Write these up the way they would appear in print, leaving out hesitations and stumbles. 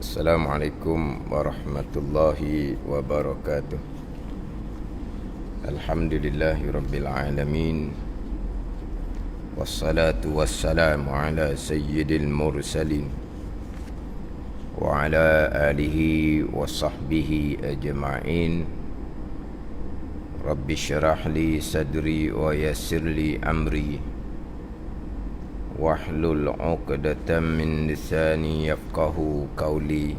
Assalamualaikum warahmatullahi wabarakatuh. Alhamdulillahi rabbil alamin. Wassalatu wassalamu ala sayyidil mursalin wa ala alihi wa sahbihi ajma'in. Rabbi syrah li sadri wa yassir li amri wahlul 'uqdatam min lisani yafqahu qawli.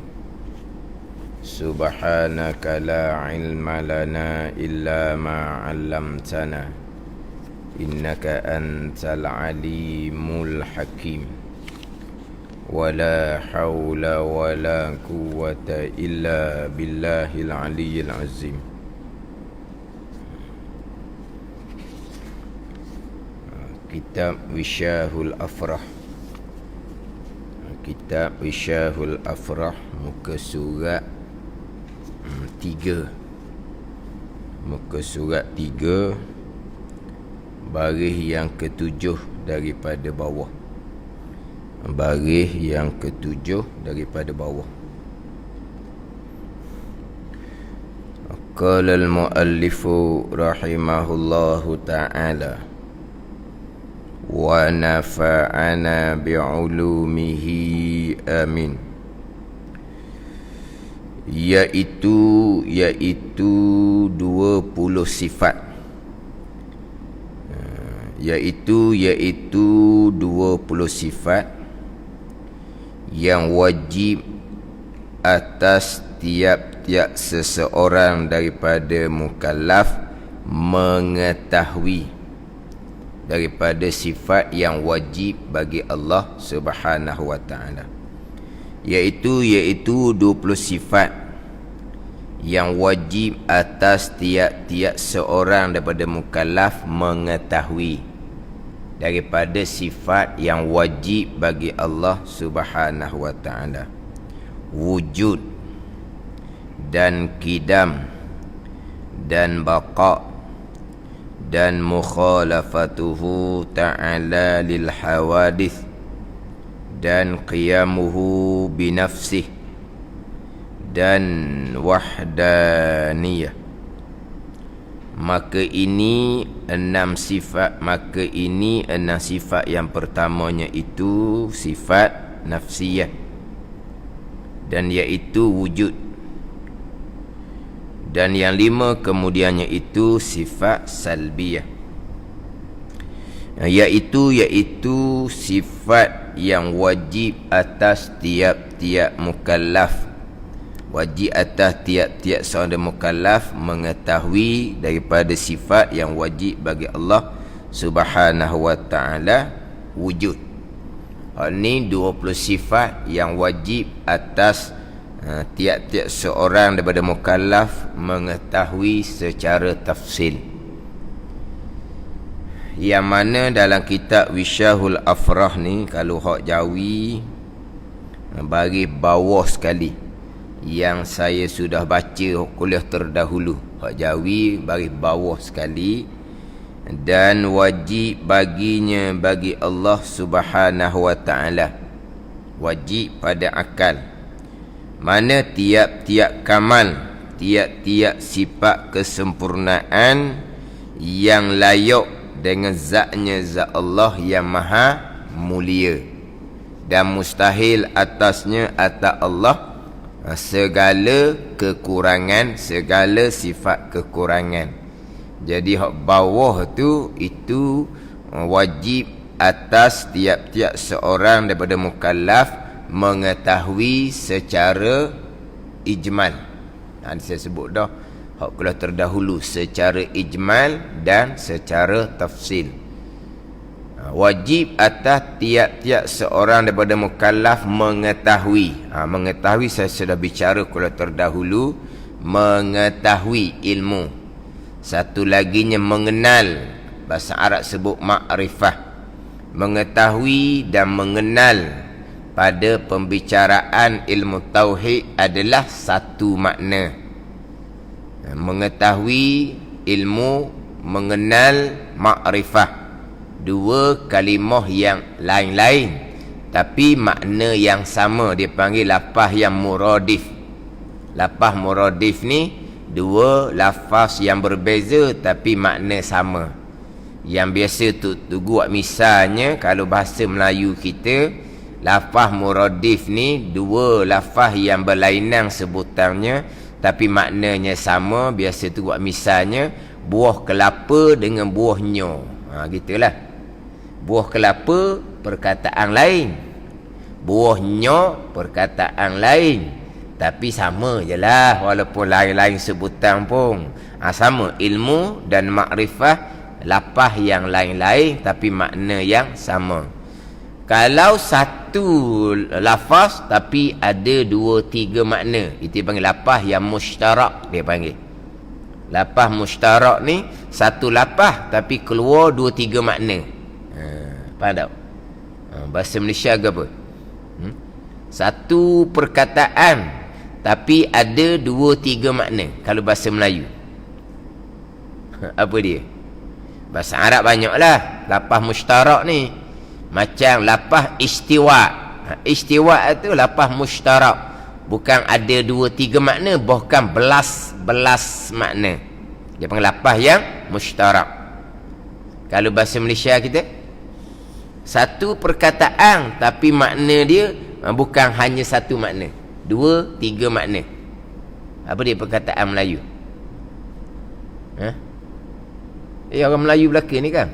Subhanaka la ilma lana illa ma 'allamtana innaka antal alimul hakim. Wala hawla wala quwwata illa billahil aliyyil azim. Kitab Wisyahul Afrah. Kitab Wisyahul Afrah, muka surat 3. Muka surat 3, baris yang ke-7 daripada bawah. Baris yang ke-7 daripada bawah. Qala al-muallifu rahimahullahu ta'ala wa nafa'ana bi'ulumihi amin. Iaitu 20 sifat. Iaitu 20 sifat yang wajib atas tiap-tiap seseorang daripada mukallaf mengetahui, daripada sifat yang wajib bagi Allah Subhanahu wa ta'ala. Iaitu 20 sifat yang wajib atas tiap-tiap seorang daripada mukallaf mengetahui, daripada sifat yang wajib bagi Allah Subhanahu wa ta'ala. Wujud dan qidam dan baqa' dan mukhalafatuhu ta'ala lil hawadith dan qiyamuhu binafsih dan wahdaniyah. Maka ini 6 sifat yang pertamanya itu sifat nafsiyah, dan iaitu wujud. Dan yang 5 kemudiannya itu sifat salbiyah, iaitu sifat yang wajib atas tiap-tiap mukallaf. Wajib atas tiap-tiap seorang mukallaf mengetahui daripada sifat yang wajib bagi Allah Subhanahu wa ta'ala wujud. Ini 20 sifat yang wajib atas tiap-tiap seorang daripada mukallaf mengetahui secara tafsil, yang mana dalam kitab Wisyahul Afrah ni, kalau hak Jawi baris bawah sekali, yang saya sudah baca kuliah terdahulu, hak Jawi baris bawah sekali. Dan wajib baginya bagi Allah Subhanahu wa ta'ala, wajib pada akal, mana tiap-tiap kamal, tiap-tiap sifat kesempurnaan yang layak dengan zatnya zat Allah yang maha mulia, dan mustahil atasnya atas Allah segala kekurangan, segala sifat kekurangan. Jadi hak bawah tu, itu wajib atas tiap-tiap seorang daripada mukallaf mengetahui secara ijmal. Saya sebut dah hak kuliah terdahulu, secara ijmal dan secara tafsil. Wajib atas tiap-tiap seorang daripada mukallaf mengetahui. Mengetahui saya sudah bicara kuliah terdahulu, mengetahui ilmu. Satu laginya mengenal, bahasa Arab sebut ma'rifah. Mengetahui dan mengenal pada pembicaraan ilmu tauhid adalah satu makna. Mengetahui ilmu, mengenal ma'rifah, dua kalimah yang lain-lain, tapi makna yang sama, dia panggil lafaz yang muradif. Lafaz muradif ni dua lafaz yang berbeza tapi makna sama. Yang biasa tu buat misalnya, kalau bahasa Melayu kita, lafaz muradif ni dua lafaz yang berlainan sebutannya tapi maknanya sama. Biasa tu buat misalnya, buah kelapa dengan buah nyo. Gitulah. Buah kelapa perkataan lain, buah nyo perkataan lain, tapi sama je lah, walaupun lain-lain sebutan pun. Sama, ilmu dan makrifah lafaz yang lain-lain tapi makna yang sama. Kalau satu lafaz tapi ada dua tiga makna, itu panggil lafaz yang mushtarak. Dia panggil lafaz mushtarak ni satu lafaz tapi keluar dua tiga makna. Faham tak? Bahasa Malaysia ke apa? Satu perkataan tapi ada dua tiga makna. Kalau bahasa Melayu apa dia? Bahasa Arab banyaklah lafaz mushtarak ni. Macam lafaz istiwa. Istiwa itu lafaz mushtarak, bukan ada dua tiga makna, bahkan belas makna. Dia panggil lafaz yang mushtarak. Kalau bahasa Malaysia kita, satu perkataan tapi makna dia bukan hanya satu makna, dua tiga makna. Apa dia perkataan Melayu? Orang Melayu belaka ni kan?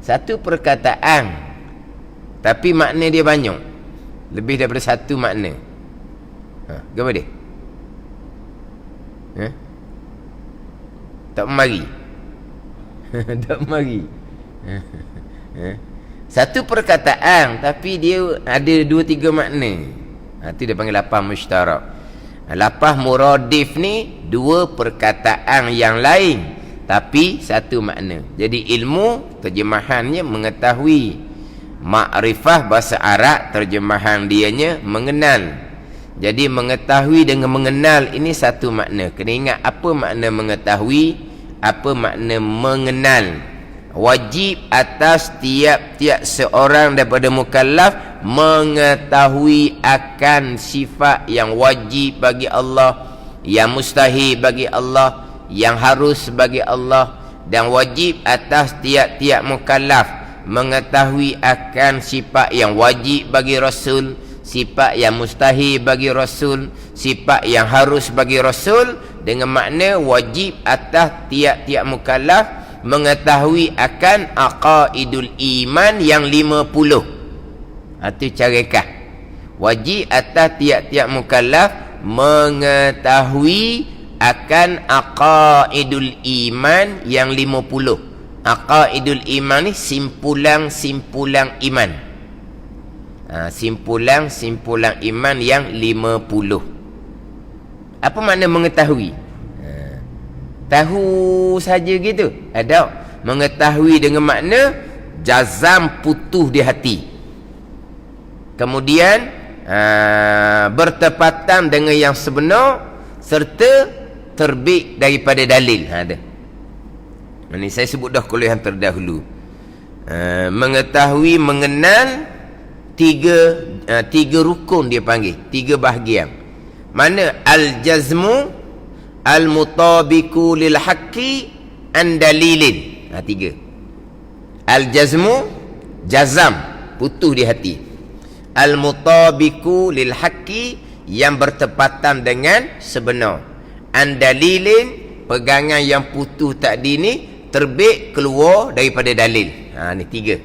Satu perkataan tapi makna dia banyak, lebih daripada satu makna. Apa dia? Tak mari. Tak mari. Satu perkataan tapi dia ada dua tiga makna. Itu dia panggil lafaz mushtarak. Lafaz muradif ni dua perkataan yang lain tapi satu makna. Jadi ilmu terjemahannya mengetahui, makrifah bahasa Arab terjemahan dianya mengenal. Jadi mengetahui dengan mengenal ini satu makna. Kena ingat apa makna mengetahui, apa makna mengenal. Wajib atas tiap-tiap seorang daripada mukallaf mengetahui akan sifat yang wajib bagi Allah, yang mustahil bagi Allah, yang harus bagi Allah. Dan wajib atas tiap-tiap mukallaf mengetahui akan sifat yang wajib bagi Rasul, sifat yang mustahil bagi Rasul, sifat yang harus bagi Rasul. Dengan makna wajib atas tiap-tiap mukallaf mengetahui akan aqaidul iman yang 50. Itu carekah. Wajib atas tiap-tiap mukallaf mengetahui akan aqaidul iman yang 50. Aqaidul iman ni simpulan iman. Simpulan iman yang 50. Apa makna mengetahui? Tahu saja gitu? Ada. Mengetahui dengan makna jazam, putuh di hati. Kemudian bertepatan dengan yang sebenar serta terbit daripada dalil. Ada. Ini saya sebut dah kuliah yang terdahulu. Mengetahui, mengenal tiga rukun dia panggil, tiga bahagian. Mana? Al-jazmu al-mutabiku lil haqqi an dalilin. Tiga. Al-jazmu, jazam, putuh di hati. Al-mutabiku lil haqqi, yang bertepatan dengan sebenar. An dalilin, pegangan yang putuh tadi ni terbit keluar daripada dalil. Ni tiga.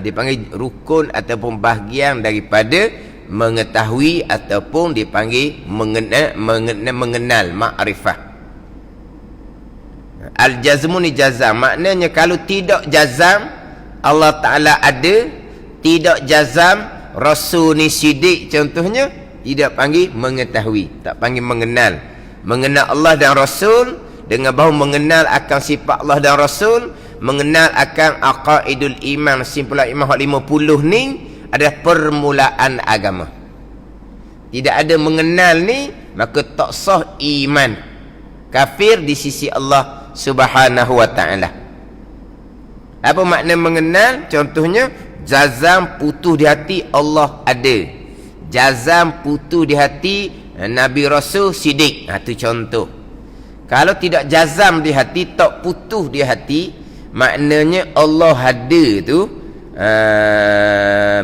Dipanggil rukun ataupun bahagian daripada mengetahui, ataupun dipanggil mengenal makrifah. Al-jazmu ni jazam. Maknanya kalau tidak jazam Allah Ta'ala ada, tidak jazam Rasul ni sidik contohnya, tidak panggil mengetahui, tak panggil mengenal. Mengenal Allah dan Rasul dengan bahu mengenal akan sifat Allah dan Rasul, mengenal akan aqaidul iman, simpulan iman 50 ni adalah permulaan agama. Tidak ada mengenal ni, maka tak sah iman. Kafir di sisi Allah Subhanahu wa ta'ala. Apa makna mengenal? Contohnya, jazam putus di hati Allah ada. Jazam putus di hati Nabi Rasul Siddiq. Itu contoh. Kalau tidak jazam di hati, tak putus di hati, maknanya Allah ada tu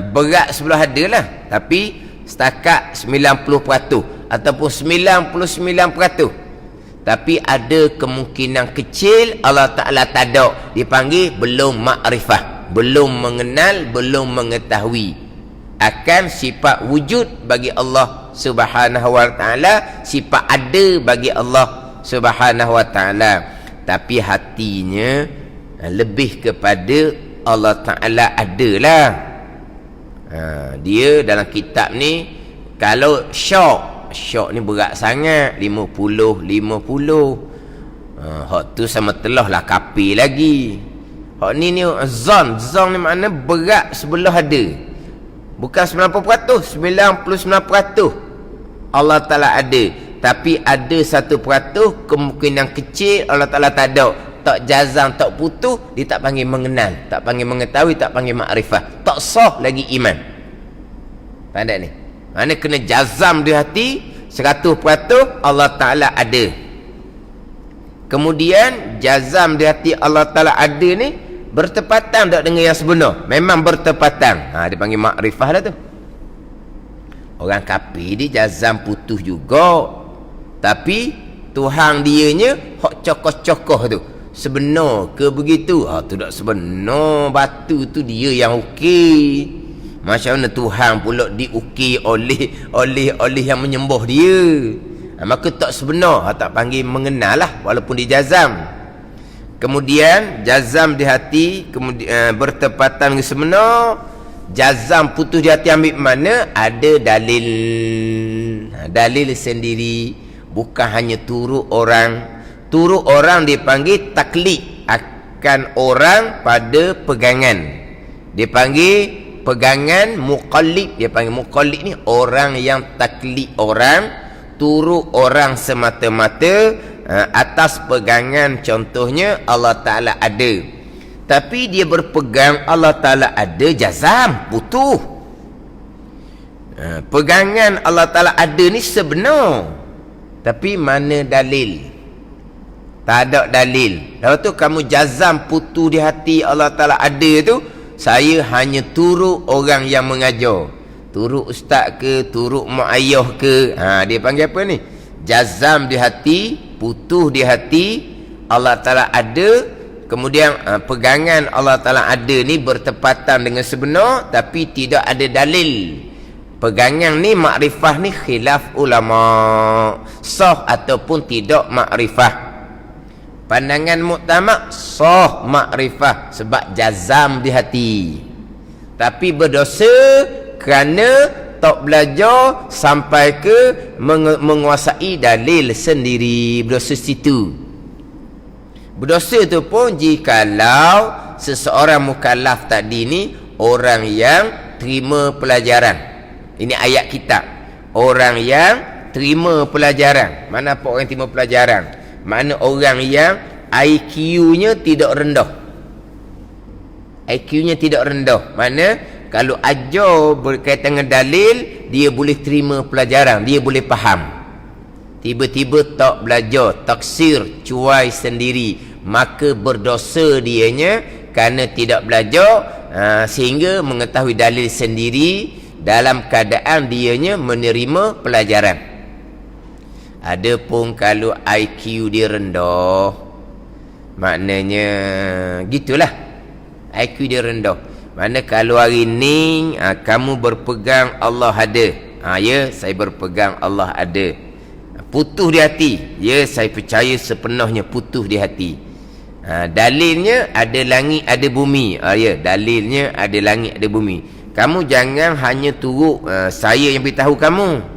berat sebelah ada lah, tapi setakat 90% ataupun 99%. Tapi ada kemungkinan kecil Allah Ta'ala tak ada, dipanggil belum makrifah, belum mengenal, belum mengetahui akan sifat wujud bagi Allah Subhanahu wa Ta'ala, sifat ada bagi Allah Subhanahu wa Ta'ala. Tapi hatinya lebih kepada Allah Ta'ala adalah. Dia dalam kitab ni, kalau syok ni berat sangat, 50. Hak tu sama telah lah kapi lagi. Hak ni zon ni makna berat sebelah ada. Bukan 90%, 99% Allah Ta'ala ada. Tapi ada 1% kemungkinan kecil Allah Ta'ala tak ada. Tak jazam, tak putus, dia tak panggil mengenal, tak panggil mengetahui, tak panggil makrifah, tak sah lagi iman. Faham tak ni? Mana kena jazam di hati 100% Allah Ta'ala ada. Kemudian jazam di hati Allah Ta'ala ada ni bertepatan tak dengan yang sebenar? Memang bertepatan. Dia panggil makrifah dah tu. Orang kafir dia jazam putus juga, tapi Tuhan dianya hak cokoh-cokoh tu sebenar ke begitu? Tu tak sebenar. Batu tu dia yang okey. Macam mana Tuhan pula diukir oleh yang menyembah dia? Maka tak sebenar. Tak panggil mengenal lah, walaupun dia jazam. Kemudian jazam di hati, kemudian bertepatan dengan sebenar. Jazam putus di hati ambil mana? Ada dalil. Dalil sendiri, bukan hanya turut orang. Turut orang dipanggil taklid akan orang pada pegangan. Dipanggil pegangan muqallid. Dia panggil muqallid ni orang yang taklid orang, turut orang semata-mata atas pegangan. Contohnya Allah Ta'ala ada, tapi dia berpegang Allah Ta'ala ada, jazam putus. Pegangan Allah Ta'ala ada ni sebenar, tapi mana dalil? Tak ada dalil. Lepas tu kamu jazam putus di hati Allah Ta'ala ada tu, saya hanya turut orang yang mengajar, turut ustaz ke, turut mak ayah ke. Dia panggil apa ni? Jazam di hati, putus di hati Allah Ta'ala ada. Kemudian pegangan Allah Ta'ala ada ni bertepatan dengan sebenar, tapi tidak ada dalil. Pegangan ni makrifah ni khilaf ulama, sah ataupun tidak makrifah. Pandangan muktamad sah makrifah sebab jazam di hati, tapi berdosa kerana tak belajar sampai ke menguasai dalil sendiri. Berdosa situ. Berdosa tu pun jikalau seseorang mukallaf tadi ni orang yang terima pelajaran. Ini ayat kitab. Orang yang terima pelajaran. Mana apa orang terima pelajaran? Mana orang yang IQ-nya tidak rendah. IQ-nya tidak rendah. Mana kalau ajar berkaitan dengan dalil, dia boleh terima pelajaran, dia boleh faham. Tiba-tiba tak belajar, taksir, cuai sendiri, maka berdosa dianya kerana tidak belajar, sehingga mengetahui dalil sendiri dalam keadaan dianya menerima pelajaran. Adapun kalau IQ dia rendah, maknanya gitulah, IQ dia rendah. Mana kalau hari ni kamu berpegang Allah ada, ya saya berpegang Allah ada, putus di hati, ya saya percaya sepenuhnya putus di hati. Dalilnya ada langit ada bumi, ya dalilnya ada langit ada bumi. Kamu jangan hanya turut saya yang beritahu kamu.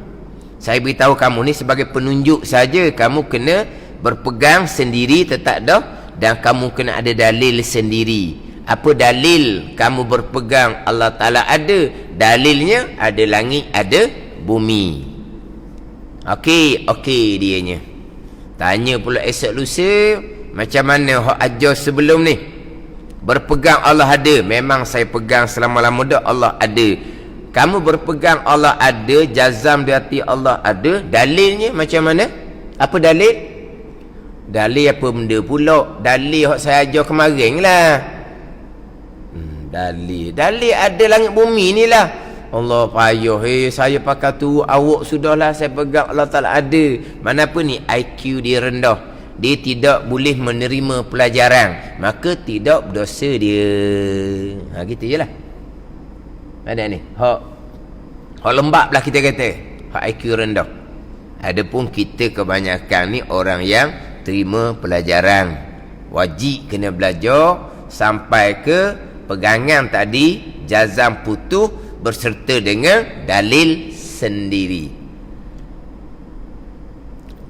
Saya beritahu kamu ni sebagai penunjuk saja. Kamu kena berpegang sendiri tetap dah, dan kamu kena ada dalil sendiri. Apa dalil kamu berpegang Allah Ta'ala ada? Dalilnya ada langit ada bumi. Okey dianya. Tanya pula esok lusa, macam mana hak ajar sebelum ni? Berpegang Allah ada, memang saya pegang selama-lama dah Allah ada. Kamu berpegang Allah ada, jazam di hati Allah ada, dalilnya macam mana? Apa dalil? Dalil apa benda pula? Dalil yang saya ajar kemarin lah. Dalil ada langit bumi ni lah. Allah payah, saya pakai tu, awak sudahlah, saya pegang Allah Ta'ala ada. Mana apa ni, IQ dia rendah, dia tidak boleh menerima pelajaran, maka tidak berdosa dia. Gitu je lah. Ada ni hak lembab lah kita kata, hak IQ rendah. Adapun kita kebanyakan ni orang yang terima pelajaran, wajib kena belajar sampai ke pegangan tadi, jazam putus berserta dengan dalil sendiri.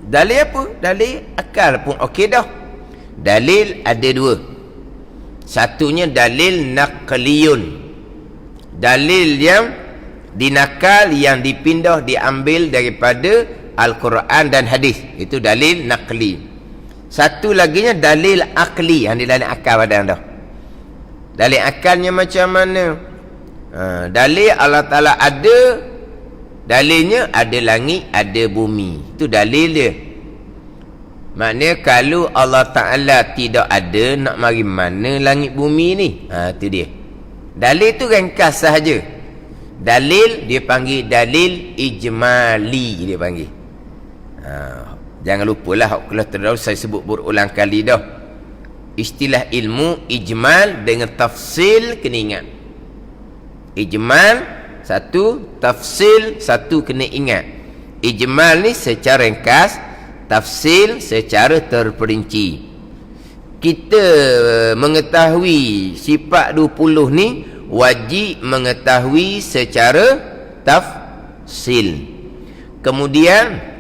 Dalil apa? Dalil akal pun okey dah. Dalil ada dua. Satunya dalil naqliyun, dalil yang dinakal, yang dipindah, diambil daripada Al-Quran dan hadis. Itu dalil naqli. Satu laginya dalil akli, yang dalil akal badan dah. Dalil akalnya macam mana? Dalil Allah Ta'ala ada, dalilnya ada langit, ada bumi. Itu dalil dia. Maknanya kalau Allah Ta'ala tidak ada, nak mari mana langit bumi ni? Itu dia. Dalil tu ringkas sahaja. Dalil dia panggil dalil ijmali, dia panggil. Jangan lupalah, kalau terdahulu saya sebut berulang kali dah, istilah ilmu ijmal dengan tafsil kena ingat. Ijmal satu, tafsil satu, kena ingat. Ijmal ni secara ringkas, tafsil secara terperinci. Kita mengetahui sifat 20 ni wajib mengetahui secara tafsil. Kemudian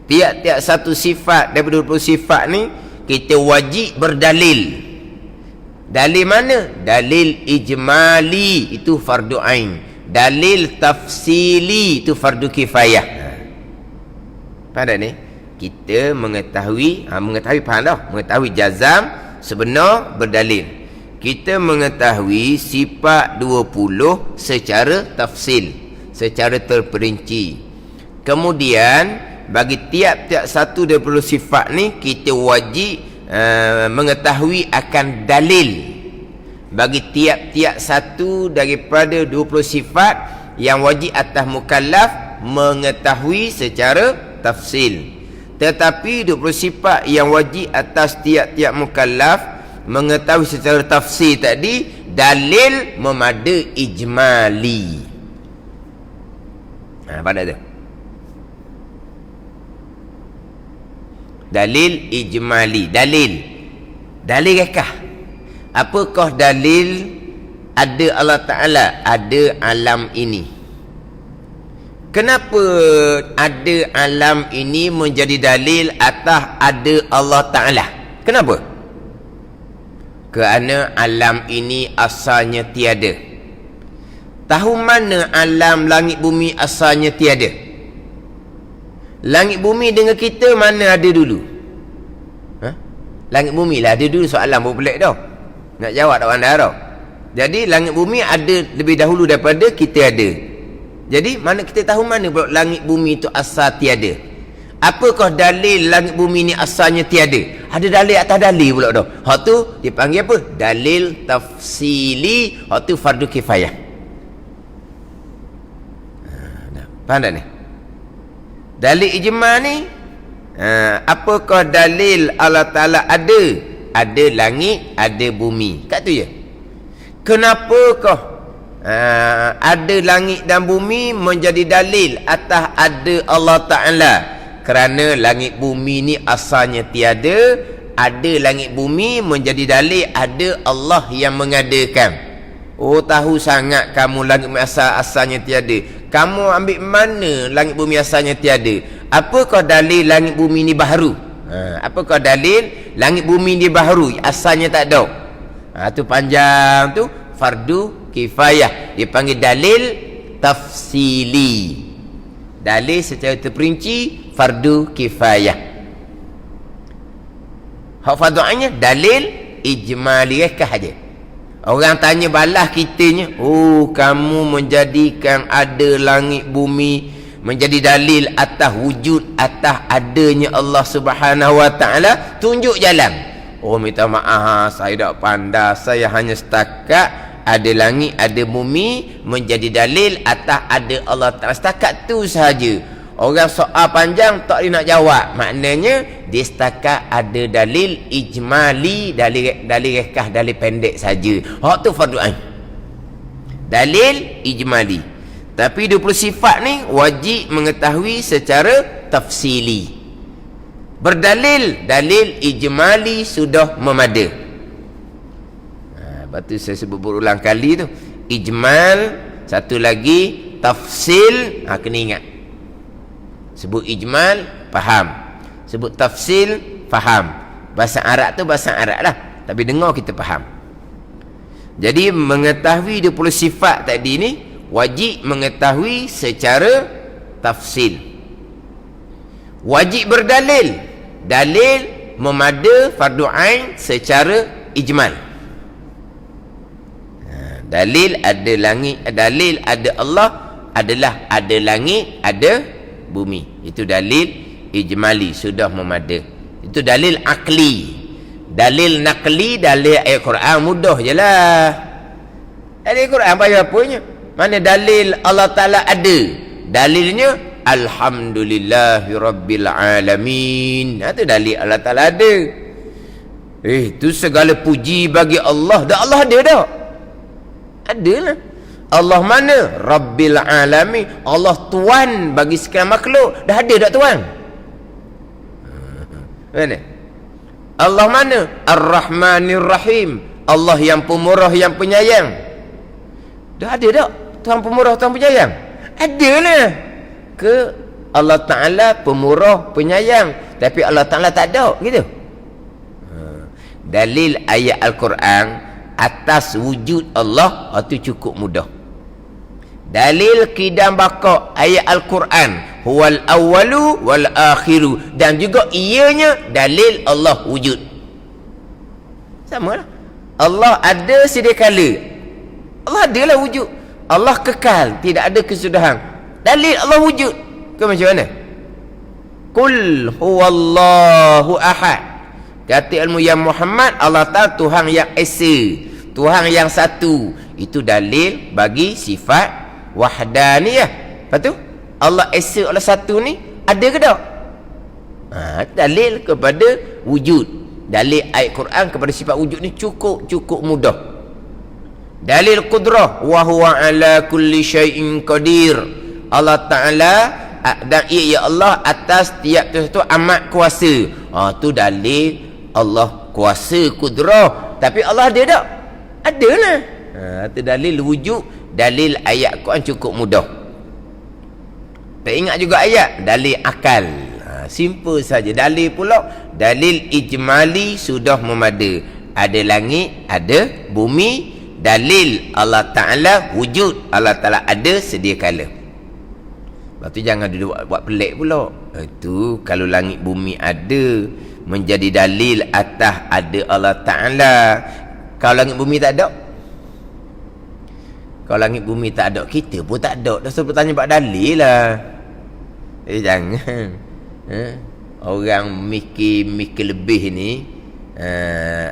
tiap-tiap satu sifat daripada 20 sifat ni kita wajib berdalil. Dalil mana? Dalil ijmali, itu fardu ain. Dalil tafsili, itu fardu kifayah. Faham tak ni? Kita mengetahui, faham dah? Mengetahui jazam sebenar berdalil. Kita mengetahui sifat 20 secara tafsil, secara terperinci. Kemudian bagi tiap-tiap satu daripada sifat ni kita wajib mengetahui akan dalil. Bagi tiap-tiap satu daripada 20 sifat yang wajib atas mukallaf mengetahui secara tafsil. Tetapi 20 sifat yang wajib atas tiap-tiap mukallaf mengetahui secara tafsil tadi, dalil memada ijmali. Pada tu dalil ijmali. Dalil rekah. Apakah dalil ada Allah Ta'ala, ada alam ini? Kenapa ada alam ini menjadi dalil atas ada Allah Ta'ala? Kenapa? Kerana alam ini asalnya tiada. Tahu mana alam langit bumi asalnya tiada? Langit bumi dengan kita mana ada dulu? Langit bumi lah ada dulu, soalan pun pelik dah. Nak jawab tak pandai dah. Jadi langit bumi ada lebih dahulu daripada kita ada. Jadi mana kita tahu mana pula langit bumi itu asal tiada? Apakah dalil langit bumi ni asalnya tiada? Ada dalil atas dalil pula dah. Hak tu dipanggil apa? Dalil tafsili. Hak tu fardu kifayah. Faham tak ni? Dalil ijma' ni, apakah dalil Allah Ta'ala ada? Ada langit, ada bumi. Kat tu je. Kenapakah ada langit dan bumi menjadi dalil atas ada Allah Ta'ala? Kerana langit bumi ni asalnya tiada. Ada langit bumi menjadi dalil ada Allah yang mengadakan. Oh, tahu sangat kamu langit bumi asalnya tiada. Kamu ambil mana langit bumi asalnya tiada? Apakah dalil langit bumi ni baharu? Apakah dalil langit bumi ni baharu, asalnya tak ada? Tu panjang tu, fardu kifayah. Dia panggil dalil tafsili. Dalil secara terperinci, fardu kifayah. Hak fardu ainnya dalil ijmali rekah aja. Orang tanya balas kitanya, oh kamu menjadikan ada langit bumi menjadi dalil atas wujud, atas adanya Allah Subhanahu wa taala, tunjuk jalan. Oh minta maaf, saya tak pandai, saya hanya setakat ada langit, ada bumi menjadi dalil atas ada Allah Taala, setakat tu sahaja. Orang soal panjang tak boleh nak jawab. Maknanya dia setakat ada dalil ijmali, dalil rekah, dalil pendek saja. Hak tu fardu ain. Dalil ijmali. Tapi 20 sifat ni wajib mengetahui secara tafsili. Berdalil, dalil ijmali sudah memada. Lepas tu saya sebut berulang kali tu. Ijmal, satu lagi tafsil, kena ingat. Sebut ijmal, faham. Sebut tafsil, faham. Bahasa Arab tu bahasa Arab lah, tapi dengar kita faham. Jadi mengetahui 20 sifat tadi ni wajib mengetahui secara tafsil. Wajib berdalil. Dalil memada fardu ain secara ijmal. Dalil ada langit, dalil ada Allah adalah ada langit, ada bumi. Itu dalil ijmali, sudah memada. Itu dalil akli. Dalil nakli, dalil ayat Quran mudah je lah. Ayat Quran payah apanya? Mana dalil Allah Ta'ala ada? Dalilnya Alhamdulillahi Rabbil Alamin. Itu dalil Allah Ta'ala ada. Itu segala puji bagi Allah. Dah Allah ada dah. Ada lah. Allah mana? Rabbil Alamin. Allah Tuan bagi sekian makhluk. Dah ada tak Tuan? Mana? Allah mana? Ar-Rahmanir Rahim. Allah yang pemurah, yang penyayang. Dah ada tak Tuhan pemurah, Tuhan penyayang? Ada lah. Ke Allah Ta'ala pemurah, penyayang, tapi Allah Ta'ala tak ada gitu. Dalil ayat Al-Quran atas wujud Allah itu cukup mudah. Dalil qidam baqa ayat Al-Quran huwal awwalu wal akhiru, dan juga ianya dalil Allah wujud. Sama lah. Allah ada sedia kala. Allah adalah wujud. Allah kekal, tidak ada kesudahan. Dalil Allah wujud. Ke macam mana? Qul huwallahu ahad. Kata ilmu yang Muhammad, Allah Ta'ala Tuhan yang esa, Tuhan yang satu. Itu dalil bagi sifat wahdaniyah. Lepas tu Allah esa, Allah satu ni ada ke tak? Dalil kepada wujud. Dalil ayat Quran kepada sifat wujud ni cukup mudah. Dalil qudrah, wa huwa ala kulli syai'in qadir. Allah Ta'ala dan ia Allah atas tiap sesuatu amat kuasa. Tu dalil Allah kuasa, kudrah. Tapi Allah ada tak? Ada lah. Itu dalil wujud. Dalil ayat Quran cukup mudah. Tak ingat juga ayat? Dalil akal. Simple saja. Dalil pula, dalil ijmali sudah memada. Ada langit, ada bumi. Dalil Allah Ta'ala wujud. Allah Ta'ala ada sedia kala. Lepas tu jangan duduk buat pelik pula. Itu kalau langit bumi ada, menjadi dalil atas ada Allah Ta'ala. Kalau langit bumi tak ada, kalau langit bumi tak ada, kita pun tak ada. Dah suruh bertanya buat dalil lah. Jangan. Orang mikir lebih ni.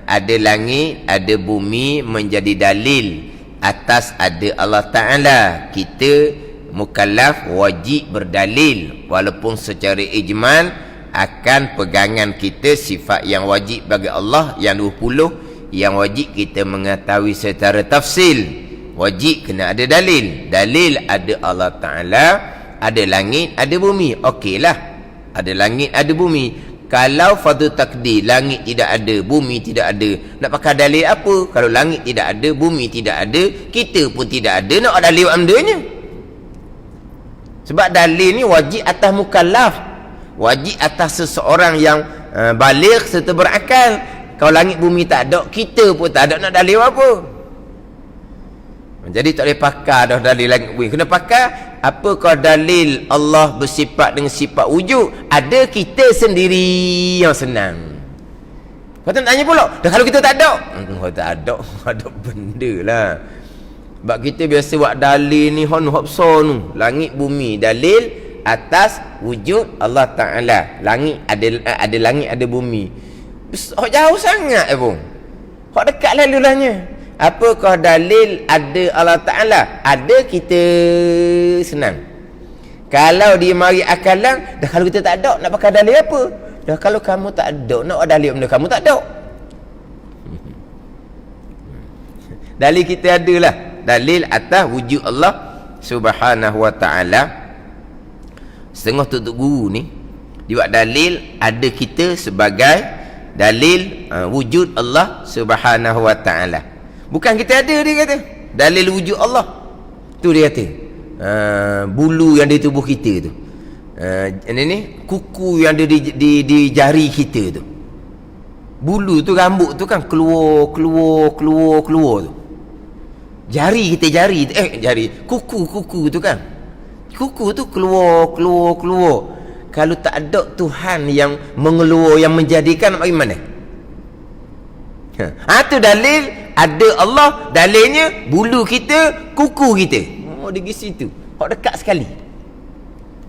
Ada langit, ada bumi menjadi dalil atas ada Allah Ta'ala. Kita mukallaf wajib berdalil, walaupun secara ijmal akan pegangan kita sifat yang wajib bagi Allah yang 20, yang wajib kita mengetahui secara tafsil. Wajib kena ada dalil. Dalil ada Allah Ta'ala, ada langit, ada bumi. Okeylah, ada langit, ada bumi. Kalau fardu takdir, langit tidak ada, bumi tidak ada, nak pakai dalil apa? Kalau langit tidak ada, bumi tidak ada, kita pun tidak ada, nak ada dalil amdanya. Sebab dalil ni wajib atas mukallaf, wajib atas seseorang yang baligh serta berakal. Kalau langit bumi tak ada, kita pun tak ada, nak dalil apa? Jadi tak boleh pakai dah dalil langit bumi. Kena pakai apakah dalil Allah bersifat dengan sifat wujud. Ada kita sendiri yang senang. Lepas tu tanya pula, dah kalau kita tak ada? Tak ada. Ada benda lah. Sebab kita biasa buat dalil ni, hop son, langit bumi. Dalil atas wujud Allah Ta'ala. Langit ada langit, ada bumi. Hok jauh sangat pun. Hok dekat lalulahnya. Apakah dalil ada Allah Ta'ala? Ada, kita senang. Kalau dia mari akalan, dah kalau kita tak ada, nak pakai dalil apa? Dah kalau kamu tak ada, nak dalil benda kamu tak ada. Dalil kita adalah dalil atas wujud Allah Subhanahu wa Ta'ala. Setengah tutup guru ni dia buat dalil ada kita sebagai dalil wujud Allah Subhanahu wa Ta'ala. Bukan kita ada, dia kata dalil wujud Allah tu. Dia kata bulu yang di tubuh kita tu, ini kuku yang ada di jari kita tu, bulu tu, rambut tu kan keluar tu. Jari kita, kuku tu kan, kuku tu keluar. Kalau tak ada Tuhan yang mengeluar, yang menjadikan, bagaimana? Tu dalil ada Allah. Dalilnya bulu kita, kuku kita. Di situ hok dekat sekali.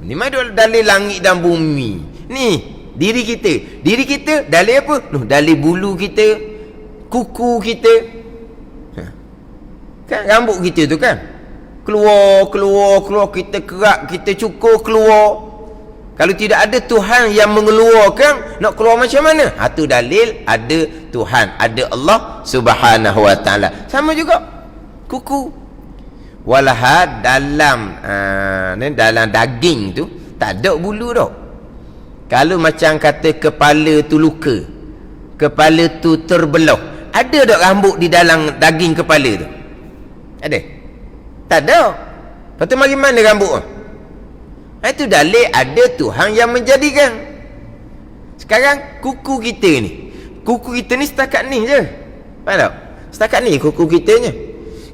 Ni mana dalil langit dan bumi ni? Diri kita dalil apa? Dalil bulu kita, kuku kita, kan rambut kita tu kan keluar, kita kerak, kita cukur, keluar. Kalau tidak ada Tuhan yang mengeluarkan, nak keluar macam mana? Tu dalil ada Tuhan, ada Allah Subhanahu wa Ta'ala. Sama juga kuku. Walahat dalam daging tu tak ada bulu dah. Kalau macam kata kepala tu luka, kepala tu terbelah, ada tak rambut di dalam daging kepala tu? Ada? Tak ada. Lepas tu bagi mana rambut tu? Itu dalil ada Tuhan yang menjadikan. Sekarang kuku kita ni setakat ni je. Faham tak? Setakat ni kuku kita je.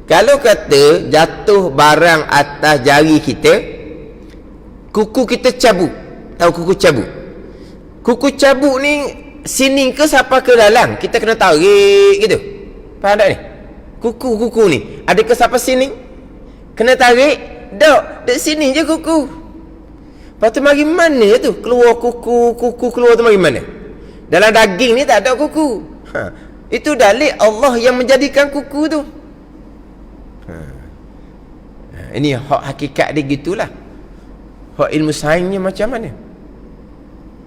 Kalau kata jatuh barang atas jari kita, kuku kita cabut. Tahu kuku cabut? Kuku cabut ni sini ke siapa ke dalam? Kita kena tarik gitu. Faham tak ni? Kuku ni ada ke siapa sini? Kena tarik. Dek sini je kuku. Lepas tu mari mana tu keluar kuku keluar tu mari mana? Dalam daging ni tak ada kuku. Itu dalil Allah yang menjadikan kuku tu. Ini hak hakikat dia gitulah. Hak ilmu sainsnya macam mana?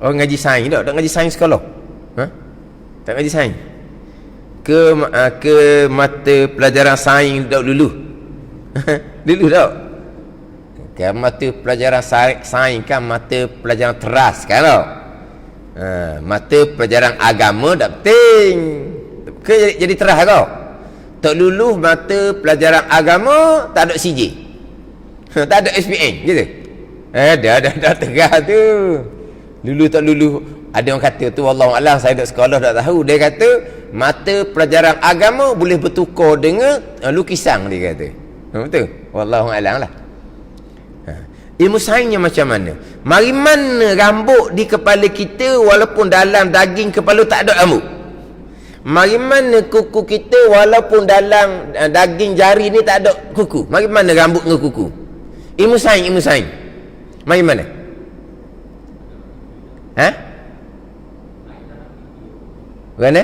Orang ngaji sains tak ngaji sains sekolah? Tak ngaji sains. Ke mata pelajaran sains dulu. Dulu tak? Kan mata pelajaran sains kan mata pelajaran teras kan tau. Mata pelajaran agama tak penting ke jadi teras kau. Tak luluh mata pelajaran agama tak ada CJ. Tak ada SPM gitu. Dah tegas tu. Luluh tak luluh, ada orang kata tu wallahualam, saya duduk sekolah tak tahu. Dia kata mata pelajaran agama boleh bertukar dengan lukisan, dia kata. Betul? Wallahualam lah. Ilmu sainsnya macam mana? Mari mana rambut di kepala kita walaupun dalam daging kepala tak ada rambut? Mari mana kuku kita walaupun dalam daging jari ni tak ada kuku? Mari mana rambut dengan kuku? Ilmu sains. Mari mana? Mana?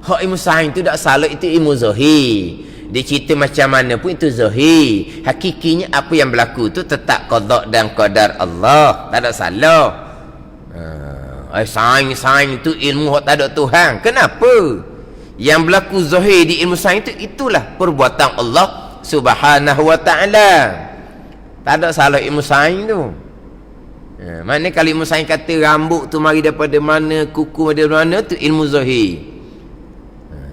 Hak ilmu sains tu tak salah, itu ilmu zahir. Dia cerita macam mana pun itu zahir. Hakikinya apa yang berlaku tu tetap qada dan qadar Allah. Tak ada salah. Sains itu ilmu hak tak ada Tuhan. Kenapa? Yang berlaku zahir di ilmu sains itu, itulah perbuatan Allah Subhanahu wa Ta'ala. Tak ada salah ilmu sains tu. Mana kalau ilmu sains kata rambut tu mari daripada mana, kuku daripada mana, tu ilmu zahir.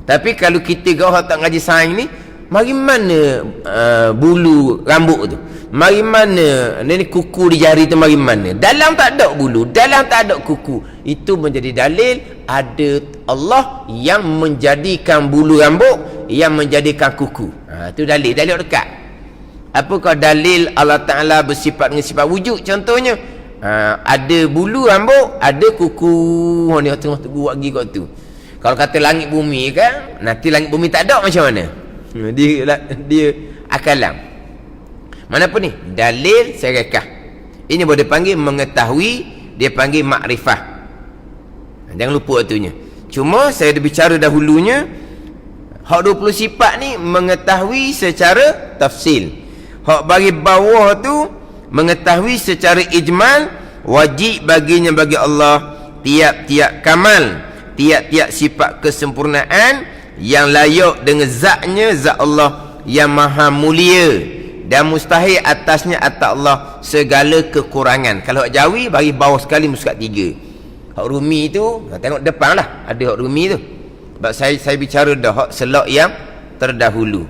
Tapi kalau kita kau tak ngaji sains ni, mari mana bulu rambut tu? Mari mana ni kuku di jari tu, mari mana? Dalam tak ada bulu, dalam tak ada kuku. Itu menjadi dalil ada Allah yang menjadikan bulu rambut, yang menjadikan kuku. Itu dalil dekat. Apakah dalil Allah Ta'ala bersifat dengan sifat wujud? Contohnya ada bulu rambut, ada kuku. Ni tengah tu buat gigi kat tu. Kalau kata langit bumi kan, nanti langit bumi tak ada macam mana? Dia akalang. Mana apa ni? Dalil syariah. Ini boleh panggil mengetahui, dia panggil makrifah. Jangan lupa itunya. Cuma saya dah bicara dahulunya, hak 20 sifat ni mengetahui secara tafsil. Hak bagi bawah tu mengetahui secara ijmal, wajib baginya bagi Allah tiap-tiap kamal, tiap-tiap sifat kesempurnaan yang layak dengan zatnya, zat Allah yang maha mulia, dan mustahil atasnya atas Allah segala kekurangan. Kalau hak Jawi bagi bawah sekali muskat 3. Hak Rumi tu tengok depan lah, ada hak Rumi tu. Sebab saya bicara dah hak selak yang terdahulu.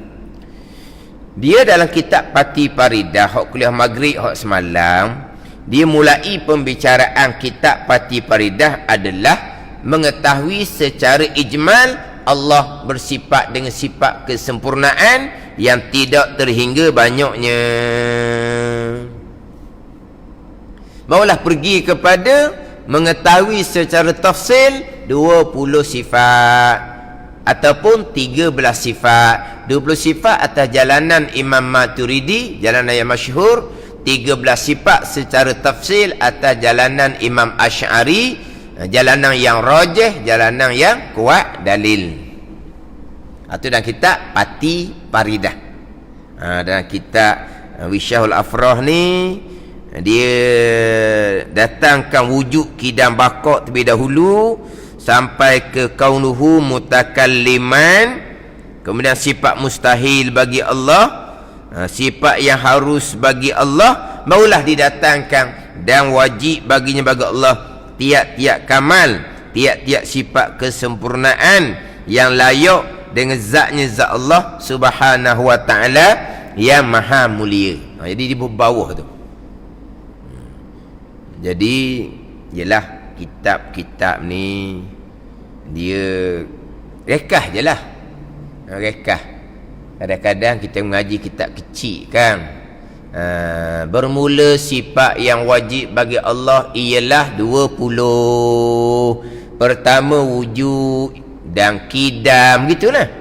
Dia dalam kitab Pati Paridah, hak kuliah maghrib hak semalam, dia mulai pembicaraan kitab Pati Paridah adalah mengetahui secara ijmal Allah bersifat dengan sifat kesempurnaan yang tidak terhingga banyaknya. Barulah pergi kepada mengetahui secara tafsil 20 sifat ataupun 13 sifat. 20 sifat atas jalanan Imam Maturidi, jalanan yang masyhur. 13 sifat secara tafsil atas jalanan Imam Asy'ari, jalanan yang rajih, jalanan yang kuat dalil. Itu dalam kitab Pati Paridah. Dalam kitab Wisyahul Afrah ni, dia datangkan wujud kidam bakok terlebih dahulu sampai ke kaunuhu mutakalliman, kemudian sifat mustahil bagi Allah, sifat yang harus bagi Allah, barulah didatangkan dan wajib baginya bagi Allah tiap-tiap kamal, tiap-tiap sifat kesempurnaan yang layak dengan zatnya, zat Allah subhanahu wa ta'ala yang maha mulia. Jadi di bawah tu. Jadi yelah, kitab-kitab ni dia rekah je lah. Rekah. Kadang-kadang kita mengaji kitab kecil kan, bermula sifat yang wajib bagi Allah ialah 20. Pertama wujud dan kidam, gitulah.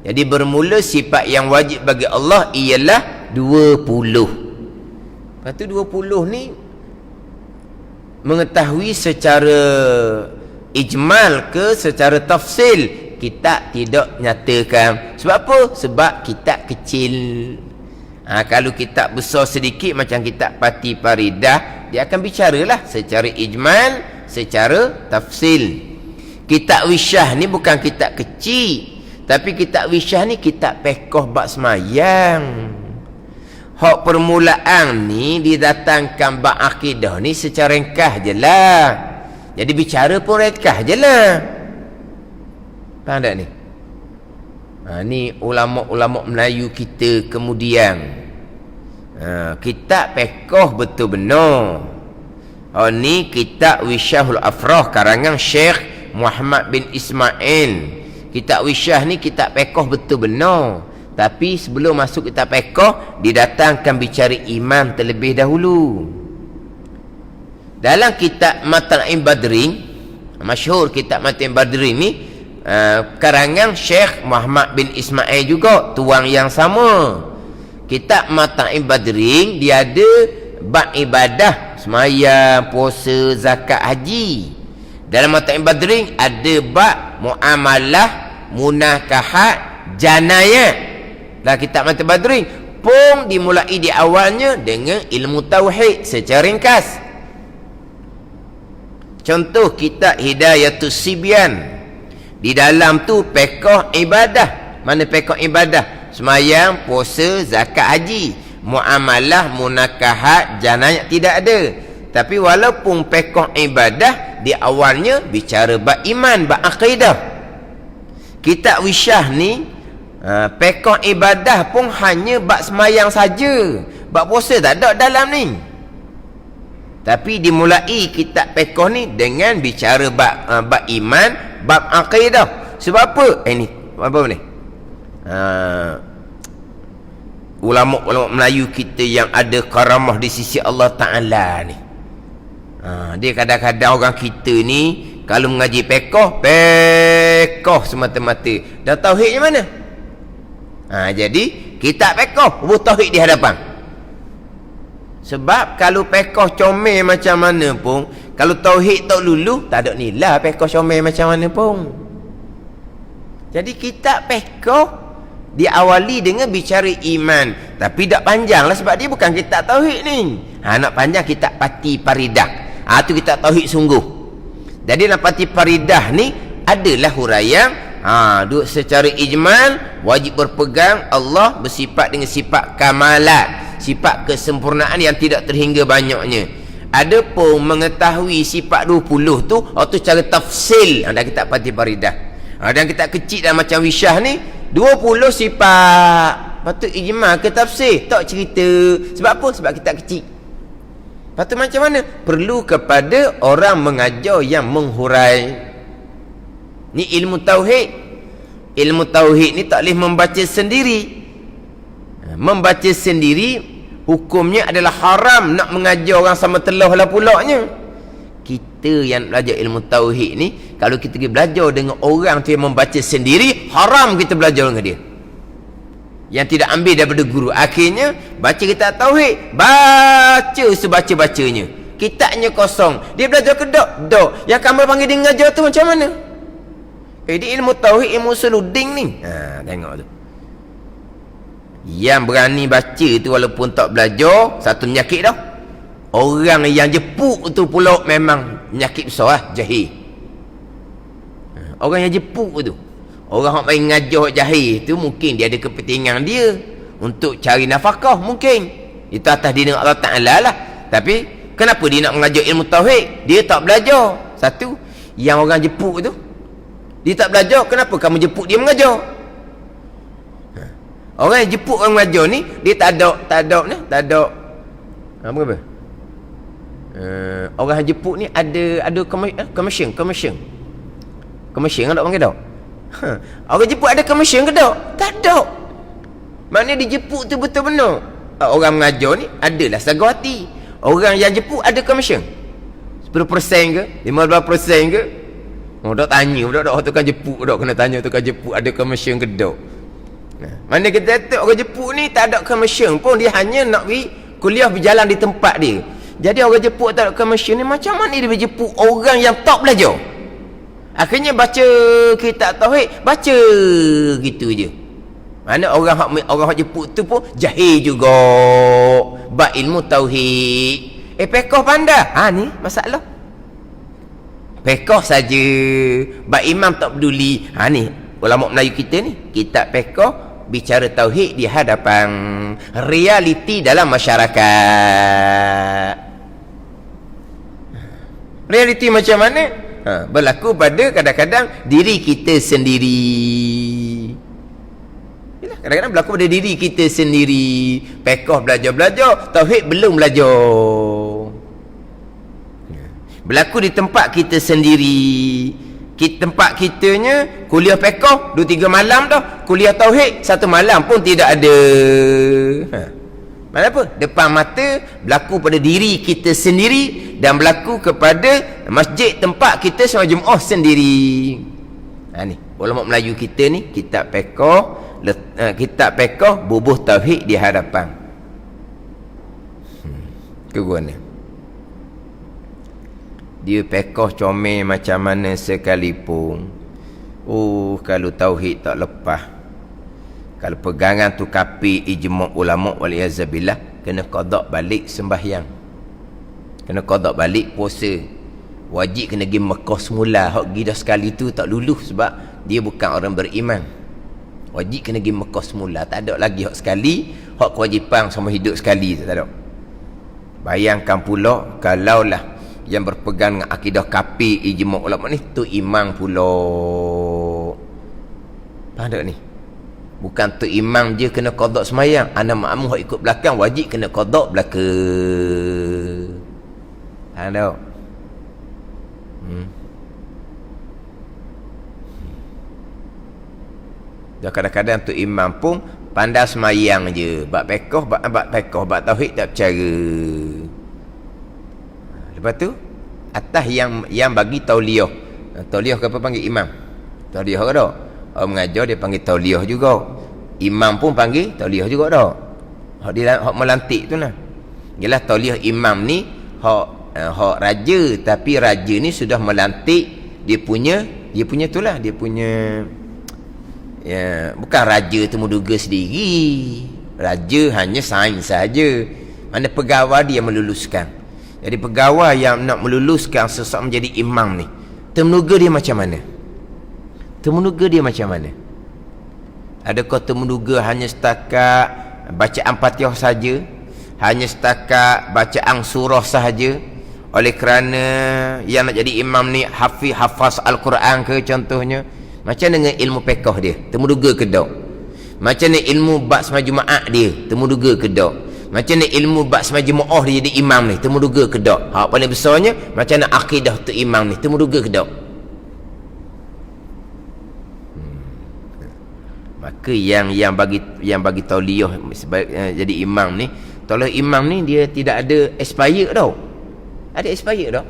Jadi bermula sifat yang wajib bagi Allah ialah 20. Lepas tu 20 ni mengetahui secara ijmal ke secara tafsil, kita tidak nyatakan. Sebab apa? Sebab kitab kecil. Kalau kitab besar sedikit macam kitab Pati Paridah, dia akan bicaralah secara ijmal, secara tafsil. Kitab Wisyah ni bukan kitab kecil, tapi kitab Wisyah ni kitab pekoh bab semayang. Hak permulaan ni didatangkan bab akidah ni secara ringkas je lah. Jadi bicara pun ringkas je lah. Faham tak ni? Ni ulama-ulama Melayu kita kemudian. Kitab pekoh betul benar. Ni kitab Wisyahul Afrah karangan Syekh Muhammad bin Ismail. Kitab Wisyah ni kitab pekoh betul benar. Tapi sebelum masuk kitab pekoh, didatangkan bicara iman terlebih dahulu. Dalam kitab Mata'im Badrin, masyhur kitab Mata'im Badrin ni, karangan Syekh Muhammad bin Ismail juga, tuang yang sama. Kitab Mata'im Badrin dia ada bab ibadah, sembahyang, puasa, zakat, haji. Dalam Mata'im Badrin ada bab muamalah, munakahat, janayat. Dalam kitab Mata'im Badrin pun dimulai di awalnya dengan ilmu tauhid secara ringkas. Contoh kitab Hidayatus Sibyan, di dalam tu pekoh ibadah. Mana pekoh ibadah? Sembahyang, puasa, zakat, haji. Muamalah, munakahat, janayat tidak ada. Tapi walaupun pekoh ibadah, di awalnya bicara bab iman, bab akidah. Kitab Wisyah ni pekoh ibadah pun hanya bab sembahyang saja. Bab puasa tak ada dalam ni. Tapi dimulai kitab pekoh ni dengan bicara bab iman, bab akidah. Sebab apa? Ni apa ni? Ulama-ulama Melayu kita yang ada karamah di sisi Allah Ta'ala ni, Dia kadang-kadang orang kita ni kalau mengaji pekoh semata-mata. Dah tauhidnya mana? Jadi kita pekoh buat tauhid di hadapan. Sebab kalau pekoh comel macam mana pun, kalau tauhid tak lulu, tak ada nilai pekoh comel macam mana pun. Jadi kita pekoh diawali dengan bicara iman, tapi tak panjang lah sebab dia bukan kitab tauhid ni. Nak panjang kitab Pati Paridah. Tu kitab tauhid sungguh. Jadi dalam Pati Paridah ni adalah huraian secara ijmal wajib berpegang Allah bersifat dengan sifat kamalat, sifat kesempurnaan yang tidak terhingga banyaknya. Adapun mengetahui sifat 20 tu, tu cara tafsil ada kitab Pati Paridah. Dan kitab kecil dan macam Wisyah ni 20 sifat. Patut ijmal ke tafsir? Tak cerita. Sebab apa? Sebab kitab kecil. Patut macam mana? Perlu kepada orang mengajar yang menghurai. Ni ilmu tauhid. Ilmu tauhid ni tak boleh membaca sendiri. Membaca sendiri hukumnya adalah haram. Nak mengajar orang sama telah lah pulaknya. Kita yang belajar ilmu tauhid ni, kalau kita pergi belajar dengan orang tu yang membaca sendiri, haram kita belajar dengan dia yang tidak ambil daripada guru. Akhirnya baca kitab tauhid, baca sebaca-bacanya, kitabnya kosong, dia belajar ke dok. Yang kamu panggil dia mengajar tu macam mana? Dia ilmu tauhid, ilmu usuluddin ni. Tengok tu. Yang berani baca tu walaupun tak belajar, satu penyakit dah. Orang yang jepuk tu pula memang penyakit besar lah, jahil. Orang yang jepuk tu, orang yang main ngajar jahil tu, mungkin dia ada kepentingan dia untuk cari nafkah, mungkin itu atas dia dengan Allah Ta'ala lah. Tapi kenapa dia nak mengajar ilmu tauhid? Dia tak belajar. Satu, yang orang jepuk tu, dia tak belajar. Kenapa kamu jepuk dia mengajar? Orang yang jepuk orang mengajar ni, dia tak ada apa? Orang yang jepuk ni ada commission tak panggil tak? Orang jepuk ada commission ke tak? Tak ada. Maknanya dia jepuk tu betul-betul. Orang mengajar ni adalah saga hati. Orang yang jepuk ada commission 10% ke 15% ke? Tak tanya budak tukang jepuk dak, kena tanya tukang jepuk ada commission ke tak. Mana kita kata orang jepuk ni tak ada commission pun, dia hanya nak pergi kuliah berjalan di tempat dia. Jadi orang jepuk tak ada commission ni, macam mana dia berjepuk orang yang tak belajar? Akhirnya baca kitab tauhid, baca gitu je. Mana orang hak jepuk tu pun jahil juga bab ilmu tauhid. Pekoh pandai. Ni masalah. Pekoh saja, bab imam tak peduli. Ni ulama Melayu kita ni, kitab pekoh bicara tauhid di hadapan realiti dalam masyarakat. Realiti macam mana? Berlaku pada kadang-kadang diri kita sendiri. Kadang-kadang berlaku pada diri kita sendiri. Pekoh belajar, tauhid belum belajar. Berlaku di tempat kita sendiri. Tempat kitanya kuliah pekoh 2-3 malam dah, kuliah tauhid 1 malam pun tidak ada. Mana apa? Depan mata berlaku pada diri kita sendiri dan berlaku kepada masjid tempat kita semua Jumaat sendiri. Ni ulama Melayu kita ni, kitab pekoh bubuh tauhid di hadapan. Keguna dia pekoh comel macam mana sekalipun, kalau tauhid tak lepas, kalau pegangan tu kapi ijma' ulama' waliyazabillah, kena qada balik sembahyang, kena qada balik puasa, wajib kena pergi Mekah semula. Hak pergi dah sekali tu tak lulus sebab dia bukan orang beriman. Wajib kena pergi Mekah semula, tak ada lagi hak sekali, hak kewajipan sama hidup sekali, tak ada. Bayangkan pula kalaulah yang berpegang dengan akidah kapi ijma' ulama' ni tu imam pula. Faham tak ni? Bukan tu imam je kena qada semayang, anak makmum hak ikut belakang wajib kena qada belakang. Faham tak? Dan kadang-kadang tu imam pun pandai semayang je, bab pekoh bab tauhid tak percaya. Lepas tu atas yang bagi tauliah. Tauliah ke apa panggil imam? Tauliah ke tak? Orang mengajar dia panggil tauliah juga. Imam pun panggil tauliah juga tak? Hak melantik tu lah. Yalah tauliah imam ni hak raja, tapi raja ni sudah melantik dia punya itulah, dia punya ya, bukan raja tu menduga sendiri. Raja hanya sign saja. Mana pegawai dia meluluskan. Jadi pegawai yang nak meluluskan seseorang menjadi imam ni, temuduga dia macam mana? Temuduga dia macam mana? Adakah temuduga hanya setakat bacaan Fatihah saja, hanya setakat bacaan surah sahaja, oleh kerana yang nak jadi imam ni hafaz Al-Quran ke contohnya? Macam dengan ilmu fiqh dia, temuduga ke tak? Macam ni ilmu bab sembahyang Jumaat dia, temuduga ke tak? Macam ni ilmu bab sembahyang Jumaat dia jadi imam ni, temuduga ke tak? Hak paling besarnya macam mana akidah tu imam ni, temuduga ke tak? Maka yang bagi tauliah jadi imam ni, tauliah imam ni dia tidak ada expired tau. Ada expired tau.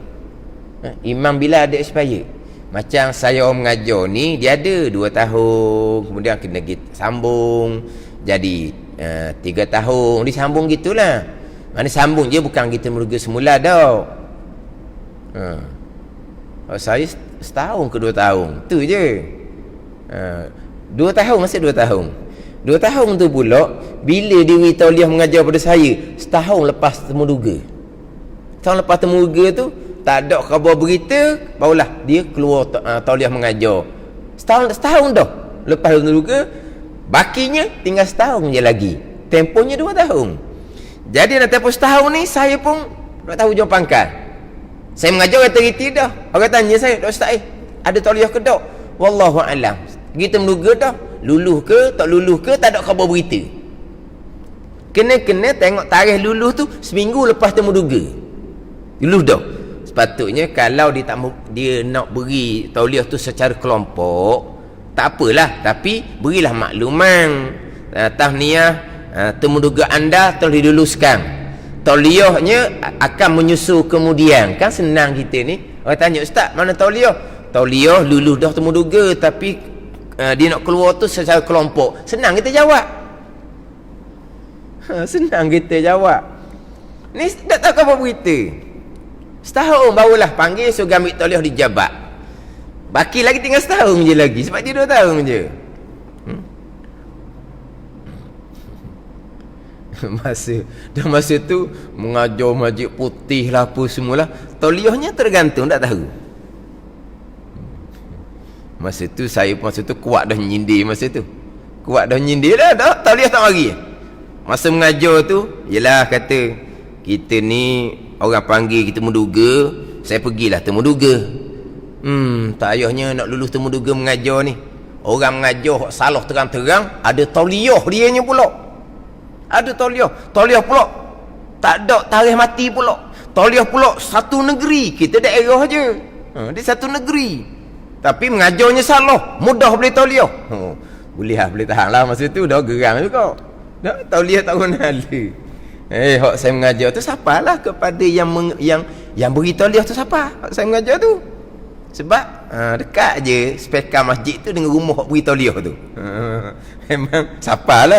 Imam bila ada expired. Macam saya orang mengajar ni, dia ada 2 tahun, kemudian kena sambung jadi 3 tahun, disambung gitulah. Mana sambung je, bukan kita merugi semula tau. Saya setahun ke 2 tahun tu je. 2 tahun, masih 2 tahun. 2 tahun tu pula bila Dewi Tauliah mengajar pada saya, setahun lepas temuduga. Setahun lepas temuduga tu tak ada khabar berita, barulah dia keluar Tauliah mengajar. Setahun dah lepas temuduga, bakinya tinggal setahun je lagi. Tempohnya 2 tahun. Jadi nak tempoh setahun ni saya pun tak tahu jawab pangkal. Saya mengajar kata reti dah. Orang tanya saya, "Dok Ustaz, ada Tauliah ke tak?" Wallahu alam. Kita menduga dah, luluh ke tak luluh ke, tak ada khabar berita. Kena tengok tarikh luluh tu seminggu lepas temu duga. Luluh dah. Sepatutnya kalau dia nak beri tauliah tu secara kelompok, tak apalah, tapi berilah makluman. Tahniah temu duga anda telah diluluskan. Tauliahnya akan menyusul kemudian. Kan senang kita ni. Orang tanya, "Ustaz, mana tauliah?" Tauliah luluh dah temu duga, tapi dia nak keluar tu secara kelompok. Senang kita jawab. Senang kita jawab. Ni tak tahu apa berita. Setahun barulah panggil, suruh ambil tauliah di Jabat. Baki lagi tinggal setahun je lagi, sebab dia 2 tahun je. Masa tu mengajar Masjid Putih lah apa semualah. Tauliahnya tergantung, tak tahu. Masa tu saya pun kuat dah nyindir masa tu. Kuat dah nyindir dah tauliah tak mari. Masa mengajar tu, yalah kata kita ni orang panggil kita menduga, saya pergilah temu duga. Tak payahnya nak lulus temu duga mengajar ni. Orang mengajar salah terang-terang, ada tauliah dianya pula. Ada tauliah pula tak ada tarikh mati pula. Tauliah pula satu negeri, kita daerah je. Dia satu negeri. Tapi mengajarnya salah, mudah boleh tauliah. Boleh tahan lah masa tu, dah gerang juga. Dah tauliah tak guna hala. Hak saya mengajar tu sapalah kepada yang beri tauliah tu siapa? Hak saya mengajar tu. Sebab dekat je speka masjid tu dengan rumah hak beri tauliah tu. Memang siapa.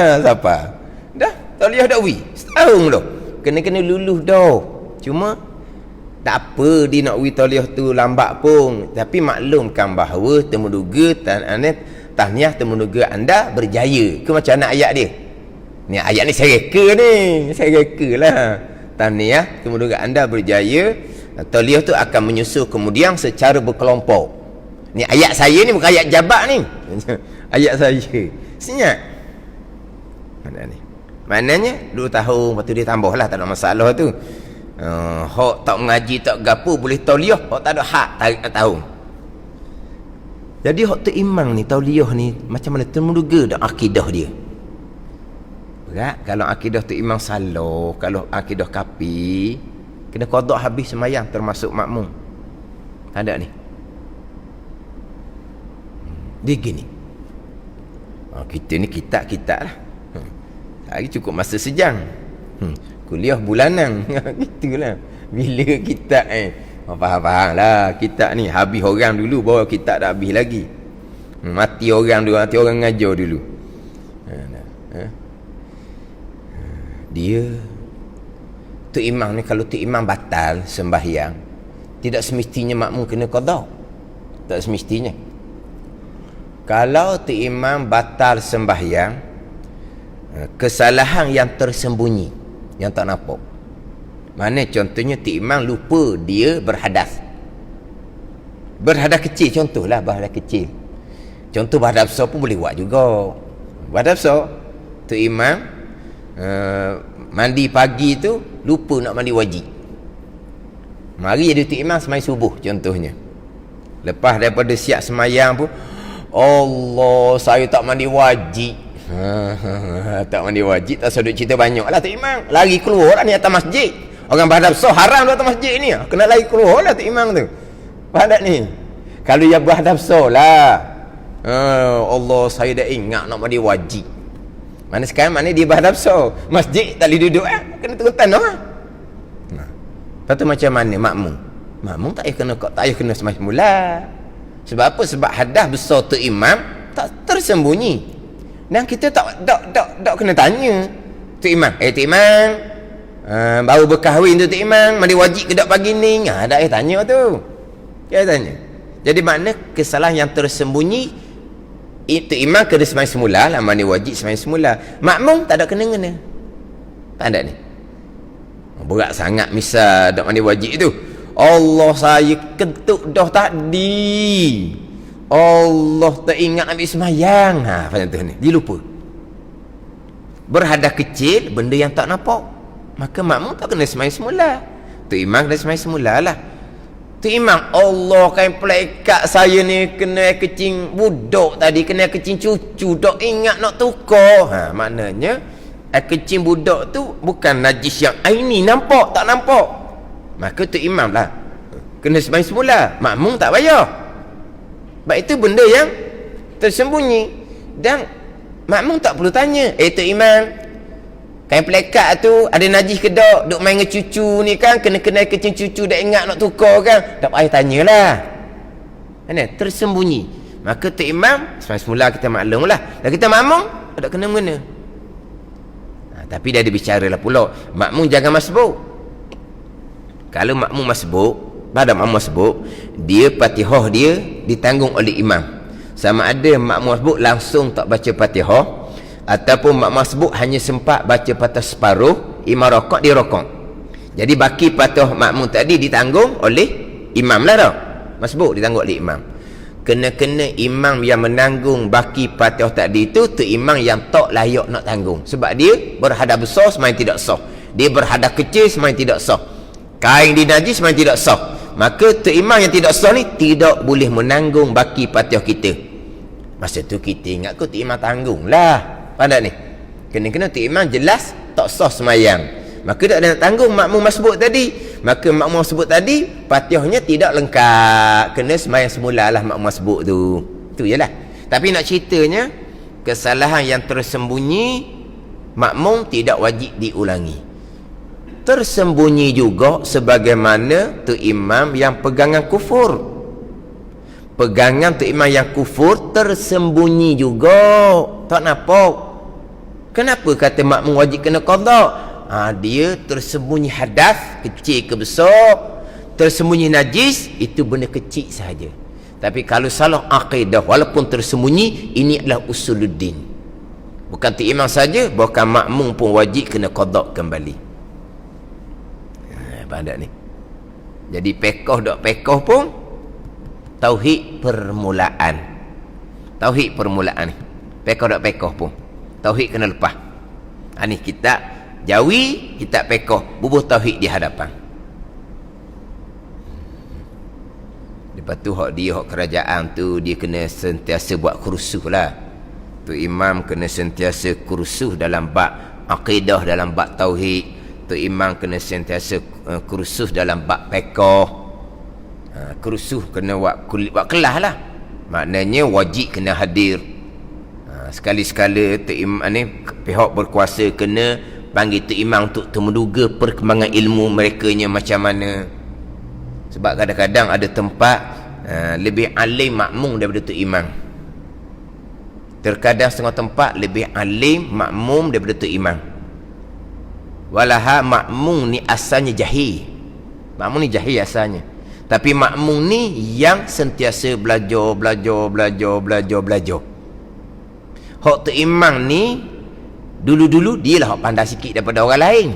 Dah tauliah dah beri. Setahun dah. Kena lulus dah. Cuma tak apa dia nak beri tauliah tu lambat pun, tapi maklumkan bahawa temuduga tahniah temuduga anda berjaya. Ke macam nak ayat dia ni, ayat ni saya reka lah. Tahniah temuduga anda berjaya, tauliah tu akan menyusul kemudian secara berkelompok. Ni ayat saya ni, bukan ayat Jabat ni. Ayat saya senyap mana ni, maknanya 2 tahun, lepas tu dia tambah lah, tak ada masalah tu. Hak tak mengaji tak gapo boleh tauliah, hak tak ada hak tarik tahun. Jadi hak tu imam ni tauliah ni macam mana temuduga dak akidah dia. Berat kalau akidah tu imam salah, kalau akidah kafir kena qada habis sembahyang termasuk makmum. Ada ni. Dia gini. Kita ni kitab lah. Hari cukup masa sejam. Kuliah bulanan. Gitulah. Bila kita Faham lah. Kita ni habis orang dulu, baru kita tak habis lagi. Mati orang dulu, mati orang ngajar dulu. Dia tu imam ni, kalau tu imam batal sembahyang, tidak semestinya makmum kena qada. Tak semestinya. Kalau tu imam batal sembahyang, kesalahan yang tersembunyi, yang tak nampak. Mana contohnya tu imam lupa dia berhadas. Berhadas kecil, contohlah berhadas kecil. Contoh berhadas besar pun boleh buat juga. Berhadas besar, tu imam mandi pagi tu lupa nak mandi wajib. Mari jadi tu imam sembahyang subuh contohnya. Lepas daripada siap semayang pun, Allah, saya tak mandi wajib. Tak mandi wajib, tak sudut cerita banyak lah tu imam. Lari keluar lah ni atas masjid. Orang berhadap so haram tu atas masjid ni. Kena lari keluar lah tu imam tu. Faham tak ni? Kalau dia berhadap so lah, Allah, saya dah ingat nak mandi wajib. Mana sekarang mana dia berhadap so masjid tak boleh duduk kena turun tanah. Lepas tu macam mana makmum? Makmum tak payah kena sembahyang semula. Sebab apa? Sebab hadas besar tu imam tak tersembunyi. Dan kita tak kena tanya tu imam. Tu imam, baru berkahwin tu imam, mandi wajib ke tak pagi ni? Tak payah tanya tu. Dia tanya. Jadi makna kesalahan yang tersembunyi, itu imam kena sembahyang semula lah, mandi wajib sembahyang semula. Makmum tak ada kena-kena. Tak ada ni. Berat sangat misal tak mandi wajib tu. Allah, saya ketuk dah tadi. Allah tak ingat nak ambil sembahyang. Macam tu ni. Dia lupa. Berhadas kecil, benda yang tak nampak. Maka makmum tak kena sembahyang semula. Tu imam kena sembahyang semula lah. Tu imam, Allah, kan pelekat saya ni kena kecing budak tadi, kena kecing cucu, tak ingat nak tukar. Maknanya kecing budak tu bukan najis yang aini, nampak tak nampak. Maka tu imam lah kena sembahyang semula, makmum tak payah. Sebab itu benda yang tersembunyi. Dan makmum tak perlu tanya, tu imam, kain pelekat tu ada najis ke tak? Duk main dengan cucu ni kan, kena kecing cucu, dah ingat nak tukar kan? Tak payah tanyalah. Kan? Tersembunyi. Maka tu imam sembahyang semula, kita maklum lah. Dan kita makmum tak kena-mengena. Tapi dia ada bicara lah pula, makmum jangan masbuk. Kalau makmum masbuk, pada makmum masbuk, dia Fatihah dia ditanggung oleh imam. Sama ada makmum masbuk langsung tak baca Fatihah, ataupun makmum masbuk hanya sempat baca Fatihah separuh, imam rokok, dia rokok. Jadi baki Fatihah makmum tadi ditanggung oleh imam lah dah. Masbuk ditanggung oleh imam. Kena-kena imam yang menanggung baki Fatihah tadi tu imam yang tak layak nak tanggung. Sebab dia berhadas besar sembahyang tidak sah. Dia berhadas kecil sembahyang tidak sah. Kain dinajis sembahyang tidak sah. Maka tu imam yang tidak sah ni tidak boleh menanggung baki Fatihah kita. Masa tu kita ingat tu imam tanggung lah. Faham tak ni? Kena-kena tu imam jelas tak sah sembahyang. Maka tak ada nak tanggung makmum masbuk tadi. Maka makmum masbuk tadi Fatihahnya tidak lengkap, kena sembahyang semula lah makmum masbuk tu. Itu je lah. Tapi nak ceritanya, kesalahan yang tersembunyi makmum tidak wajib diulangi. Tersembunyi juga sebagaimana tu imam yang pegangan kufur. Pegangan tu imam yang kufur tersembunyi juga, tak nampak. Kenapa kata makmum wajib kena qada? Dia tersembunyi hadas kecil ke besar, tersembunyi najis, itu benda kecil sahaja. Tapi kalau salah akidah walaupun tersembunyi, ini adalah usuluddin. Bukan tu imam saja, bahkan makmum pun wajib kena qada kembali. Faham tak ni? Jadi pekoh dok pekoh pun tauhid permulaan. Tauhid permulaan ni. Pekoh dok pekoh pun tauhid kena lepas. Ni kita jawi, kita pekoh, bubuh tauhid di hadapan. Lepas tu hak dia, hak kerajaan tu, dia kena sentiasa buat kursuh lah. Tu imam kena sentiasa kursuh dalam bab akidah, dalam bab tauhid. Tu imam kena sentiasa kursuh dalam bab pekoh. Kursuh kena buat kelas lah. Maknanya wajib kena hadir. Sekali-sekala tu imam ni, pihak berkuasa kena panggil tu imam untuk menduga perkembangan ilmu merekanya macam mana. Sebab kadang-kadang ada tempat lebih alim makmum daripada tu imam. Terkadang setengah tempat lebih alim makmum daripada tu imam. Walaha makmum ni asalnya jahil. Makmum ni jahil asalnya. Tapi makmum ni yang sentiasa belajar. Hak tu imam ni dulu-dulu dia lah hak pandai sikit daripada orang lain.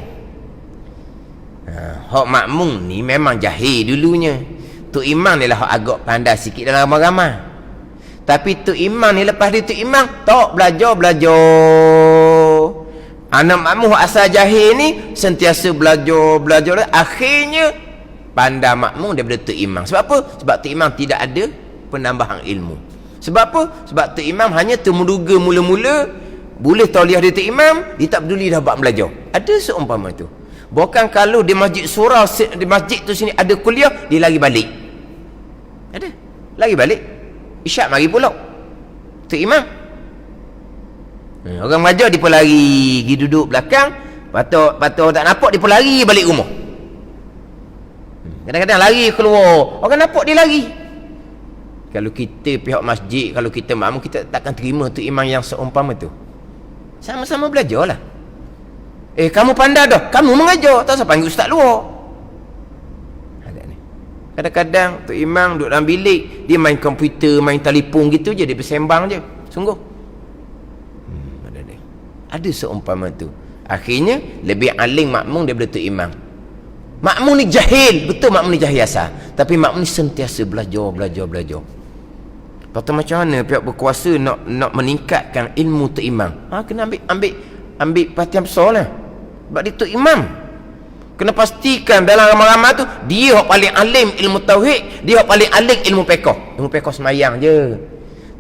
Hak makmum ni memang jahil dulunya. Tu imam ni lah hak agak pandai sikit dalam ramai-ramai. Tapi tu imam ni lepas dia tu imam tak belajar. Anak makmum asal jahil ni sentiasa belajar. Akhirnya pandai makmum daripada tu imam. Sebab apa? Sebab tu imam tidak ada penambahan ilmu. Sebab apa? Sebab tu imam hanya termuduga mula-mula boleh tauliah dia tu imam, dia tak peduli dah buat belajar. Ada seumpama tu. Bukan kalau di masjid surau, di masjid tu sini ada kuliah, dia lari balik. Ada. Lari balik. Isyak mari pula. Tu imam. Orang mengajar dia pun lari pergi duduk belakang, patut tak nampak dia pun lari balik rumah. Kadang-kadang lari keluar, orang nampak dia lari. Kalau kita pihak masjid, kalau kita makmum, kita takkan terima tu imam yang seumpama tu. Sama-sama belajarlah. Kamu pandai dah, kamu mengajar, tak usah panggil ustaz luar. Kadang-kadang tu imam duduk dalam bilik, dia main komputer, main telefon gitu je, dia bersembang je. Sungguh. Ada seumpama tu. Akhirnya lebih alim makmum daripada tu imam. Makmum ni jahil, betul makmum ni jahil asal. Tapi makmum ni sentiasa belajar. Lepas tu macam mana pihak berkuasa nak meningkatkan ilmu tu imam? Kena ambil perhatian besar lah. Sebab dia tu imam. Kena pastikan dalam ramai-ramai tu dia yang paling alim ilmu tauhid, dia yang paling alim ilmu fiqh. Ilmu fiqh semayang je.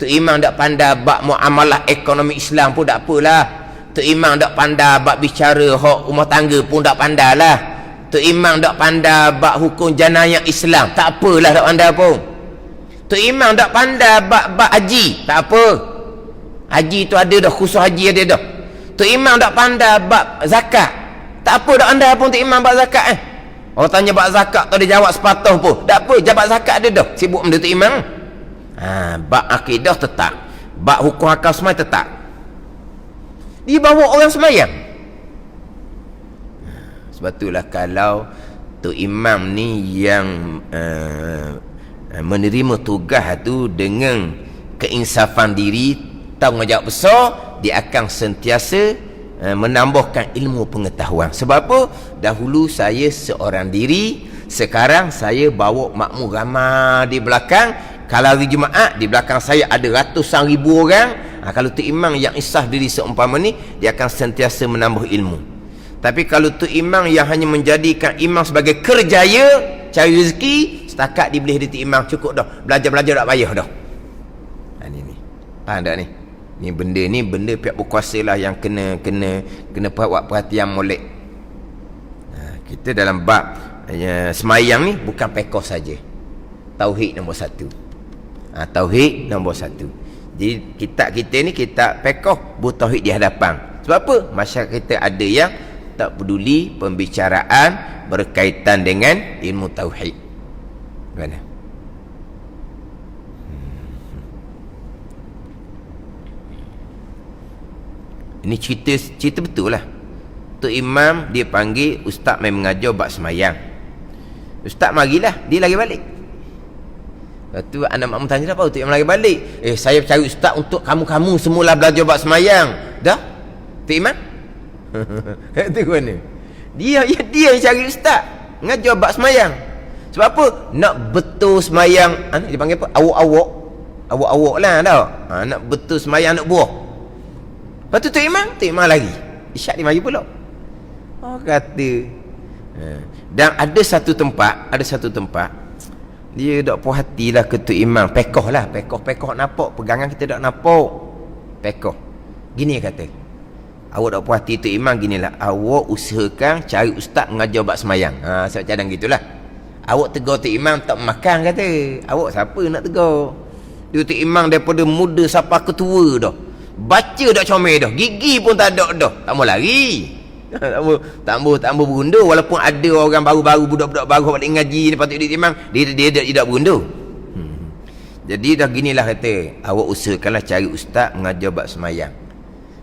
Tu imam tak pandai bab muamalah ekonomi Islam pun tak apalah. Tu imam tak pandai bab bicara hak rumah tangga pun tak pandai lah. Tu imam tak pandai bab hukum jenayah Islam, tak apalah tak pandai pun. Tu imam tak pandai bab haji, tak apa. Haji tu ada dah, khusus haji ada dah. Tu imam tak pandai bab zakat, tak apa dak anda pun tu imam bab zakat. Orang tanya bab zakat tak ada jawab sepatah pun. Tak apa, jabat zakat ada dah. Sibuk benda tu imam. Bab akidah tetap. Bab hukum akal semai tetap. Dia bawa orang semayang. Sebab itulah kalau tu imam ni yang menerima tugas tu dengan keinsafan diri, tanggungjawab besar, dia akan sentiasa menambahkan ilmu pengetahuan. Sebab apa? Dahulu saya seorang diri, sekarang saya bawa makmum ramai di belakang. Kalau hari Jumaat di belakang saya ada ratusan ribu orang. Kalau tu imam yang isah diri seumpama ni, dia akan sentiasa menambah ilmu. Tapi kalau tu imam yang hanya menjadikan imam sebagai kerjaya, cari rezeki, setakat dibeli tu imam cukup dah, belajar tak payah dah. Ni faham tak ni? Ni benda pihak berkuasa lah yang kena buat perhatian molek. Kita dalam bab semayang ni bukan pekoh saja. Tauhid nombor 1. Tauhid nombor 1. Jadi kitab kita ni kitab pekoh bertauhid di hadapan. Sebab apa? Masyarakat kita ada yang tak peduli pembicaraan berkaitan dengan ilmu tauhid. Mana? Ini cerita betul lah. Tu imam dia panggil ustaz main mengajar bab semayang. Ustaz marilah, dia lari balik. Lepas tu anak makmum tanya, apa tu imam lari balik? Saya cari ustaz untuk kamu semula belajar bab semayang. Dah? Tu imam? Tu mana? Dia yang cari ustaz mengajar bab semayang. Sebab apa? Nak betul semayang. Dia panggil apa? Awak lah tau. Nak betul semayang nak buah. Lepas tu tu imam lagi. Isyak dia mari pula. Kata. Dan ada satu tempat dia tak puas hatilah ke tu imam. Pekoh nampak. Pegangan kita tak nampak. Pekoh. Gini kata. Awak tak puas hati tu imam, ginilah. Awak usahakan cari ustaz mengajar bab semayang. Sebab cadang gitulah. Awak tegur tu imam tak makan kata. Awak siapa nak tegur? Dia tu imam daripada muda sampai ketua dah. Baca dah comel dah. Gigi pun tak ada dah. Tak mau lari. tambah berundur. Walaupun ada orang baru-baru, budak-budak baru balik ngaji, lepas tu dia timang, dia tak berundur. Jadi dah ginilah kata, awak usahakanlah cari ustaz mengajar bab semayang.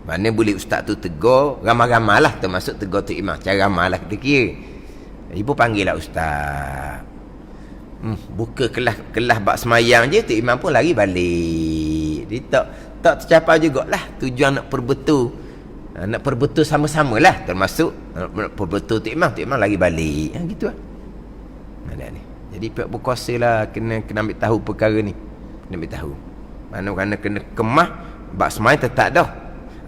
Mana boleh ustaz tu tegur, ramai-ramai lah, termasuk tegur tu imam. Cara ramai lah kita kira. Ibu panggil lah ustaz. Buka kelas bab semayang je, tu imam pun lari balik. Dia tak tercapai jugalah tujuan nak perbetul. Nak perbetul sama-sama lah. Termasuk nak perbetul tu imam lari balik. Gitu lah. Ni. Jadi pihak berkuasa lah kena ambil tahu perkara ni. Kena ambil tahu. Mana kena kemah bab semayang tetap dah.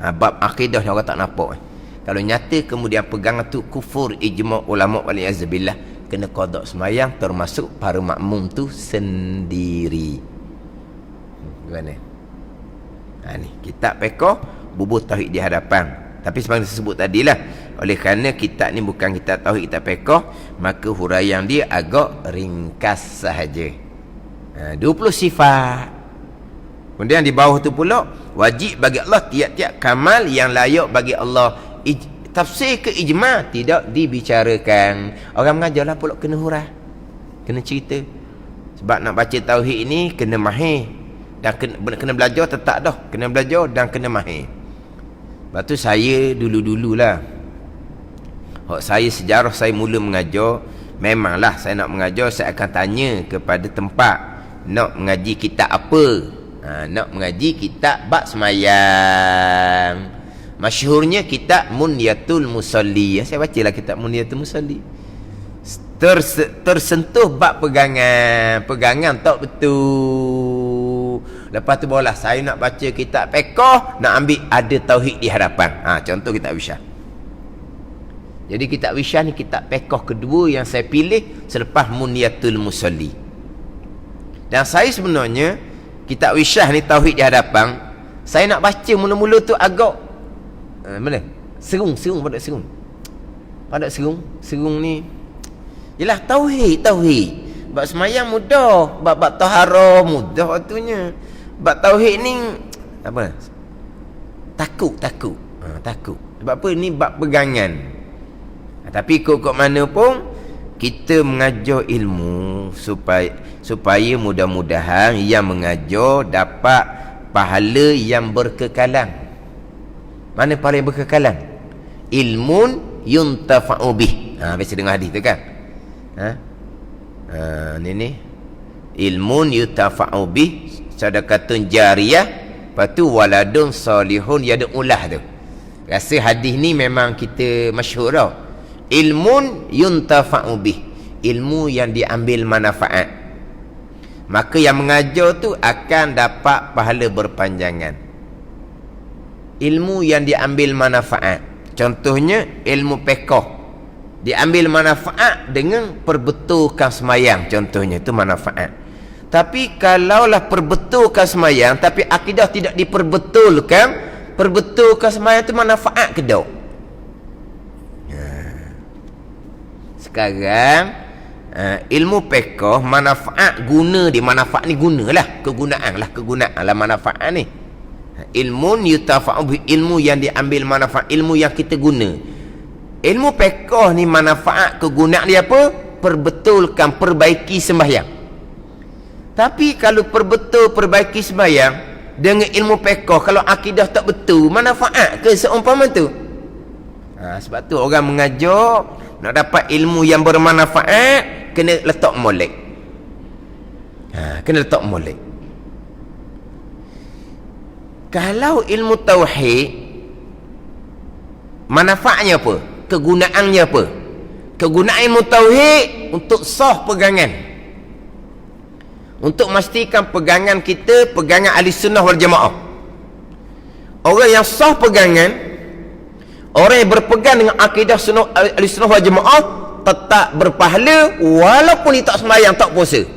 Bab akidah orang tak nampak. Kalau nyata kemudian pegangan tu kufur ijma' ulama waliyazubillah, kena qada semayang termasuk para makmum tu sendiri. Gimana? Ni kitab fiqh bubuh tauhid di hadapan. Tapi seperti disebut tadilah, oleh kerana kitab ni bukan kitab tauhid, kitab fiqh, maka huraian dia agak ringkas sahaja. 20 sifat. Kemudian di bawah tu pula, wajib bagi Allah tiap-tiap kamal yang layak bagi Allah. Tafsir ke ijma' tidak dibicarakan. Orang mengajarlah pula kena hurah, kena cerita. Sebab nak baca tauhid ini kena mahir, dan kena belajar tetap dah. Kena belajar dan kena mahir. Lepas tu saya dulu-dululah, saya sejarah saya mula mengajar, memanglah saya nak mengajar, saya akan tanya kepada tempat nak mengaji kitab apa. Nak mengaji kitab bab semayang. Masyhurnya kitab Munyatul Musalli. Saya bacalah kitab Munyatul Musalli. Tersentuh bab pegangan tak betul. Lepas tu barulah saya nak baca kitab fiqh, nak ambil ada tauhid di hadapan. Contoh kitab Wisyah. Jadi kitab Wisyah ni kitab fiqh kedua yang saya pilih selepas Munyatul Musalli. Dan saya sebenarnya kitab Wisyah ni tauhid di hadapan, saya nak baca mula-mula tu agak mana? Serung ni ialah tauhid. Bab semayang mudah, bab taharah mudah waktunya. Bab tauhid ni apa? Takut. Sebab apa? Ni bab pegangan. Tapi kok mana pun kita mengajar ilmu supaya mudah-mudahan yang mengajar dapat pahala yang berkekalan. Mana pahala yang berkekalan? Ilmun yuntafa'u bih. Biasa dengar hadis tu kan? Ni ilmun yuntafa'u bih, sadaqatun jariyah, lepas tu waladun salihun yad'ulah tu. Rasa hadis ni memang kita masyhur tau. Ilmun yuntafa'u bih, ilmu yang diambil manfaat. Maka yang mengajar tu akan dapat pahala berpanjangan. Ilmu yang diambil manfaat, contohnya ilmu fiqh, diambil manfaat dengan perbetulkan semayang, contohnya itu manfaat. Tapi kalaulah perbetulkan semayang tapi akidah tidak diperbetulkan, perbetulkan semayang itu manfaat ke tak? Sekarang ilmu fiqh manfaat guna di manfaat ni gunalah, kegunaan lah manfaat ni. Ilmun yutafa'u, ilmu yang diambil manfaat, ilmu yang kita guna. Ilmu fiqh ni manfaat kegunaan dia apa? Perbetulkan, perbaiki sembahyang. Tapi kalau perbaiki sembahyang dengan ilmu fiqh, kalau akidah tak betul, manfaat ke seumpama tu? Sebab tu orang mengajar nak dapat ilmu yang bermanfaat kena letak molek. Kena letak molek. Kalau ilmu tauhid, manfaatnya apa? Kegunaannya apa? Kegunaan ilmu tauhid untuk sah pegangan, untuk memastikan pegangan kita pegangan ahli sunnah wal jamaah. Orang yang sah pegangan, orang yang berpegang dengan akidah sunnah ahli sunnah wal jamaah, tetap berpahala walaupun dia tak sembahyang, tak puasa.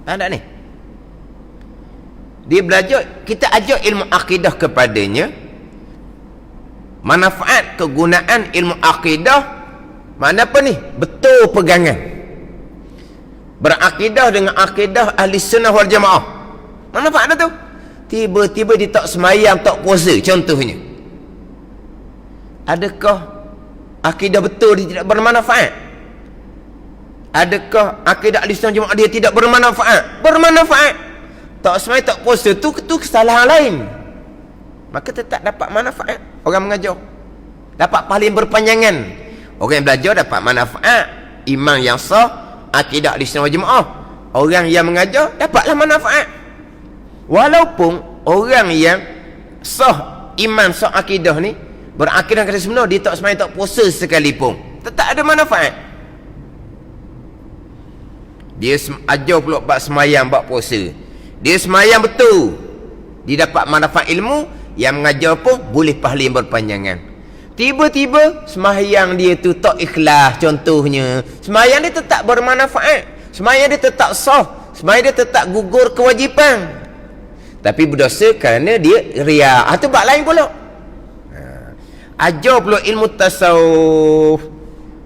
Tak ni? Dia belajar, kita ajar ilmu akidah kepadanya. Manfaat kegunaan ilmu akidah, mana apa ni? Betul pegangan, berakidah dengan akidah ahli sunnah wal jamaah. Manfaat tu? Tiba-tiba dia tak semayang, tak puasa, contohnya. Adakah akidah betul dia tidak bermanfaat? Adakah akidah Ahlussunnah Jemaah dia tidak bermanfaat? Bermanfaat. Tak semai tak puasa tu kesalahan lain. Maka tetap dapat manfaat orang mengajar. Dapat pahala yang berpanjangan. Orang yang belajar dapat manfaat, iman yang sah, akidah Ahlussunnah Jemaah. Orang yang mengajar dapatlah manfaat. Walaupun orang yang sah iman, sah akidah ni, berakidah kata sebenar, dia tak semai tak puasa sekalipun, tetap ada manfaat. Dia ajar pula bab semayang, bab puasa. Dia semayang betul, dia dapat manfaat ilmu. Yang mengajar pun boleh pahala yang berpanjangan. Tiba-tiba semayang dia tu tak ikhlas, contohnya semayang dia tetap bermanfaat, semayang dia tetap sah, semayang dia tetap gugur kewajipan, tapi berdosa kerana dia riak. Itu bab lain pula. Ajar pula ilmu tasawuf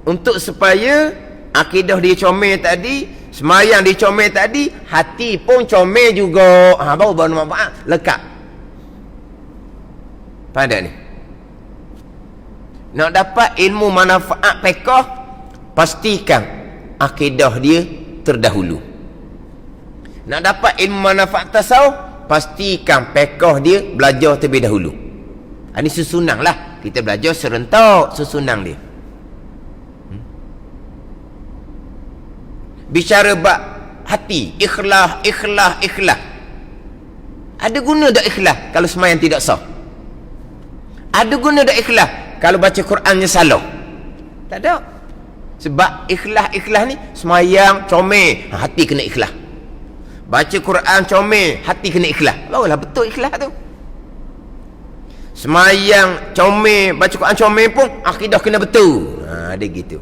untuk supaya akidah dia comel tadi, semayang dia comel tadi, hati pun comel juga. Baru bermanfaat, lekat. Faham tak ni? Nak dapat ilmu manfaat fiqh, pastikan akidah dia terdahulu. Nak dapat ilmu manfaat tasawuf, pastikan fiqh dia belajar terlebih dahulu. Ini susunan lah. Kita belajar serentak susunan dia. Bicara bab hati, ikhlas. Ada guna tak ikhlas kalau semayang tidak sah? Ada guna tak ikhlas kalau baca Qurannya salah? Tak ada. Sebab ikhlas ni semayang comel, hati kena ikhlas. Baca Quran comel, hati kena ikhlas. Barulah betul ikhlas tu. Semayang comel, baca Quran comel pun akidah kena betul. Ada gitu.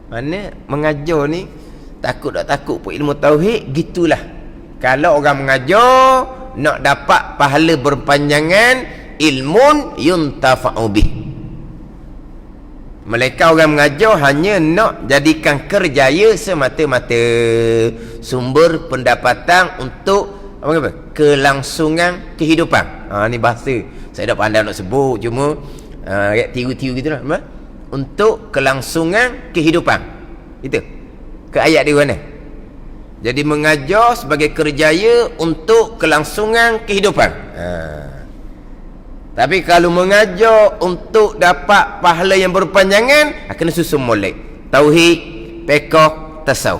Mana mengajar ni takut tak takut pun ilmu tauhid gitulah. Kalau orang mengajar nak dapat pahala berpanjangan, ilmun yuntafa'u bih. Mereka orang mengajar hanya nak jadikan kerjaya semata-mata sumber pendapatan untuk apa? Kelangsungan kehidupan. Ni bahasa saya dah pandai nak sebut, cuma tiru-tiru gitulah. Untuk kelangsungan kehidupan. Itu ke ayat di mana? Jadi mengajar sebagai kerjaya untuk kelangsungan kehidupan. Tapi kalau mengajar untuk dapat pahala yang berpanjangan, kena susun molek. Tauhid, fiqh, tasawuf.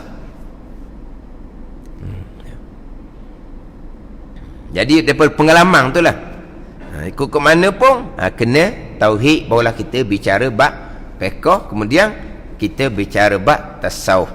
Jadi daripada pengalaman tu lah. Ikut ke mana pun, kena tauhid, barulah kita bicara bab fiqh, kemudian kita bicara bab tasawuf.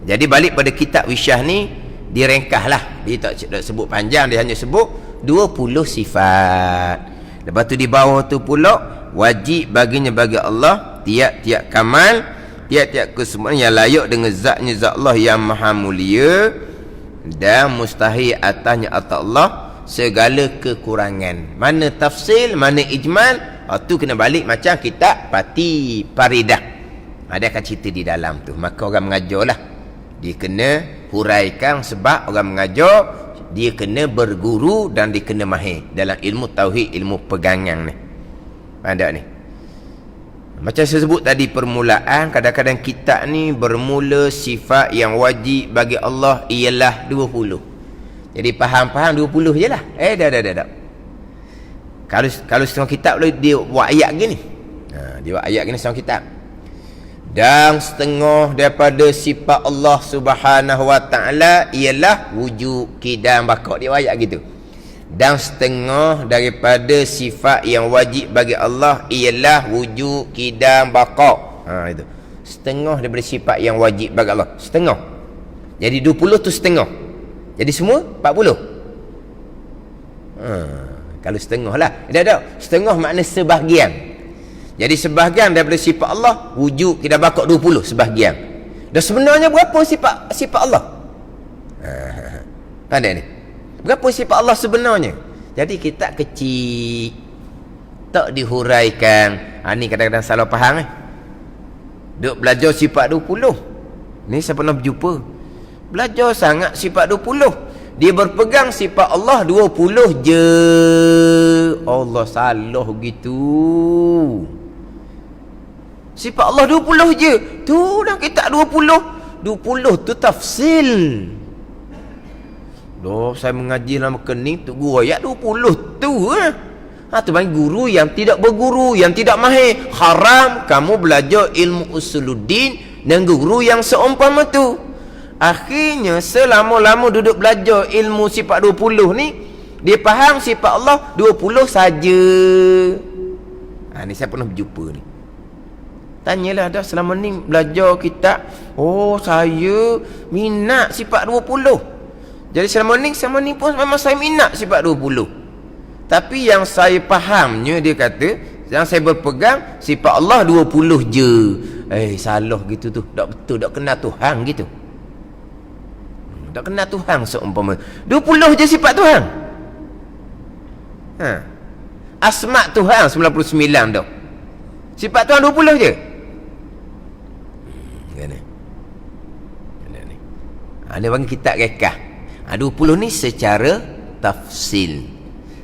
Jadi balik pada kitab Wisyah ni, dia ringkaslah. Dia tak sebut panjang, dia hanya sebut 20 sifat. Lepas tu di bawah tu pula, wajib baginya bagi Allah tiap-tiap kamal, tiap-tiap kesempurnaan yang layak dengan zatnya zat Allah yang maha mulia, dan mustahil atasnya atas Allah segala kekurangan. Mana tafsil, mana ijmal, tu kena balik macam kitab Pati Paridah. Dia akan cerita di dalam tu. Maka orang mengajar lah, dia kena huraikan, sebab orang mengajar dia kena berguru dan dia kena mahir dalam ilmu tauhid, ilmu pegangan ni. Ada ni. Macam saya sebut tadi permulaan, kadang-kadang kitab ni bermula sifat yang wajib bagi Allah ialah 20. Jadi faham-faham 20 je lah. Dah. Kalau setengah kitab dia buat ayat gini. Dia buat ayat gini setengah kitab. Dan setengah daripada sifat Allah Subhanahu wa taala ialah wujud, kidam, baqa. Dia ayat gitu. Dan setengah daripada sifat yang wajib bagi Allah ialah wujud, kidam, baqa. Itu. Setengah daripada sifat yang wajib bagi Allah. Setengah. Jadi 20 tu setengah. Jadi semua 40. Kalau setengah lah. Dah. Setengah makna sebahagian. Jadi sebahagian daripada sifat Allah wujud, kita bakar 20 sebahagian. Dan sebenarnya berapa sifat Allah? Tanda ni. Berapa sifat Allah sebenarnya? Jadi kita kecil, tak dihuraikan. Ni kadang-kadang salah faham. Duk belajar sifat 20. Ni saya pernah berjumpa. Belajar sangat sifat 20. Dia berpegang sifat Allah 20 je. Allah salah gitu. Sifat Allah 20 je. Tu dah kita 20. 20 tu tafsil. Loh, saya mengaji dalam kening tu guru ayat 20 tu tu bagi guru yang tidak berguru, yang tidak mahir. Haram kamu belajar ilmu usuluddin dengan guru yang seumpama tu. Akhirnya selama-lama duduk belajar ilmu sifat 20 ni, dia faham sifat Allah 20 saja. Ni saya pernah berjumpa ni. Tanyalah dah selama ni belajar kitab. Oh, saya minat sifat 20. Jadi selama ni pun memang saya minat sifat 20. Tapi yang saya fahamnya, dia kata, yang saya berpegang sifat Allah 20 je. Salah gitu tu. Tak betul, tak kenal Tuhan gitu. Tak kenal Tuhan seumpama 20 je sifat Tuhan. Asma Tuhan 99 dah. Sifat Tuhan 20 je. Dia bagi kitab rekah. 20 ni secara tafsil.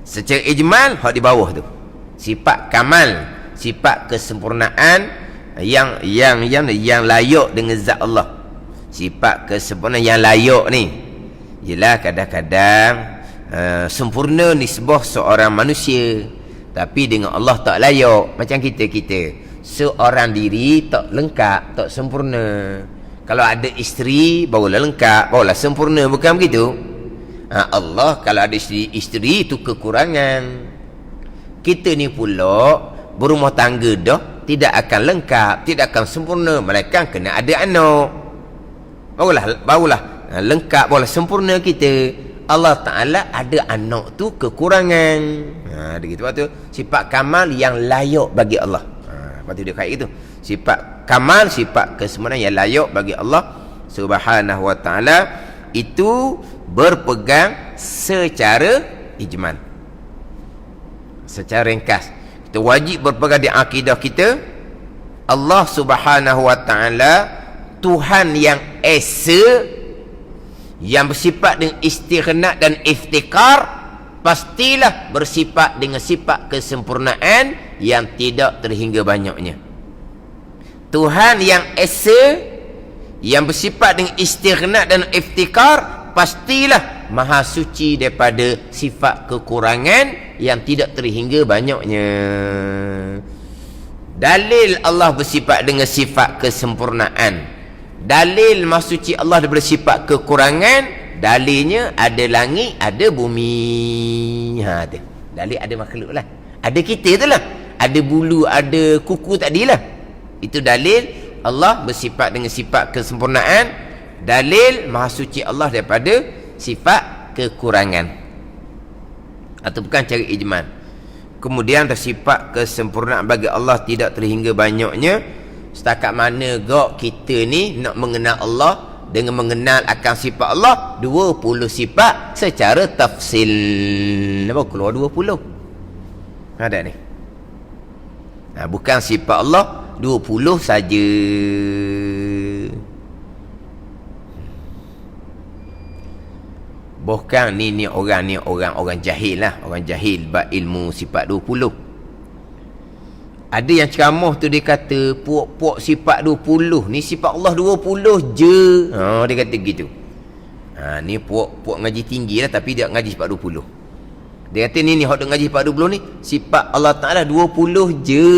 Secara ijmal hak di bawah tu. Sifat kamal, sifat kesempurnaan yang layak dengan zat Allah. Sifat kesempurnaan yang layak ni ialah kadang-kadang sempurna nisbah seorang manusia, tapi dengan Allah tak layak. Macam kita seorang diri tak lengkap, tak sempurna. Kalau ada isteri barulah lengkap, barulah sempurna, bukan begitu? Allah kalau ada isteri itu kekurangan. Kita ni pula berumah tangga dah tidak akan lengkap, tidak akan sempurna, melainkan kena ada anak. Barulah lengkap, barulah sempurna kita. Allah Ta'ala ada anak tu kekurangan. Begitu tu sifat kamal yang layak bagi Allah. Lepas tu dia kait gitu. Sifat kamal, sifat kesempurnaan yang layak bagi Allah Subhanahu wa Ta'ala, itu berpegang secara ijmal, secara ringkas. Kita wajib berpegang di akidah kita Allah Subhanahu wa Ta'ala Tuhan yang esa, yang bersifat dengan istighna dan iftikar, pastilah bersifat dengan sifat kesempurnaan yang tidak terhingga banyaknya. Tuhan yang esa, yang bersifat dengan istighna dan iftikar, pastilah maha suci daripada sifat kekurangan yang tidak terhingga banyaknya. Dalil Allah bersifat dengan sifat kesempurnaan, dalil maha suci Allah daripada sifat kekurangan, dalilnya ada langit, ada bumi. Ada dalil, ada makhluk lah, ada kita tu lah, ada bulu, ada kuku tadilah. Itu dalil Allah bersifat dengan sifat kesempurnaan, dalil maha suci Allah daripada sifat kekurangan. Atau bukan cara ijmal. Kemudian sifat kesempurnaan bagi Allah tidak terhingga banyaknya. Setakat mana gak kita ni nak mengenal Allah dengan mengenal akan sifat Allah 20 sifat secara tafsil. Apa keluar 20? Ada ni. Bukan sifat Allah 20 saja. Bukan ni orang jahil lah, orang jahil bab ilmu sifat 20. Ada yang ceramah tu dia kata puak-puak sifat 20 ni sifat Allah 20 je. Dia kata gitu. Ni puak ngaji tinggi lah, tapi dia ngaji sifat 20. Dia kata ni hak duk ngaji sifat 20 ni sifat Allah Ta'ala 20 je.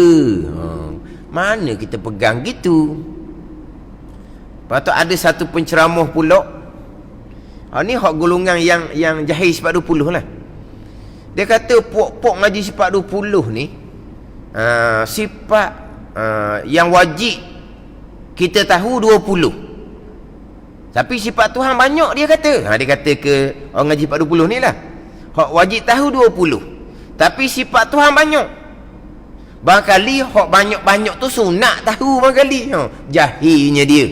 Mana kita pegang gitu? Lepas tu ada satu penceramah pula. Ni hak golongan yang jahil sifat 20 lah. Dia kata puak-puak ngaji sifat 20 ni sifat yang wajib kita tahu 20. Tapi sifat Tuhan banyak, dia kata. Dia kata ke orang ngaji sifat 20 ni lah, hak wajib tahu 20. Tapi sifat Tuhan banyak. Barangkali hak banyak-banyak tu sunat tahu barangkali. Jahilnya dia.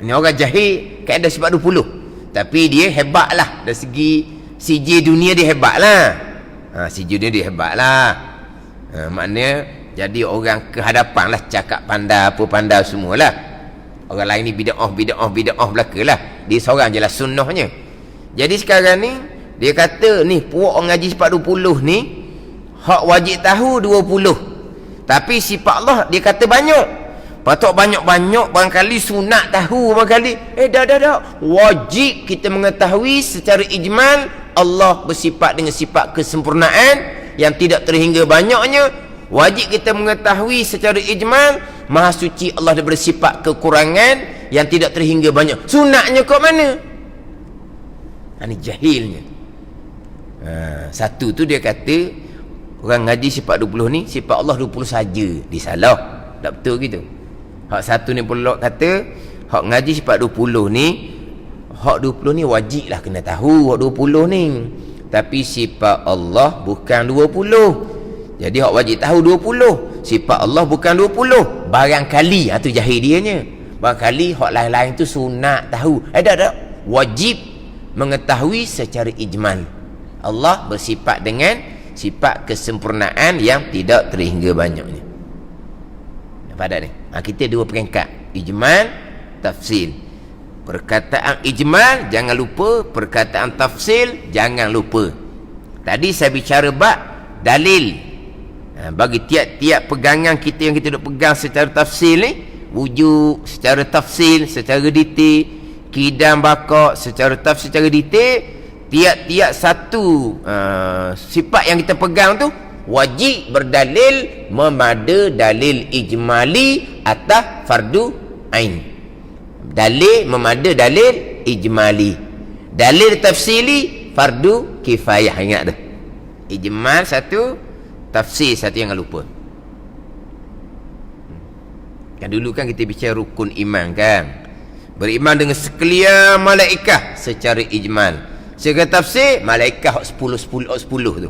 Ini orang jahil kaedah sifat 20. Tapi dia hebat lah. Dari segi CJ dunia dia hebat lah. CJ dunia dia hebat lah. Maknanya jadi orang kehadapan lah, cakap pandai apa pandai semualah. Orang lain ni bid'ah belaka lah. Dia seorang je lah sunnahnya. Jadi sekarang ni dia kata ni puak orang ngaji sifat 20 ni hak wajib tahu 20. Tapi sifat Allah dia kata banyak. Patut banyak-banyak, barangkali sunat tahu, barangkali dah. Wajib kita mengetahui secara ijmal Allah bersifat dengan sifat kesempurnaan yang tidak terhingga banyaknya. Wajib kita mengetahui secara ijmal Maha suci Allah daripada sifat kekurangan yang tidak terhingga banyak. Sunatnya kat mana? Ini jahilnya. Satu tu dia kata orang ngaji sifat 20 ni, sifat Allah 20 saja. Dia salah. Tak betul gitu. Hak satu ni pula kata hak ngaji sifat 20 ni, hak 20 ni wajib lah kena tahu hak 20 ni. Tapi sifat Allah bukan 20. Jadi hak wajib tahu 20. Sifat Allah bukan 20. Barangkali tu jahil dianya. Barangkali hak lain-lain tu sunat tahu. Tak. Wajib mengetahui secara ijmal. Allah bersifat dengan sifat kesempurnaan yang tidak terhingga banyaknya. Pada ni kita dua peringkat, ijmal, tafsil. Perkataan ijmal jangan lupa, perkataan tafsil jangan lupa. Tadi saya bicara bab dalil. Bagi tiap-tiap pegangan kita yang kita duk pegang secara tafsil ni, wujud secara tafsil, secara detail, kidam baqa secara tafsil, secara detail, tiap-tiap satu sifat yang kita pegang tu wajib berdalil memada dalil ijmali atas fardu ain. Dalil memada dalil ijmali. Dalil tafsili fardu kifayah. Ingat tu. Ijmal satu, tafsir satu, jangan lupa. Kan dulu kan kita bicara rukun iman kan. Beriman dengan sekalian malaikat secara ijmal. Secara tafsir malaikat 10 tu.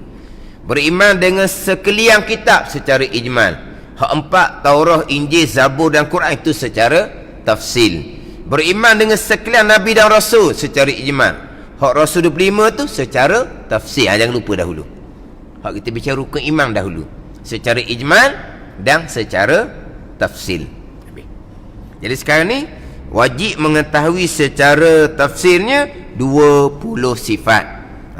Beriman dengan sekalian kitab secara ijmal. Hak 4 Taurah, Injil, Zabur dan Quran itu secara tafsil. Beriman dengan sekalian nabi dan rasul secara ijmal. Hak Rasul 25 tu secara tafsir. Jangan lupa dahulu. Hak kita bicara rukun iman dahulu. Secara ijmal dan secara tafsil. Jadi sekarang ni wajib mengetahui secara tafsirnya 20 sifat.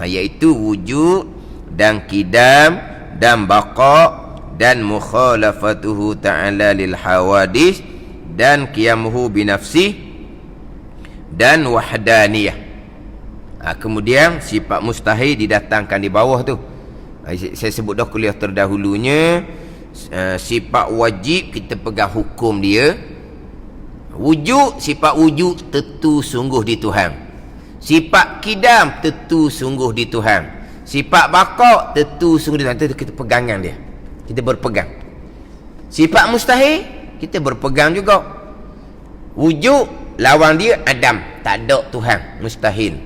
Iaitu wujud dan kidam dan baqa dan mukhalafatuhu ta'ala lil hawadis dan qiyamuhu binafsih dan wahdaniyah. Kemudian sifat mustahil didatangkan di bawah tu. Saya sebut dah kuliah terdahulunya. Sifat wajib kita pegang hukum dia. Wujud, sifat wujud tentu sungguh di Tuhan. Sifat kidam tentu sungguh di Tuhan. Sifat baqa tentu sungguh di Tuhan. Itu kita pegangan dia. Kita berpegang. Sifat mustahil kita berpegang juga. Wujud lawan dia Adam, tak ada Tuhan, mustahil.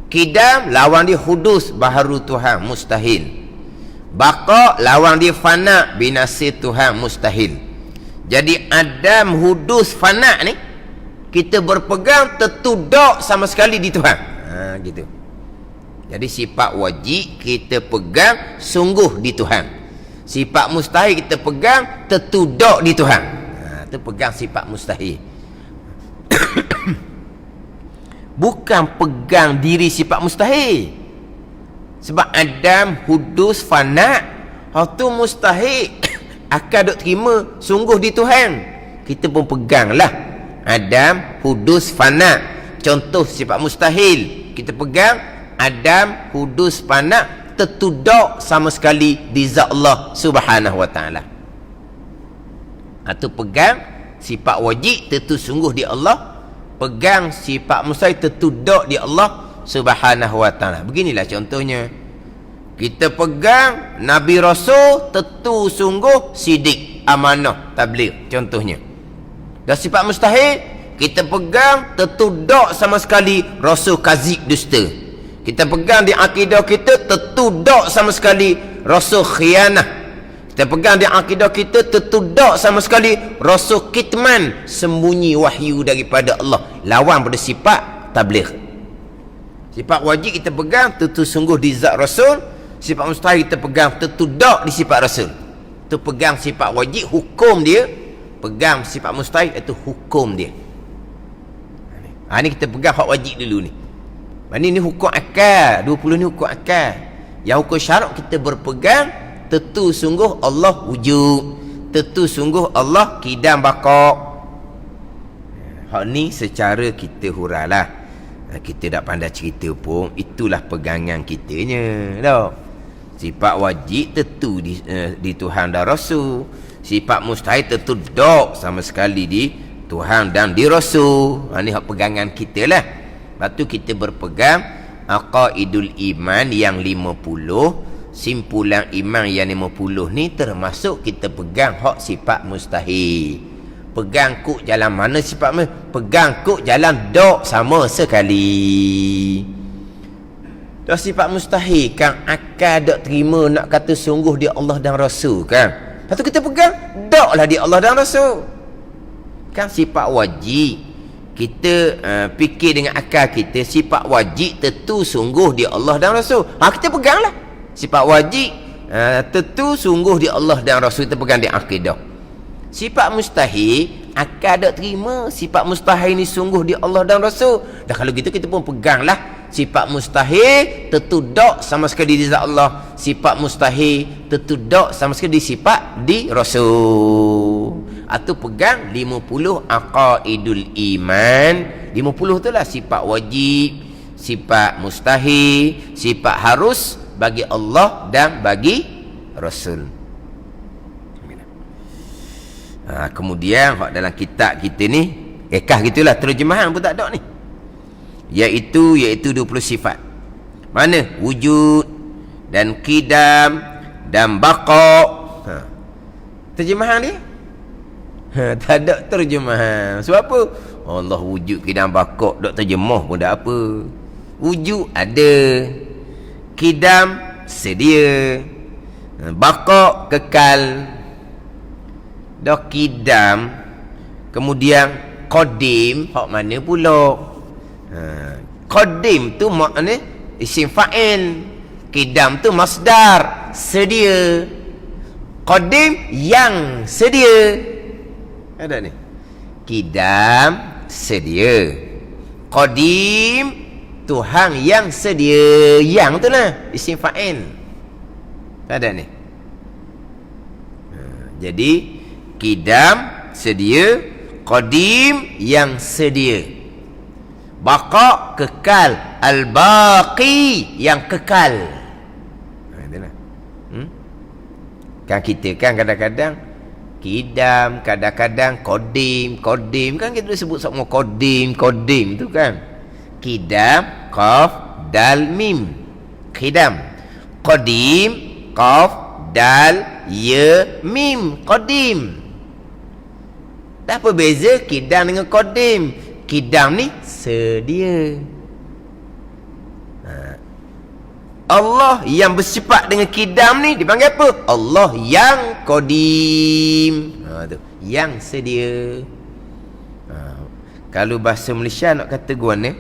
Kidam lawan dia hudus, baharu Tuhan, mustahil. Baqa lawan dia fana, binasir Tuhan, mustahil. Jadi Adam, hudus, fana ni kita berpegang tentu tak sama sekali di Tuhan. Gitu. Jadi sifat wajib kita pegang sungguh di Tuhan. Sifat mustahil kita pegang tentu tak di Tuhan. Itu pegang sifat mustahil. Bukan pegang diri sifat mustahil. Sebab Adam, hudus, fana, itu mustahil akan duk terima sungguh di Tuhan. Kita pun peganglah Adam, hudus, fana. Contoh sifat mustahil kita pegang Adam, hudus, fana, tentu tak sama sekali di zat Allah Subhanahu wa taala. Atau pegang sifat wajib tentu sungguh di Allah. Pegang sifat mustahil tentu tak di Allah Subhanahu wa taala. Beginilah contohnya. Kita pegang Nabi Rasul tentu sungguh sidik, amanah, tabligh. Contohnya. Dan sifat mustahil kita pegang tentu tak sama sekali Rasul kazib, dusta. Kita pegang di akidah kita tentu tak sama sekali Rasul khianah. Kita pegang di akidah kita tentu tak sama sekali Rasul kitman, sembunyi wahyu daripada Allah. Lawan pada sifat tabligh. Sifat wajib kita pegang tentu sungguh di zat Rasul. Sifat mustahil kita pegang tentu tak di sifat Rasul. Itu pegang sifat wajib, hukum dia. Pegang sifat mustahil itu hukum dia. Ini kita pegang hak wajib dulu ni. Ini hukum akal. 20 ni hukum akal. Yang hukum syarak kita berpegang tentu sungguh Allah wujud. tentu sungguh Allah kidam bakok. Hak ni secara kita hurailah. Kita tak pandai cerita pun, itulah pegangan kitanya. Tak? Sifat wajib tentu di Tuhan dan Rasul. Sifat mustahil tentu dok sama sekali di Tuhan dan di Rasul. Ini hak pegangan kita lah. Lepas tu kita berpegang aqaidul iman yang 50. Simpulan iman yang 50 ni termasuk kita pegang hak sifat mustahil. Pegang kuk jalan mana sifat mana? Pegang kuk jalan dok sama sekali. Dah sifat mustahil kan akal dok terima nak kata sungguh dia Allah dan Rasul kan. Lepas tu kita pegang doklah dia Allah dan Rasul. Kan sifat wajib. Kita fikir dengan akal kita sifat wajib tentu sungguh dia Allah dan Rasul. Kita peganglah. Sifat wajib tentu sungguh dia Allah dan Rasul, kita pegang di akidah. Sifat mustahil akal tak terima sifat mustahil ni sungguh dia Allah dan Rasul. Dah kalau gitu kita pun peganglah sifat mustahil tentu dok sama sekali di zat Allah. Sifat mustahil tentu dok sama sekali di sifat di Rasul. Atau pegang 50 aqaidul iman. 50 tu lah sifat wajib, sifat mustahil, sifat harus bagi Allah dan bagi Rasul. Kemudian dalam kitab kita ni gitulah terjemahan pun tak ada ni, iaitu 20 sifat. Mana? Wujud dan qidam dan baqa. Terjemahan dia tak ada terjemahan. Sebab apa? Allah wujud qidam baqa tak terjemah pun tak apa. Wujud ada, qidam sedia, baqa kekal. Dah kidam, kemudian qadim, hak mana pula? Qadim tu makna isim fa'il, kidam tu masdar, sedia. Qadim yang sedia. Ada ni. Kidam sedia. Qadim Tuhan yang sedia. Yang tu lah isim fa'il. Ada ni. Jadi kidam sedia, qadim yang sedia, baqa kekal, al-baqi yang kekal. Itulah. Kan kita kan kadang-kadang kidam, kadang-kadang qadim kan kita sebut semua qadim tu kan. Kidam qaf dal mim, kidam. Qadim qaf dal ya mim, qadim. Apa beza kidam dengan qadim? Kidam ni sedia. Allah yang bersifat dengan kidam ni dipanggil apa? Allah yang qadim. Tu, yang sedia. Kalau bahasa Malaysia nak kata guana,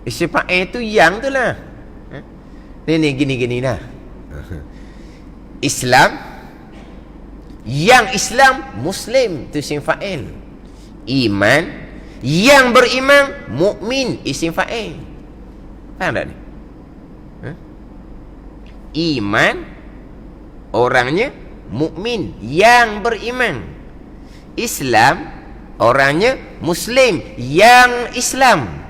isim fa'il tu yang tu lah. Ni gini lah. Islam, yang Islam Muslim tu isim fa'il. Iman, yang beriman mukmin isim fa'il. Faham tak ni? Iman orangnya mukmin yang beriman. Islam orangnya Muslim yang Islam.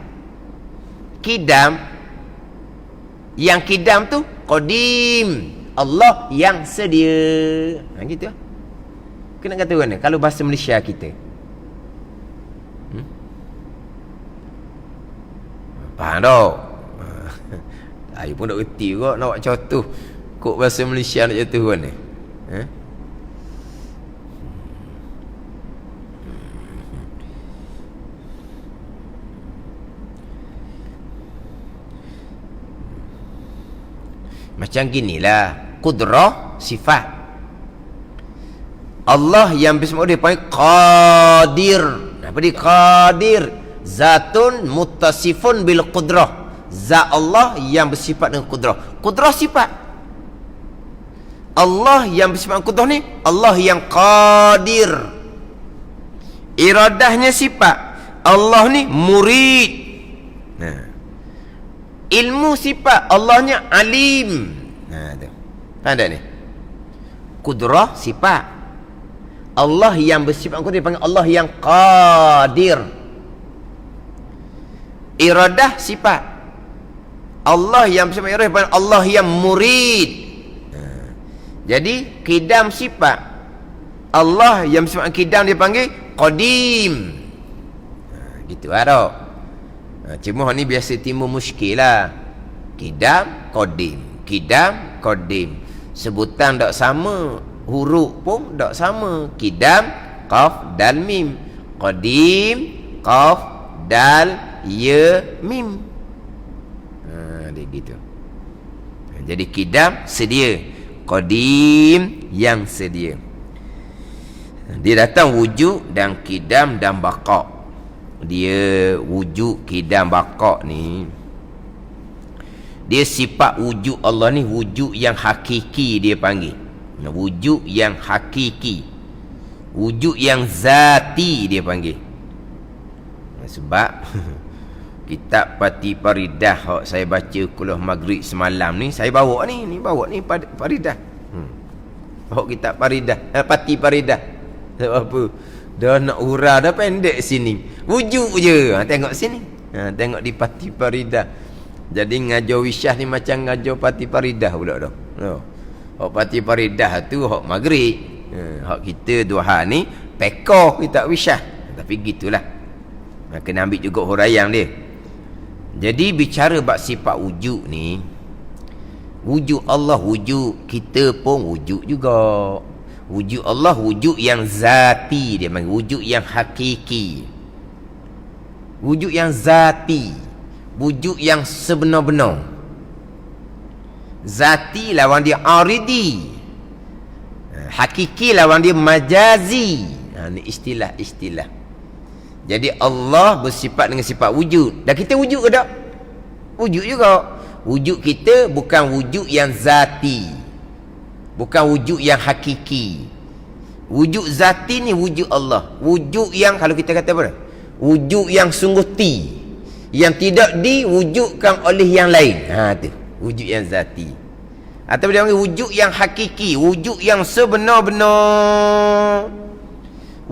Kidam, yang kidam tu qadim, Allah yang sedia. Gitu lah. Kena kata mana? Kalau bahasa Malaysia kita. Faham tak? Saya pun tak kerti kot nak buat contoh. Kok bahasa Malaysia nak contoh mana? Macam ginilah. Qudrah sifat. Allah yang bismillah dia panggil qadir. Apa dia qadir? Zatun muttasifun bil qudrah. Zat Allah yang bersifat dengan qudrah. Qudrah sifat. Allah yang bersifat dengan qudrah ni Allah yang qadir. Iradahnya sifat. Allah ni murid. Ilmu sifat. Allahnya alim. Tu. Faham tak ni? Qudrah sifat. Allah yang bersifat qudrah dipanggil Allah yang qadir. Iradah sifat. Allah yang bersifat iradah dipanggil Allah yang murid. Jadi qidam sifat. Allah yang bersifat qidam dipanggil qadim. Gitu ada. Cuma ni biasa timbul muskil lah. Qidam, qadim. Qidam, qadim. Sebutan tak sama, huruf pun tak sama. Qidam, qaf, dal, mim. Qadim, qaf, dal, ya, mim. Dia gitu. Jadi qidam sedia, qadim yang sedia. Dia datang wujud dan qidam dan baqa'. Dia wujud, qidam, baqa' ni, dia sifat wujud Allah ni wujud yang hakiki dia panggil. Wujud yang hakiki, wujud yang zati dia panggil. Sebab kitab Pati Paridah hak saya baca kuliah maghrib semalam ni, saya bawa ni bawa ni Paridah. Bawa kitab Paridah, Pati Paridah. Sebab apa? Dah nak hurah dah pendek sini. Wujud je. Tengok sini. Tengok di Pati Paridah. Jadi ngajar wisyah ni macam ngajar Pati Paridah pula dah. Hak Pati Paridah tu hak maghrib. Hak kita duha ni pekoh kitab wisyah. Tapi gitulah. Kena ambil juga huraian dia. Jadi bicara bab sifat wujud ni, wujud Allah wujud, kita pun wujud juga. Wujud Allah wujud yang zati dia panggil, wujud yang hakiki. Wujud yang zati, wujud yang sebenar-benar. Zati lawan dia aridi, hakiki lawan dia majazi. Ini istilah-istilah. Jadi Allah bersifat dengan sifat wujud. Dan kita wujud ke tak? Wujud juga. Wujud kita bukan wujud yang zati, bukan wujud yang hakiki. Wujud zati ni wujud Allah. Wujud yang kalau kita kata apa? Wujud yang sungguh ti, yang tidak diwujudkan oleh yang lain. Tu wujud yang zati. Atau dia panggil wujud yang hakiki, wujud yang sebenar-benar.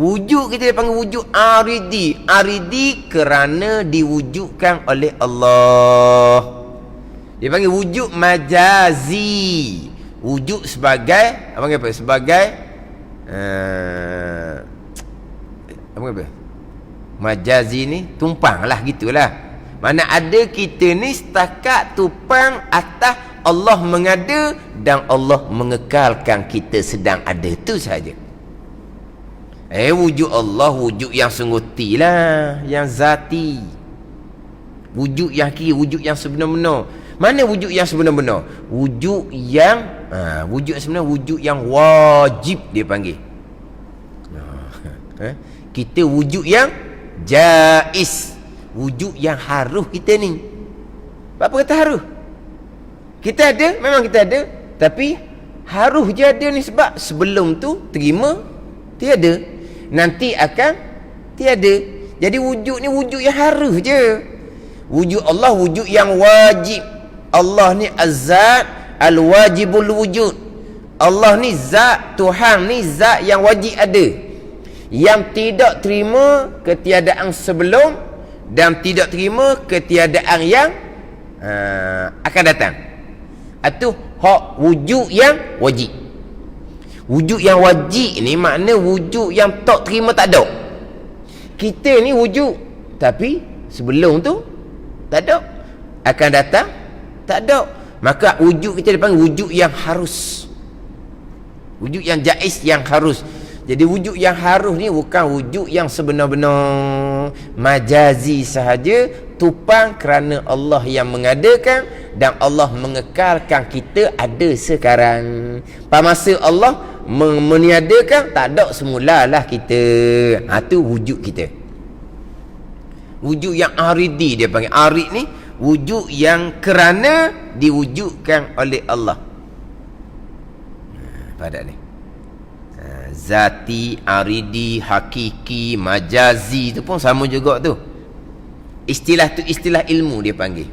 Wujud kita dipanggil wujud aridi. Aridi kerana diwujudkan oleh Allah. Dia panggil wujud majazi. Wujud sebagai apa? Sebagai apa? Majazi ni tumpang lah, gitulah. Mana ada kita ni setakat tumpang atas Allah mengada dan Allah mengekalkan kita sedang ada, tu saja. Wujud Allah wujud yang sungguh ti lah, yang zati. Wujud yang hakiki, wujud yang sebenar-benar. Mana wujud yang sebenar-benar? Wujud yang wujud sebenar, wujud yang wajib dia panggil. Kita wujud yang jaiz, wujud yang harus kita ni. Apa kata harus? Kita ada, memang kita ada, tapi harus je ada ni sebab sebelum tu terima tiada, nanti akan tiada. Jadi wujud ni wujud yang harus je. Wujud Allah wujud yang wajib. Allah ni az-zat al-wajibul wujud. Allah ni zat, Tuhan ni zat yang wajib ada, yang tidak terima ketiadaan sebelum dan tidak terima ketiadaan yang akan datang. Itu hak wujud yang wajib. Wujud yang wajib ni makna wujud yang tak terima tak ada. Kita ni wujud, tapi sebelum tu tak ada, akan datang tak ada. Maka wujud kita dipanggil wujud yang harus, wujud yang jaiz, yang harus. Jadi wujud yang harus ni bukan wujud yang sebenar-benar, majazi sahaja, tupang kerana Allah yang mengadakan dan Allah mengekalkan kita ada sekarang. Pada masa Allah meniadakan, tak ada semulalah kita. Itu wujud kita. Wujud yang aridi dia panggil. Arid ni wujud yang kerana diwujudkan oleh Allah. Pada ni zati, aridi, hakiki, majazi tu pun sama juga tu. Istilah tu istilah ilmu dia panggil.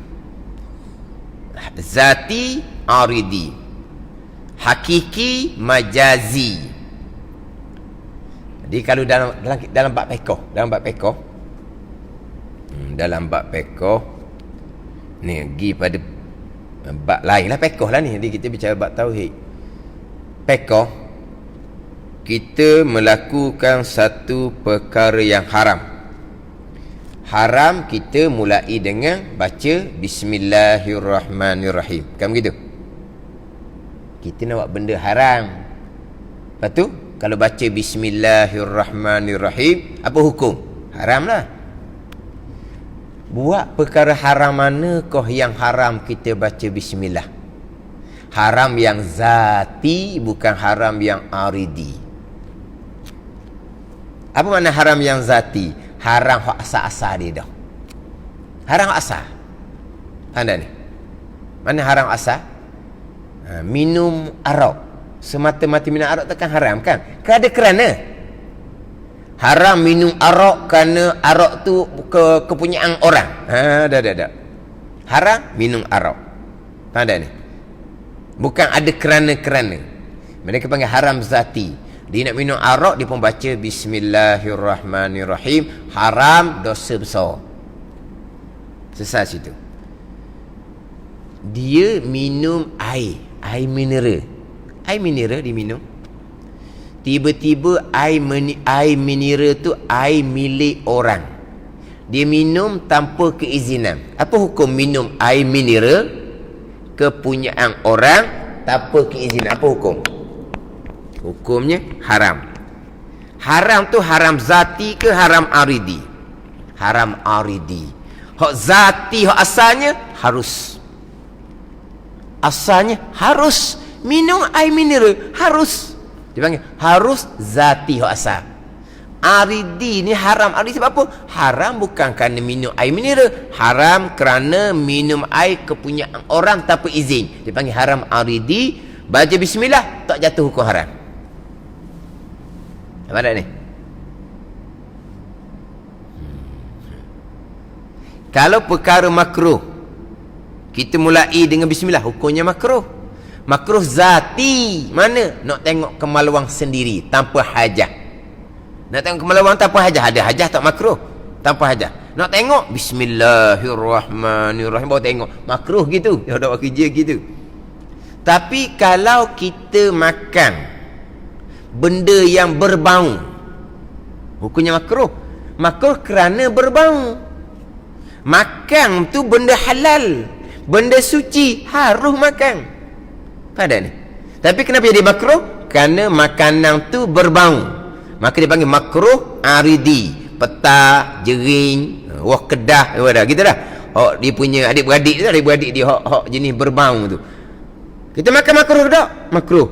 Zati, aridi. hakiki, majazi. Jadi kalau dalam bab fiqh, dalam bab fiqh ni pergi pada bab lain lah fiqh lah ni. Jadi kita bicara bab tauhid. Fiqh, kita melakukan satu perkara yang haram. Haram kita mulai dengan baca Bismillahirrahmanirrahim. Kan begitu? Kita nak buat benda haram. Lepas tu kalau baca Bismillahirrahmanirrahim, apa hukum? Haram lah. Buat perkara haram manakah yang haram kita baca Bismillah? Haram yang zati, bukan haram yang aridi. Apa makna haram yang zati? Haram hak asal-asal dia dah. Haram asal. Anda ni. Mana haram asal? Minum arak. Semata-mata minum arak takkan haram kan? Kerana haram minum arak kerana arak tu kepunyaan orang. Dah. Haram minum arak. Faham tak ni? Bukan ada kerana. Mereka panggil haram zati. Dia nak minum arak, dia pun baca Bismillahirrahmanirrahim. Haram, dosa besar. Selesai situ. Dia minum air mineral. Air mineral diminum. Tiba-tiba air mineral tu air milik orang. Dia minum tanpa keizinan. Apa hukum minum air mineral kepunyaan orang tanpa keizinan? Apa hukum? Hukumnya haram. Haram tu haram zati ke haram aridi? Haram aridi. Hak zati, hak asalnya harus. Asalnya harus minum air mineral, harus. Dipanggil harus zati hak asal. Aridi ni haram. Aridi sebab apa? Haram bukan kerana minum air mineral, haram kerana minum air kepunyaan orang tanpa izin. Dipanggil haram aridi. Baca bismillah tak jatuh hukum haram. Apa dah ni? Kalau perkara makruh, kita mulai dengan bismillah, hukumnya makruh. Makruh zati. Mana? Nak tengok kemaluan sendiri tanpa hajat. Nak tengok kemaluan tanpa hajat. Ada hajat tak makruh? Tanpa hajat. Nak tengok Bismillahirrahmanirrahim, baru tengok. Makruh gitu. Dia dah buat kerja gitu. Tapi kalau kita makan benda yang berbau, hukumnya makruh. Makruh kerana berbau. Makan tu benda halal, benda suci, harus makan. Pada ni. Tapi kenapa jadi makruh? Kerana makanan tu berbau. Maka dia panggil makruh aridi. Peta, jering, wah kedah, dah gitu dah. Hak dia punya adik-beradik dia hak jenis berbau tu. Kita makan makruh tak? Makruh.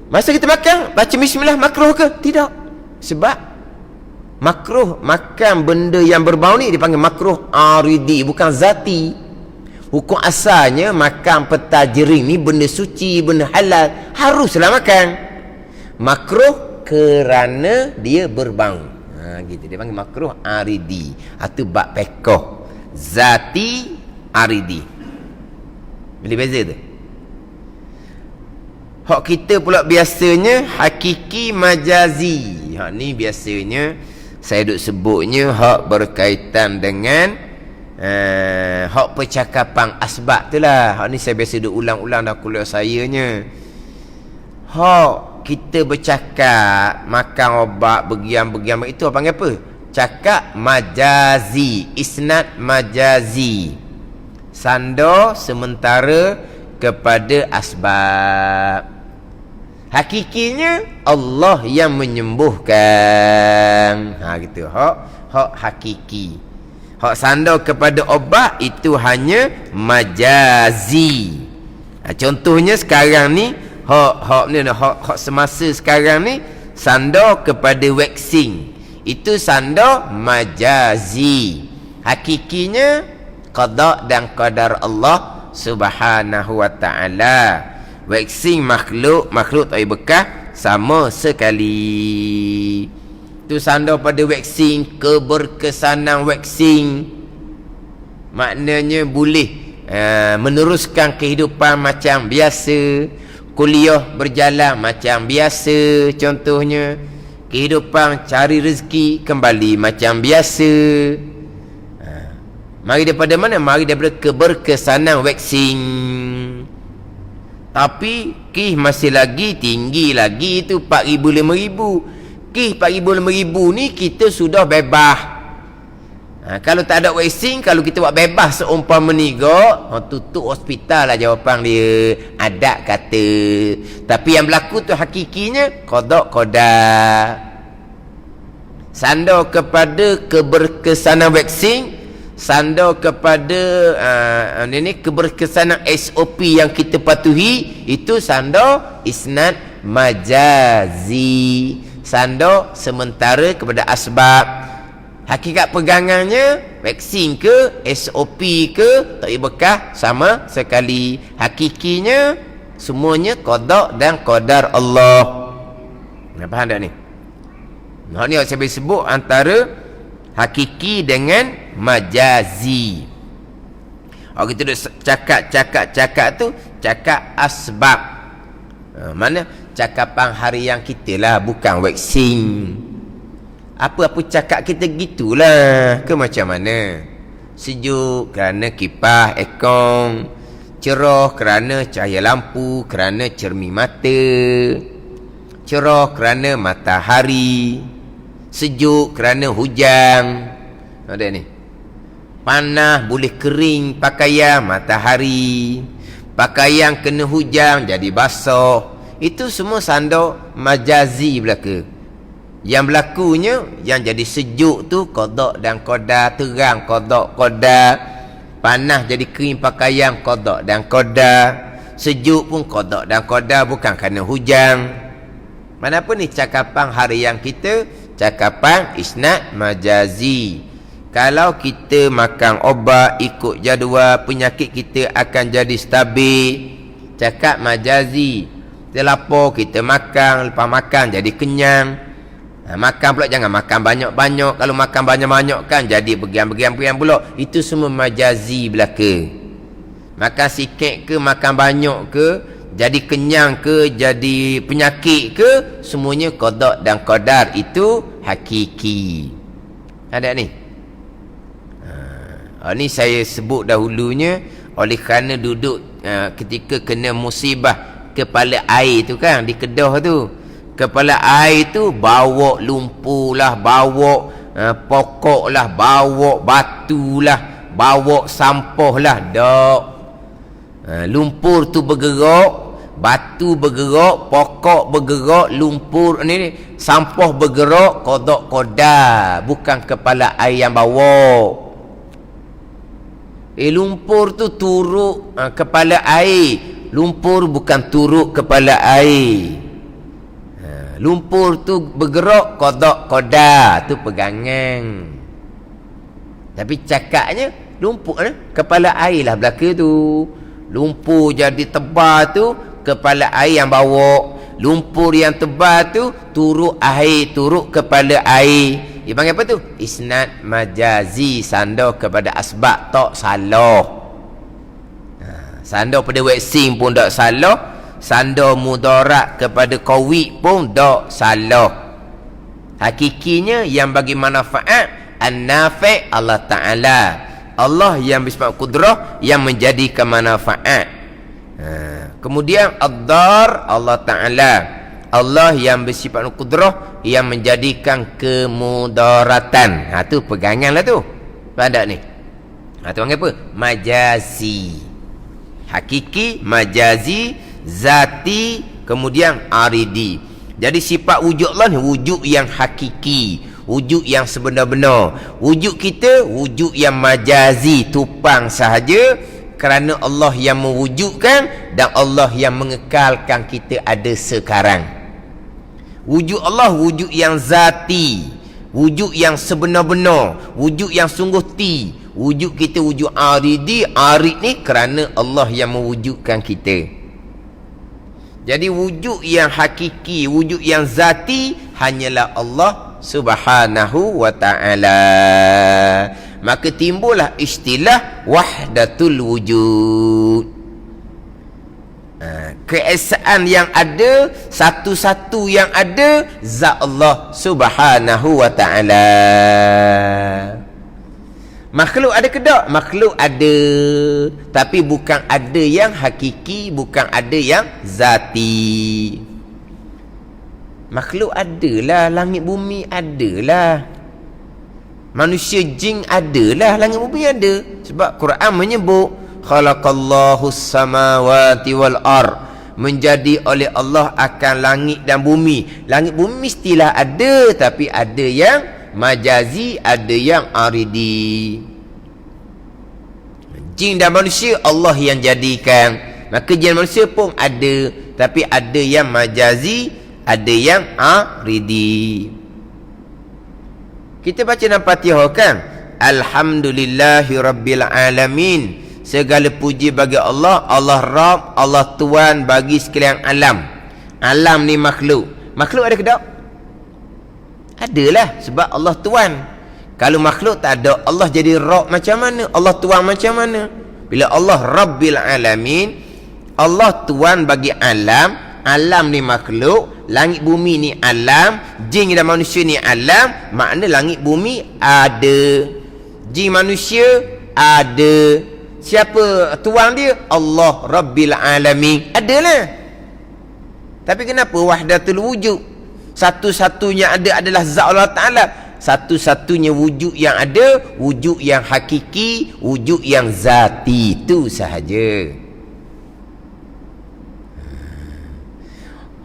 Masa kita makan, baca bismillah, makruh ke? Tidak. Sebab makruh makan benda yang berbau ni dipanggil makruh aridi, bukan zati. Hukum asalnya makan peta jering ni benda suci, benda halal, haruslah makan. Makruh kerana dia berbau. Gitu dia panggil makruh aridi. Itu bab fiqh. Zati, aridi. Boleh beza tu? Hak kita pula biasanya hakiki, majazi. Hak ni biasanya saya duk sebutnya hak berkaitan dengan hak percakapan asbab tu lah. Hak ni saya biasa duk ulang-ulang dah kuliah sayanya. Hak kita bercakap, makan obat, begian-begian itu apa panggil apa? Cakap majazi, isnad majazi. Sanda sementara kepada asbab. Hakikinya Allah yang menyembuhkan. Gitu. Hak hakiki. Hak sanda kepada obat itu hanya majazi. Contohnya sekarang ni hak semasa sekarang ni sanda kepada vaksin. Itu sanda majazi. Hakikinya qada dan qadar Allah Subhanahu wa ta'ala. Vaksin makhluk tak bekas sama sekali. Tu sanda pada vaksin, keberkesanan vaksin. Maknanya boleh meneruskan kehidupan macam biasa. kuliah berjalan macam biasa contohnya. Kehidupan cari rezeki kembali macam biasa. Mari daripada mana? Mari daripada keberkesanan vaksin. Tapi kih masih lagi tinggi lagi tu 4,000 5,000. Kih 4,000 5,000 ni kita sudah bebas. Kalau tak ada vaksin, kalau kita buat bebas seumpama ni tutup hospital lah jawapan dia. Adat kata. Tapi yang berlaku tu hakikinya qada. Sandar kepada keberkesanan vaksin, sandar kepada keberkesanan SOP yang kita patuhi, itu sandar isnad majazi. Sandar sementara kepada asbab. Hakikat pegangannya vaksin ke SOP ke tak bekas sama sekali. Hakikinya semuanya qada dan qadar Allah. Faham tak ni? Ni saya boleh sebut antara hakiki dengan majazi. Kalau kita duk cakap tu cakap asbab. Mana cakapan harian kita lah, bukan vaksin. Apa-apa cakap kita gitulah. Ke macam mana? Sejuk kerana kipas aircon, cerah kerana cahaya lampu, kerana cermin mata, cerah kerana matahari, sejuk kerana hujan. Ada ni. Panas boleh kering pakaian matahari, pakaian kena hujan jadi basah. Itu semua sandar majazi belaka. Yang berlakunya yang jadi sejuk tu qada dan qadar, terang qada qadar. Panas jadi kering pakaian qada dan qadar. Sejuk pun qada dan qadar, bukan kerana hujan. Mana apa ni cakapan harian kita, cakapan isnad majazi. Kalau kita makan obat ikut jadual, penyakit kita akan jadi stabil. Cakap majazi. Kita lapar, kita makan, lepas makan jadi kenyang. Makan pula jangan makan banyak-banyak. Kalau makan banyak-banyak kan jadi bergiam-giam pula. Itu semua majazi belaka. Makan sikit ke makan banyak ke, jadi kenyang ke, jadi penyakit ke, semuanya qada dan qadar. Itu hakiki. Ada ni? Ni saya sebut dahulunya oleh kerana duduk ketika kena musibah kepala air tu kan, di Kedah tu. Kepala air tu bawa lumpur lah, bawa pokok lah, bawa batu lah, bawa sampah lah. Dok. Lumpur tu bergerak, batu bergerak, pokok bergerak, lumpur ni sampah bergerak, qada. Bukan kepala air yang bawa. Lumpur tu turuk kepala air. Lumpur bukan turuk kepala air. Lumpur tu bergerak qada tu pegangan. Tapi cakapnya lumpur kepala air lah belaka tu. Lumpur jadi tebal tu kepala air yang bawa. Lumpur yang tebal tu turuk air, turuk kepala air. Dia panggil apa tu? Isnad majazi, sandar kepada asbab, tak salah. Sandar pada vaksin pun tak salah. Sandar mudarat kepada COVID pun tak salah. Hakikinya yang bagi manfaat an-nafi' Allah Ta'ala. Allah yang bersifat kudrah yang menjadikan manfaat. Kemudian ad-dar Allah Ta'ala. Allah yang bersifat kudrah yang menjadikan kemudaratan. Tu pegangan lah tu. Pada ni. Tu panggil apa? Majazi. Hakiki, majazi, zati, kemudian aridi. Jadi sifat wujud Allah ni wujud yang hakiki, wujud yang sebenar-benar. Wujud kita wujud yang majazi, tupang sahaja, kerana Allah yang mewujudkan dan Allah yang mengekalkan kita ada sekarang. Wujud Allah wujud yang zati, wujud yang sebenar-benar, wujud yang sungguh ti. Wujud kita wujud aridi. Arid ni kerana Allah yang mewujudkan kita. Jadi wujud yang hakiki, wujud yang zati hanyalah Allah Subhanahu wa ta'ala. Maka timbullah istilah wahdatul wujud. keesaan yang ada, satu-satu yang ada zat Allah Subhanahu wa ta'ala. Makhluk ada ke tak? Makhluk ada, tapi bukan ada yang hakiki, bukan ada yang zati. Makhluk adalah, langit bumi adalah, manusia jin adalah, langit bumi ada. Sebab Quran menyebut khalaqallahu samawati wal ard, menjadi oleh Allah akan langit dan bumi. Langit bumi mestilah ada, tapi ada yang majazi, ada yang aridi. Jin dan manusia Allah yang jadikan. Maka jin dan manusia pun ada, tapi ada yang majazi, ada yang aridi. Kita baca dalam Fatihah kan, alhamdulillahi rabbil alamin, segala puji bagi Allah, Allah Rabb, Allah Tuan bagi sekalian alam. Alam ni makhluk. Makhluk ada ke tak? Adalah, sebab Allah Tuan. Kalau makhluk tak ada, Allah jadi Rabb macam mana? Allah Tuan macam mana? Bila Allah Rabbil Alamin, Allah Tuan bagi alam. Alam ni makhluk, langit bumi ni alam, jin dan manusia ni alam. Makna langit bumi ada, jin manusia ada. Siapa tuan dia? Allah Rabbil Alamin. Adalah. Tapi kenapa wahdatul wujud? Satu-satunya ada adalah zat Allah Ta'ala. Satu-satunya wujud yang ada, wujud yang hakiki, wujud yang zati. Itu sahaja.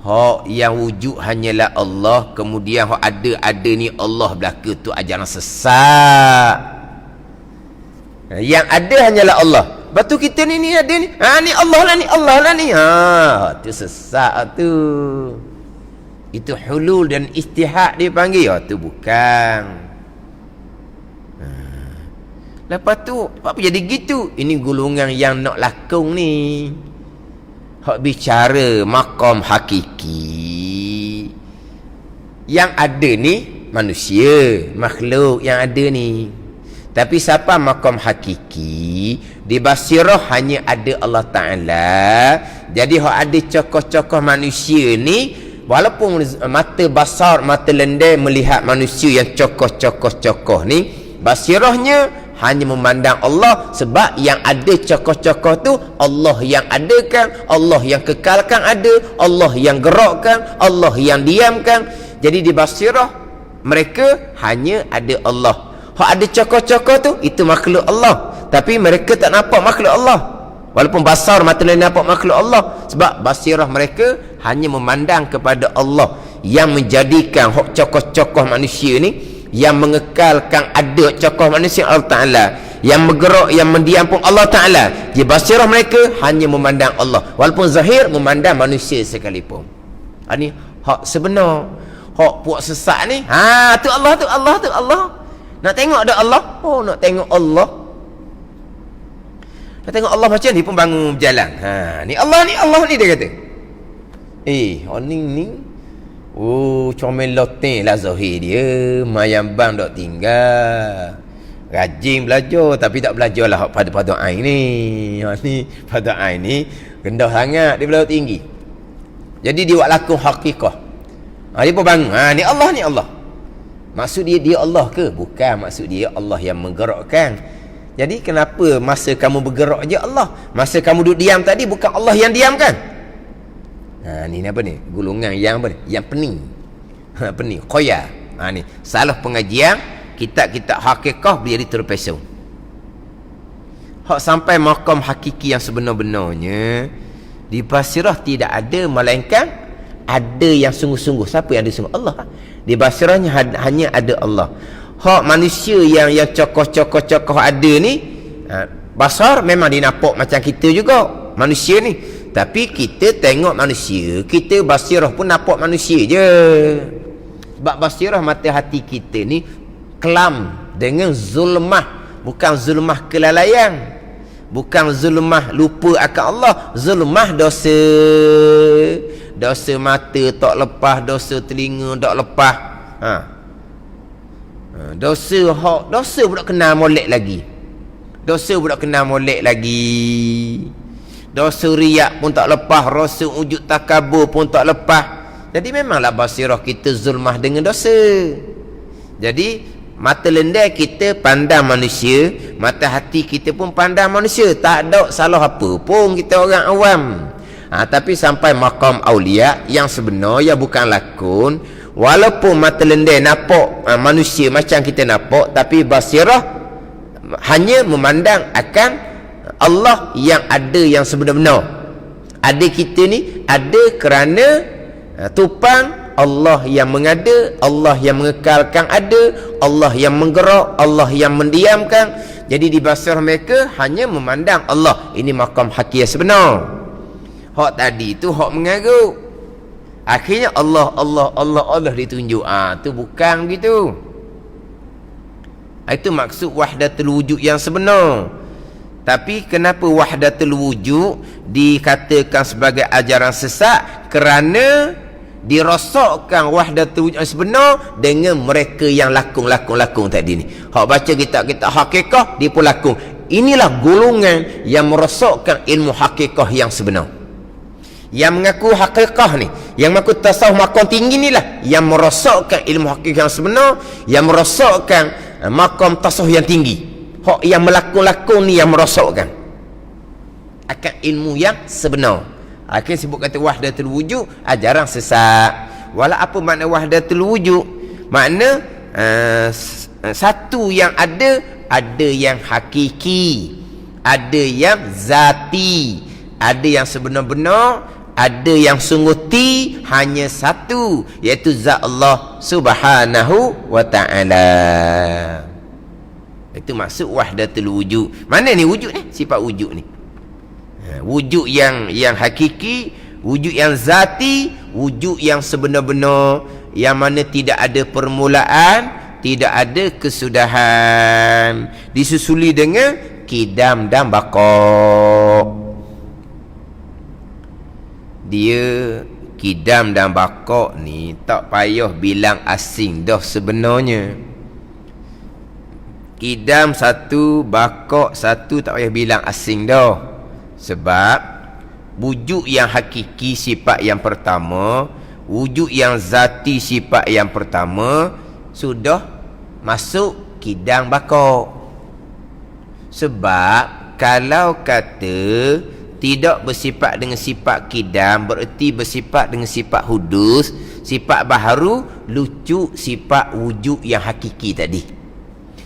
Hak yang wujud hanyalah Allah, kemudian hak ada ni Allah belaka, tu ajaran sesat. Yang ada hanyalah Allah. Batu kita ni ada ni. Ni Allah lah ni, Allah lah ni. Tu sesat tu. Itu hulul dan istihad dia panggil. Tu bukan. Lepas tu apa jadi gitu? Ini golongan yang nak lakung ni. Hak bicara maqam hakiki. Yang ada ni manusia, makhluk yang ada ni. Tapi siapa maqam hakiki, di basirah hanya ada Allah Ta'ala. Jadi hak ada cokoh-cokoh manusia ni, walaupun mata basar, mata lendai melihat manusia yang cokoh-cokoh ni, basirahnya hanya memandang Allah. Sebab yang ada cokoh-cokoh tu Allah yang adakan, Allah yang kekalkan ada, Allah yang gerakkan, Allah yang diamkan. Jadi di basirah mereka hanya ada Allah. Hak ada cokoh-cokoh tu, itu makhluk Allah. Tapi mereka tak nampak makhluk Allah. Walaupun basar mata lain nampak makhluk Allah. Sebab basirah mereka hanya memandang kepada Allah yang menjadikan hak cokoh-cokoh manusia ni, yang mengekalkan ada cokoh manusia Allah Ta'ala, yang bergerak, yang mendiam pun Allah Ta'ala. Jadi basirah mereka hanya memandang Allah, walaupun zahir memandang manusia sekalipun. Ini hak sebenar. Hak puak sesat ni, tu Allah, tu Allah, tu Allah. Nak tengok ada Allah? Oh, nak tengok Allah. Nak tengok Allah macam ni pun bangun berjalan. Ni Allah ni dia kata. Ni. Oh, comel lotin lah zahir dia. Mayang bang dok tinggal. Rajin belajar, tapi tak belajar lah pada air ni. Ni pada air ni rendah sangat, dia belajar tinggi. Jadi dia buat lakon hakikah. Dia pun bangun. Ni Allah. Maksud dia Allah ke? Bukan, maksud dia Allah yang menggerakkan. Jadi kenapa masa kamu bergerak je Allah, masa kamu duduk diam tadi bukan Allah yang diam kan? Ni apa ni? Golongan yang apa ni? Yang pening. Pening, qoya. Ni salah pengajian, kitab-kitab hakikah menjadi terpesong. Hak sampai maqam hakiki yang sebenar-benarnya, di basirah tidak ada melainkan ada yang sungguh-sungguh. Siapa yang ada sungguh? Allah. Di basirahnya hanya ada Allah. Hak manusia yang cokoh-cokoh ada ni, basar memang dia nampak macam kita juga manusia ni. Tapi kita tengok manusia, kita basirah pun nampak manusia je. Sebab basirah mata hati kita ni kelam dengan zulmah. Bukan zulmah kelalaian, bukan zulmah lupa akan Allah, zulmah dosa. Dosa mata tak lepas, dosa telinga tak lepas. Dosa pula kena molek lagi. Dosa riak pun tak lepas, rasa wujud takabur pun tak lepas. Jadi memanglah basirah kita zulmah dengan dosa. Jadi mata lendai kita pandang manusia, mata hati kita pun pandang manusia. Tak ada salah apa pun kita orang awam. Tapi sampai maqam aulia yang sebenar, yang bukan lakon, walaupun mata lendai nampak manusia macam kita nampak, tapi basirah hanya memandang akan Allah yang ada, yang sebenar-benar. Ada kita ni ada kerana tupang Allah yang mengada, Allah yang mengekalkan ada, Allah yang menggerak, Allah yang mendiamkan. Jadi di basirah mereka hanya memandang Allah. Ini maqam hakiyah sebenar. Hak tadi tu hak mengarut. Akhirnya Allah ditunjuk. Tu bukan begitu. Itu maksud wahdatul wujud yang sebenar. Tapi kenapa wahdatul wujud dikatakan sebagai ajaran sesat? Kerana dirosakkan wahdatul wujud yang sebenar dengan mereka yang lakung tadi ni. Hak baca kitab-kitab hakikah, dia pun lakung. Inilah golongan yang merosakkan ilmu hakikah yang sebenar. Yang mengaku hakikah ni, yang mengaku tasawuf makam tinggi ni lah yang merosakkan ilmu hakikah yang sebenar, yang merosakkan makam tasawuf yang tinggi. Hak yang melakon-lakon ni yang merosakkan akan ilmu yang sebenar. Akhirnya sebut kata wahdatul wujud ajaran sesat. Walau apa makna wahdatul wujud? Makna satu yang ada yang hakiki, ada yang zati, ada yang sebenar-benar, ada yang sungguh hanya satu, iaitu zat Allah Subhanahu wa ta'ala. Itu maksud wahdatul wujud. Mana ni wujud ni? Sifat wujud ni. Wujud yang hakiki, wujud yang zati, wujud yang sebenar-benar, yang mana tidak ada permulaan, tidak ada kesudahan, disusuli dengan kidam dan baqa. Dia kidam dan baqa ni tak payah bilang asing dah sebenarnya. Kidam satu, baqa satu, tak payah bilang asing dah. Sebab wujud yang hakiki sifat yang pertama, wujud yang zati sifat yang pertama sudah masuk kidam baqa. Sebab kalau kata tidak bersifat dengan sifat kidam, bererti bersifat dengan sifat hudus, sifat baharu, lucu sifat wujud yang hakiki tadi.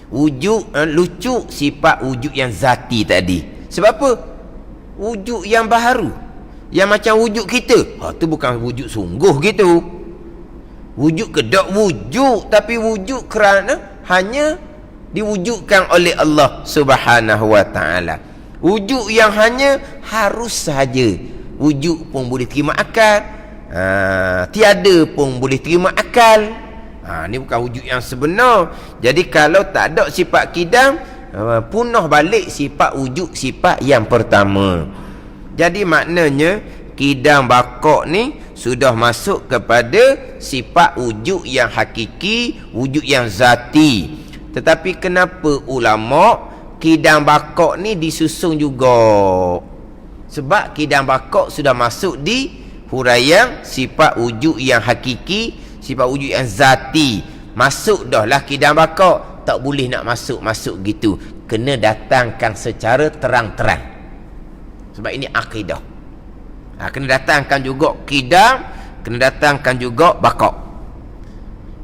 Lucu sifat wujud yang zati tadi. Sebab apa? Wujud yang baharu, yang macam wujud kita, tu bukan wujud sungguh gitu. Wujud kedak wujud, tapi wujud kerana hanya diwujudkan oleh Allah Subhanahu wa ta'ala. Wujud yang hanya harus sahaja. Wujud pun boleh terima akal, tiada pun boleh terima akal. Ni bukan wujud yang sebenar. Jadi kalau tak ada sifat kidam, punah balik sifat wujud sifat yang pertama. Jadi maknanya kidam baqa ni sudah masuk kepada sifat wujud yang hakiki, wujud yang zati. Tetapi kenapa ulama kidam baqa ni disusun juga? Sebab kidam baqa sudah masuk di huraian sifat wujud yang hakiki, sifat wujud yang zati. Masuk dah lah kidam baqa. Tak boleh nak masuk gitu. Kena datangkan secara terang-terang. Sebab ini akidah. Kena datangkan juga kidam, kena datangkan juga baqa.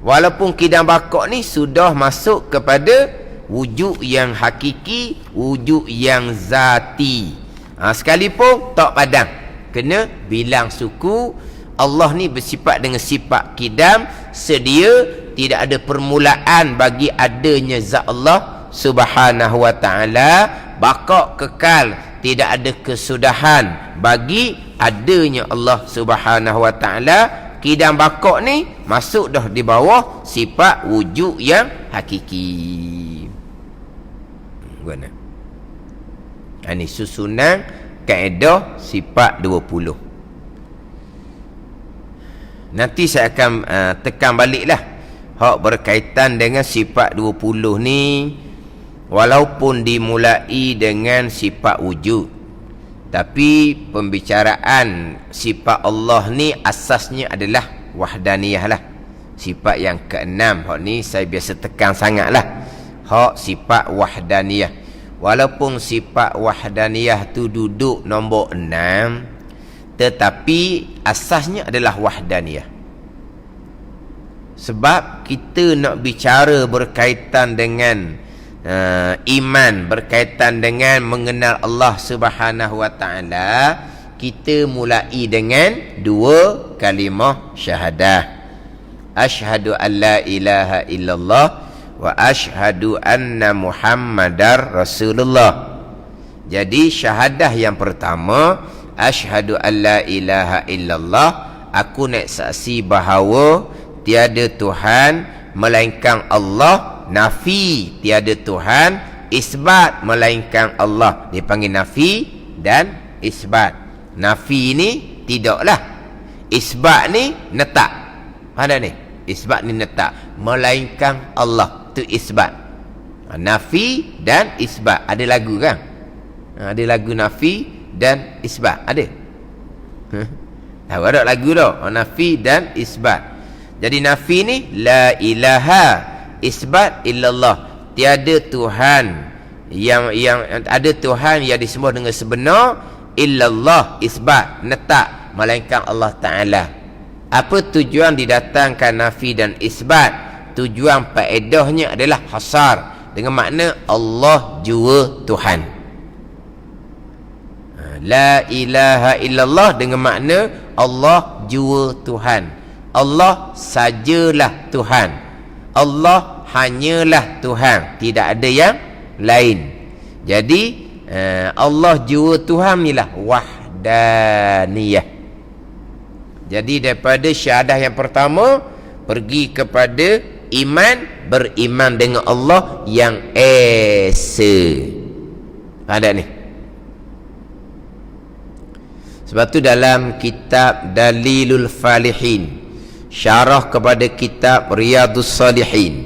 Walaupun kidam baqa ni sudah masuk kepada wujud yang hakiki, wujud yang zati, sekalipun tak padang, kena bilang suku. Allah ni bersifat dengan sifat kidam, sedia, tidak ada permulaan bagi adanya zat Allah Subhanahu wa ta'ala. Baqa kekal, tidak ada kesudahan bagi adanya Allah Subhanahu wa ta'ala. Kidam baqa ni masuk dah di bawah sifat wujud yang hakiki. Guna. Ini susunan kaedah sifat 20. Nanti saya akan tekan baliklah hak berkaitan dengan sifat 20 ni. Walaupun dimulai dengan sifat wujud, Tapi pembicaraan sifat Allah ni asasnya adalah wahdaniyah lah. Sifat yang keenam, hak ni saya biasa tekan sangat lah, hak sifat wahdaniyah. Walaupun sifat wahdaniyah tu duduk nombor 6, tetapi asasnya adalah wahdaniyah. Sebab kita nak bicara berkaitan dengan iman, berkaitan dengan mengenal Allah Subhanahu wa taala, kita mulai dengan 2 kalimah syahadah. Asyhadu an la ilaha illallah wa asyhadu anna Muhammadar Rasulullah. Jadi syahadah yang pertama, asyhadu an la ilaha illallah, aku nak saksi bahawa tiada Tuhan melainkan Allah. Nafi, tiada Tuhan. Isbat, melainkan Allah. Dia panggil nafi dan isbat. Nafi ni tidaklah, isbat ni netak. Ada ni, isbat ni netak, melainkan Allah, tu isbat. Nafi dan isbat. Ada lagu kan? Ada lagu nafi dan isbat. Ada? Tahu ada lagu dah, nafi dan isbat. Jadi nafi ni la ilaha, isbat illallah, tiada Tuhan yang ada Tuhan yang disembah dengan sebenar, illallah, isbat netak, melainkan Allah Ta'ala. Apa tujuan didatangkan nafi dan isbat? Tujuan faedahnya adalah hasar, dengan makna Allah jua Tuhan. La ilaha illallah dengan makna Allah jua Tuhan, Allah sajalah Tuhan, Allah hanyalah Tuhan, tidak ada yang lain. Jadi Allah jua Tuhan inilah wahdaniyah. Jadi daripada syahadah yang pertama pergi kepada iman, beriman dengan Allah yang esa. Ada ni. Sebab tu dalam kitab Dalilul Falihin, syarah kepada kitab Riyadhus Salihin,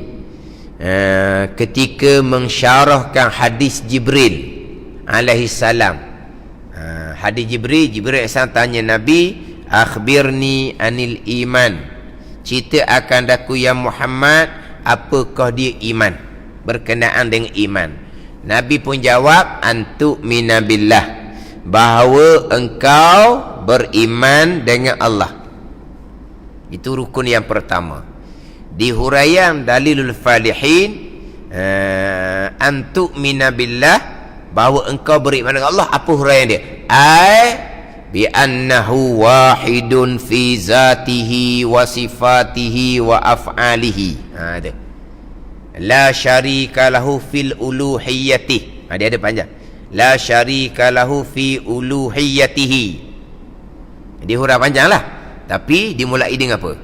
ketika mensyarahkan hadis Jibril alaihi salam, hadis Jibril alaihi tanya Nabi, akhbirni anil iman, cerita akan daku ya Muhammad, apakah dia iman, berkenaan dengan iman. Nabi pun jawab, antu'mina billah, bahawa engkau beriman dengan Allah. Itu rukun yang pertama. Di huraian Dalilul Falihin, antu'mina billah, bahawa engkau beriman dengan Allah. Apa huraian dia? Bi annahu wahidun fi zatihi wa sifatihi wa af'alihi. Ada. La syarika lahu fil uluhiyyati. Dia ada panjang. La syarika lahu fi uluhiyyatihi. Dia huraian panjanglah. Tapi dimulai dengan apa?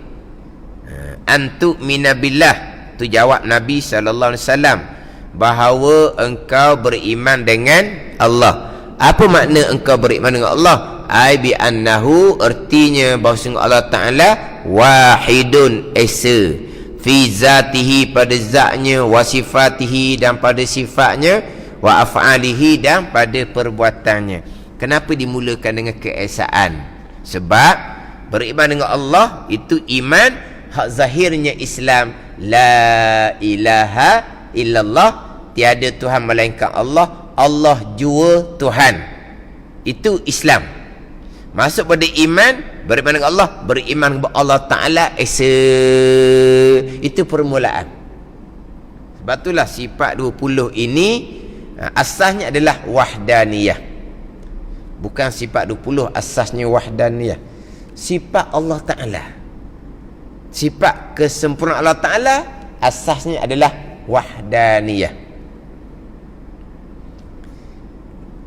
Antu'mina billah, tu jawab Nabi sallallahu alaihi wasallam, bahawa engkau beriman dengan Allah. Apa makna engkau beriman dengan Allah? Ai bi annahu, artinya bahawa Allah Taala wahidun, esa, fi zatihi, pada zatnya, wa sifatihi, dan pada sifatnya, wa af'alihi, dan pada perbuatannya. Kenapa dimulakan dengan keesaan? Sebab beriman dengan Allah itu iman, hak zahirnya Islam, la ilaha illallah, tiada Tuhan melainkan Allah, Allah jua Tuhan. Itu Islam. Masuk pada iman, beriman dengan Allah, beriman kepada Allah Ta'ala esa. Itu permulaan. Sebab itulah sifat 20 ini asasnya adalah wahdaniyah. Bukan sifat 20 asasnya wahdaniyah. Sifat Allah Ta'ala, sifat kesempurnaan Allah Ta'ala, asasnya adalah wahdaniyah.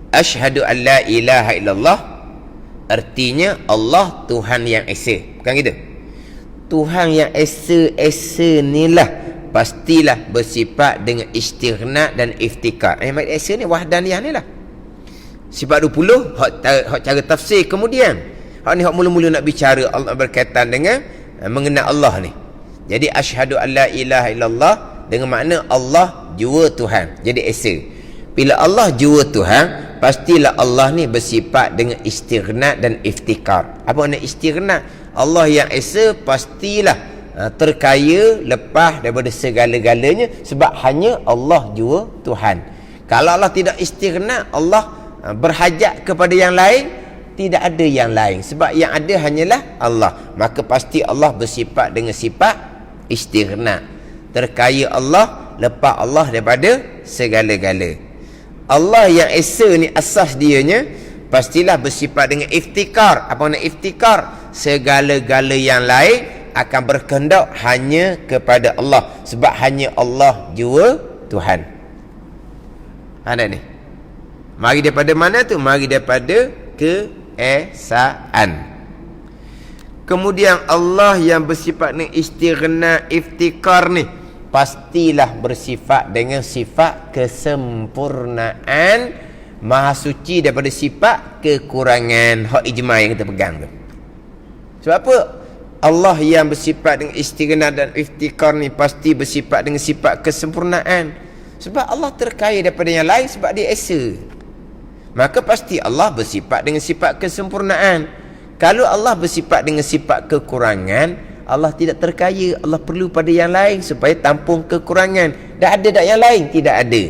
Asyhadu an la ilaha illallah, artinya Allah Tuhan yang esa. Bukan gitu? Tuhan yang esa nilah pastilah bersifat dengan istighna dan iftikar. Maksud esa ni wahdaniyah ni lah. Sifat 20 hak cara tafsir kemudian. Hak ni hak mula-mula nak bicara Allah berkaitan dengan mengenal Allah ni. Jadi asyhadu an la ilaha illallah dengan makna Allah jua Tuhan, jadi esa. Bila Allah jua Tuhan, pastilah Allah ni bersifat dengan istighna dan iftikar. Apa makna istighna? Allah yang esa pastilah terkaya lepas daripada segala-galanya, sebab hanya Allah jua Tuhan. Kalau Allah tidak istighna, Allah berhajat kepada yang lain, tidak ada yang lain, sebab yang ada hanyalah Allah. Maka pasti Allah bersifat dengan sifat istighna, terkaya Allah, lepas Allah daripada segala-gala. Allah yang esa ni asas dianya pastilah bersifat dengan iftikar. Apa makna iftikar? Segala-gala yang lain akan berkehendak hanya kepada Allah, sebab hanya Allah jua Tuhan. Ada ni. Mari daripada mana tu? Mari daripada keesaan. Kemudian Allah yang bersifat dengan istighna, iftikar ni pastilah bersifat dengan sifat kesempurnaan, maha suci daripada sifat kekurangan. Hak ijma' yang kita pegang tu. Sebab apa? Allah yang bersifat dengan istighna dan iftikar ni pasti bersifat dengan sifat kesempurnaan, sebab Allah terkaya daripada yang lain, sebab dia esa. Maka pasti Allah bersifat dengan sifat kesempurnaan. Kalau Allah bersifat dengan sifat kekurangan, Allah tidak terkaya. Allah perlu pada yang lain supaya tampung kekurangan. Dah ada tak yang lain? Tidak ada.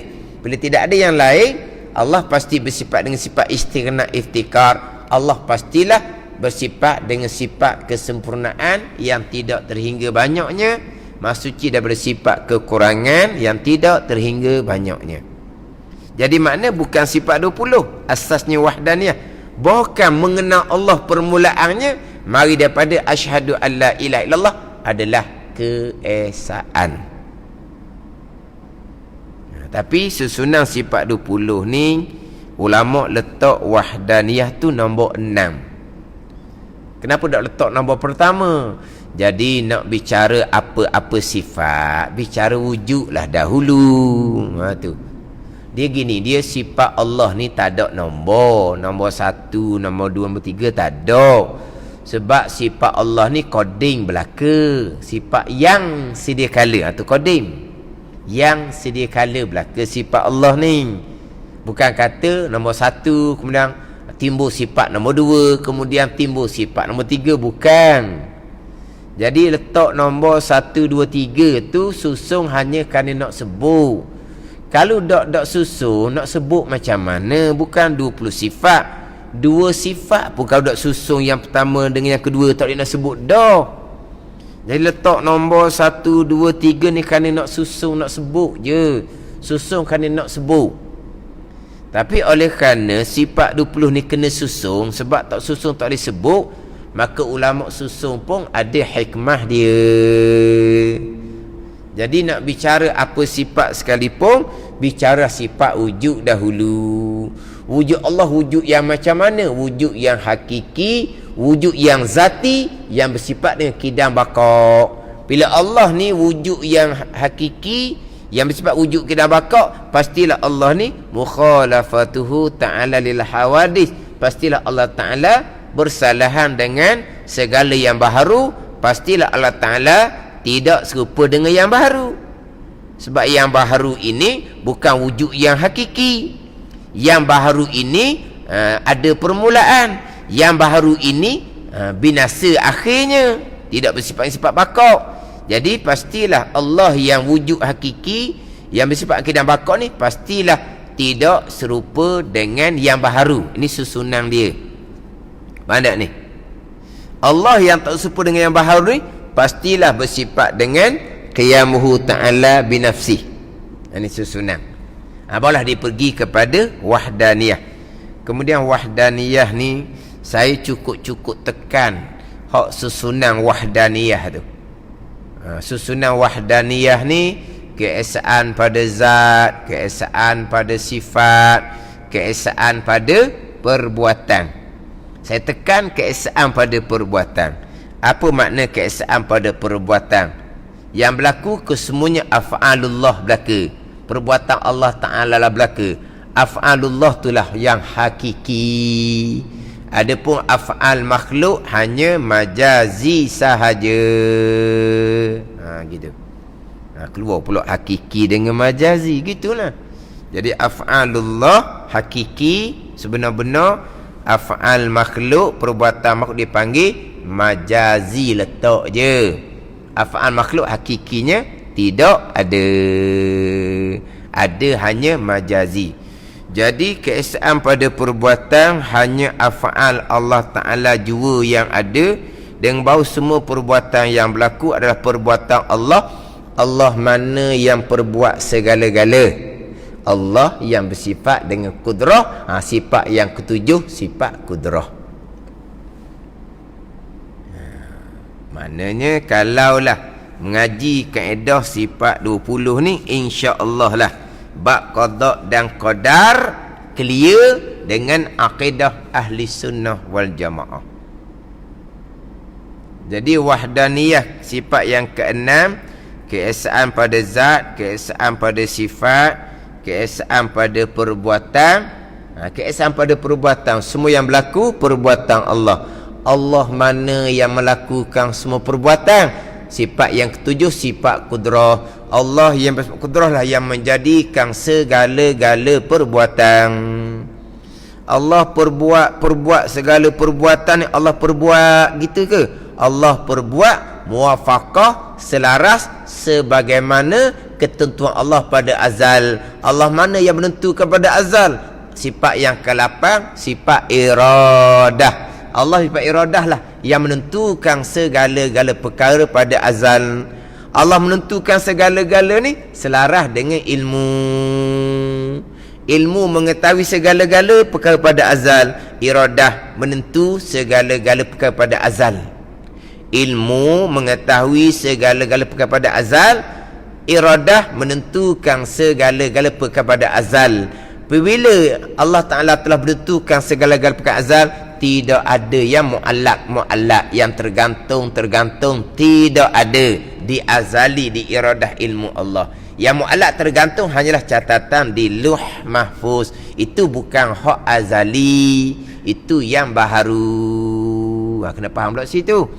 Bila tidak ada yang lain, Allah pasti bersifat dengan sifat istighna, iftikar. Allah pastilah bersifat dengan sifat kesempurnaan yang tidak terhingga banyaknya, maha suci daripada sifat kekurangan yang tidak terhingga banyaknya. Jadi makna bukan sifat 20, asasnya wahdaniyah. Bahkan mengenal Allah permulaannya, mari daripada asyhadu alla ilaha illallah adalah keesaan. Tapi susunan sifat 20 ni ulama letak wahdaniyah tu nombor 6. Kenapa tak letak nombor pertama? Jadi nak bicara apa-apa sifat, bicara wujudlah dahulu. Tu. Dia gini, dia sifat Allah ni tak ada nombor 1, nombor 2, nombor 3 tak ada. Sebab sifat Allah ni qadim belaka, sifat yang sedia kala, tu qadim. Yang sedia kala belaka sifat Allah ni. Bukan kata nombor 1 kemudian timbul sifat nombor 2, kemudian timbul sifat nombor 3, bukan. Jadi letak nombor 1, 2, 3 tu susung hanya kerana nak sebut. Kalau dok susun nak sebut macam mana? Bukan 20 sifat, 2 sifat pun kalau dok susung yang pertama dengan yang kedua tak boleh nak sebut dah. Jadi letak nombor 1, 2, 3 ni kerana nak susung, nak sebut je. Susung kerana nak sebut. Tapi oleh kerana sifat 20 ni kena susung, sebab tak susung tak boleh sebut, maka ulama susung pun ada hikmah dia. Jadi nak bicara apa sifat sekalipun, bicara sifat wujud dahulu. Wujud Allah wujud yang macam mana? Wujud yang hakiki, wujud yang zati, yang bersifat dengan kidam baqa'. Bila Allah ni wujud yang hakiki, yang bersifat wujud kidam baqa', pastilah Allah ni mukhalafatuhu ta'ala lil hawadis. Pastilah Allah Ta'ala bersalahan dengan segala yang baharu. Pastilah Allah Ta'ala tidak serupa dengan yang baharu. Sebab yang baharu ini bukan wujud yang hakiki. Yang baharu ini ada permulaan. Yang baharu ini binasa akhirnya, tidak bersifat sifat baqa'. Jadi pastilah Allah yang wujud hakiki, yang bersifat akidah baqa' ni pastilah tidak serupa dengan yang baharu. Ini susunan dia. Mana ni? Allah yang tak serupa dengan yang baharu ni pastilah bersifat dengan qiyamuhu ta'ala binafsih. Ini susunan. Barulah dia pergi kepada wahdaniyah. Kemudian wahdaniyah ni saya cukup-cukup tekan hak susunan wahdaniyah tu. Susunan wahdaniyah ni keesaan pada zat, keesaan pada sifat, keesaan pada perbuatan. Saya tekan keesaan pada perbuatan. Apa makna keesaan pada perbuatan? Yang berlaku kesemuanya af'alullah belaka. Perbuatan Allah Ta'ala lah belaka. Af'alullah itulah yang hakiki. Adapun af'al makhluk hanya majazi sahaja. Gitu. Keluar pula hakiki dengan majazi, gitulah. Jadi af'alullah hakiki sebenar-benar, af'al makhluk, perbuatan makhluk dipanggil majazi, letak je. Af'al makhluk hakikinya tidak ada. Ada hanya majazi. Jadi keesaan pada perbuatan hanya af'al Allah Ta'ala jua yang ada, dan bahawa semua perbuatan yang berlaku adalah perbuatan Allah. Allah mana yang perbuat segala-gala. Allah yang bersifat dengan kudrah. Sifat yang ketujuh, sifat kudrah. Maknanya kalaulah mengaji kaedah sifat 20 ni, insya-Allah lah bab qada dan qadar clear dengan akidah ahli sunnah wal jamaah. Jadi wahdaniyah sifat yang keenam, keesaan pada zat, keesaan pada sifat, keesaan pada perbuatan. Keesaan pada perbuatan, semua yang berlaku perbuatan Allah. Allah mana yang melakukan semua perbuatan. Sifat yang ketujuh, sifat kudrah. Allah yang bersifat kudrah lah yang menjadikan segala-gala perbuatan. Allah perbuat segala perbuatan. Allah perbuat gitu ke? Allah perbuat muwafaqah, selaras sebagaimana ketentuan Allah pada azal. Allah mana yang menentukan pada azal? Sifat yang ke-8, sifat iradah. Allah sifat iradah lah yang menentukan segala-gala perkara pada azal. Allah menentukan segala-gala ni selaras dengan ilmu. Ilmu mengetahui segala-gala perkara pada azal. Iradah menentu segala-gala perkara pada azal. Ilmu mengetahui segala-gala perkara pada azal. Iradah menentukan segala-gala perkara pada azal. Apabila Allah Ta'ala telah menentukan segala-gala perkara azal, tidak ada yang mu'allak, yang tergantung, tidak ada di azali, di iradah ilmu Allah. Yang mu'allak tergantung hanyalah catatan di Lauh Mahfuz. Itu bukan hak azali, itu yang baharu. Kena faham pula situ.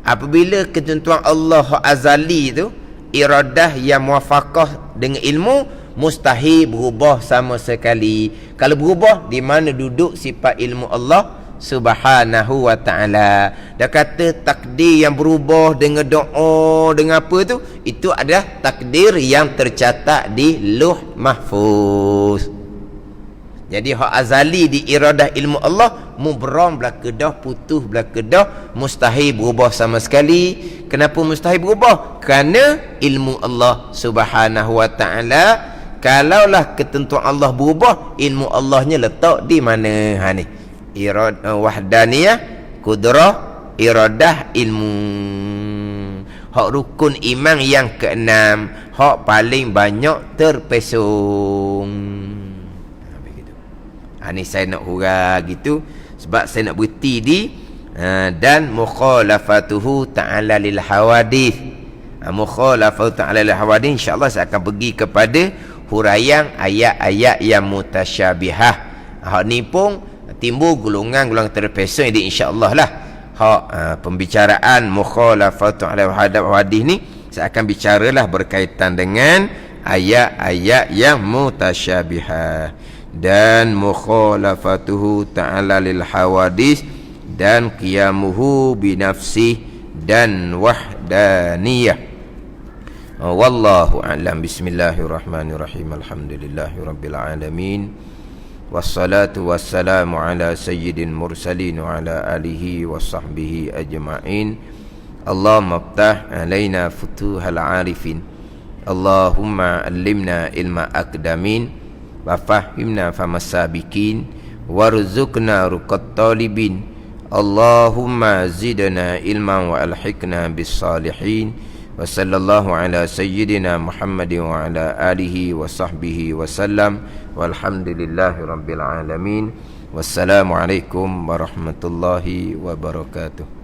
Apabila ketentuan Allah hak azali itu, iradah yang muwafaqah dengan ilmu, mustahil berubah sama sekali. Kalau berubah, di mana duduk sifat ilmu Allah Subhanahu wa ta'ala. Dia kata takdir yang berubah dengan doa, dengan apa tu, itu adalah takdir yang tercatat di Lauh Mahfuz. Jadi hak azali di iradah ilmu Allah, mubram belakadah, putus belakadah, mustahil berubah sama sekali. Kenapa mustahil berubah? Kerana ilmu Allah Subhanahu wa ta'ala, kalaulah ketentuan Allah berubah, ilmu Allahnya letak di mana? Ni wahdaniyah, kudrah, iradah, ilmu. Hak rukun iman yang keenam, hak paling banyak terpesong. Ni saya nak hurah gitu sebab saya nak berhenti di dan mukhalafatuhu ta'ala lil hawadith. Mukhalafatuhu ta'ala lil hawadith, insya-Allah saya akan pergi kepada huraian ayat-ayat yang mutasyabihah. Hak ni pun timbul golongan-golongan terpesong. Jadi insya-Allah lah hak pembicaraan mukhalafatuhu ta'ala lil hawadith ni saya akan bicaralah berkaitan dengan ayat-ayat yang mutasyabihah. Dan mukhalafatuhu ta'ala lil hawadis, dan qiyamuhu binafsih, dan wahdaniyah. Wallahu a'lam. Bismillahirrahmanirrahim. Alhamdulillahi rabbil alamin. Wassalatu wassalamu ala sayyidil mursalin wa ala alihi wa sahbihi ajma'in. Allahumma aftah alaina futuhal arifin. Allahumma allimna ilma akdamin, wa fahimna famasabikin, warzuqna ruqat talibin. Allahumma zidna ilman wa alhiqna bis salihin. Wa sallallahu ala sayyidina Muhammadin wa ala alihi wa sahbihi wa sallam. Walhamdulillahi rabbil alamin. Wassalamu alaikum warahmatullahi wabarakatuh.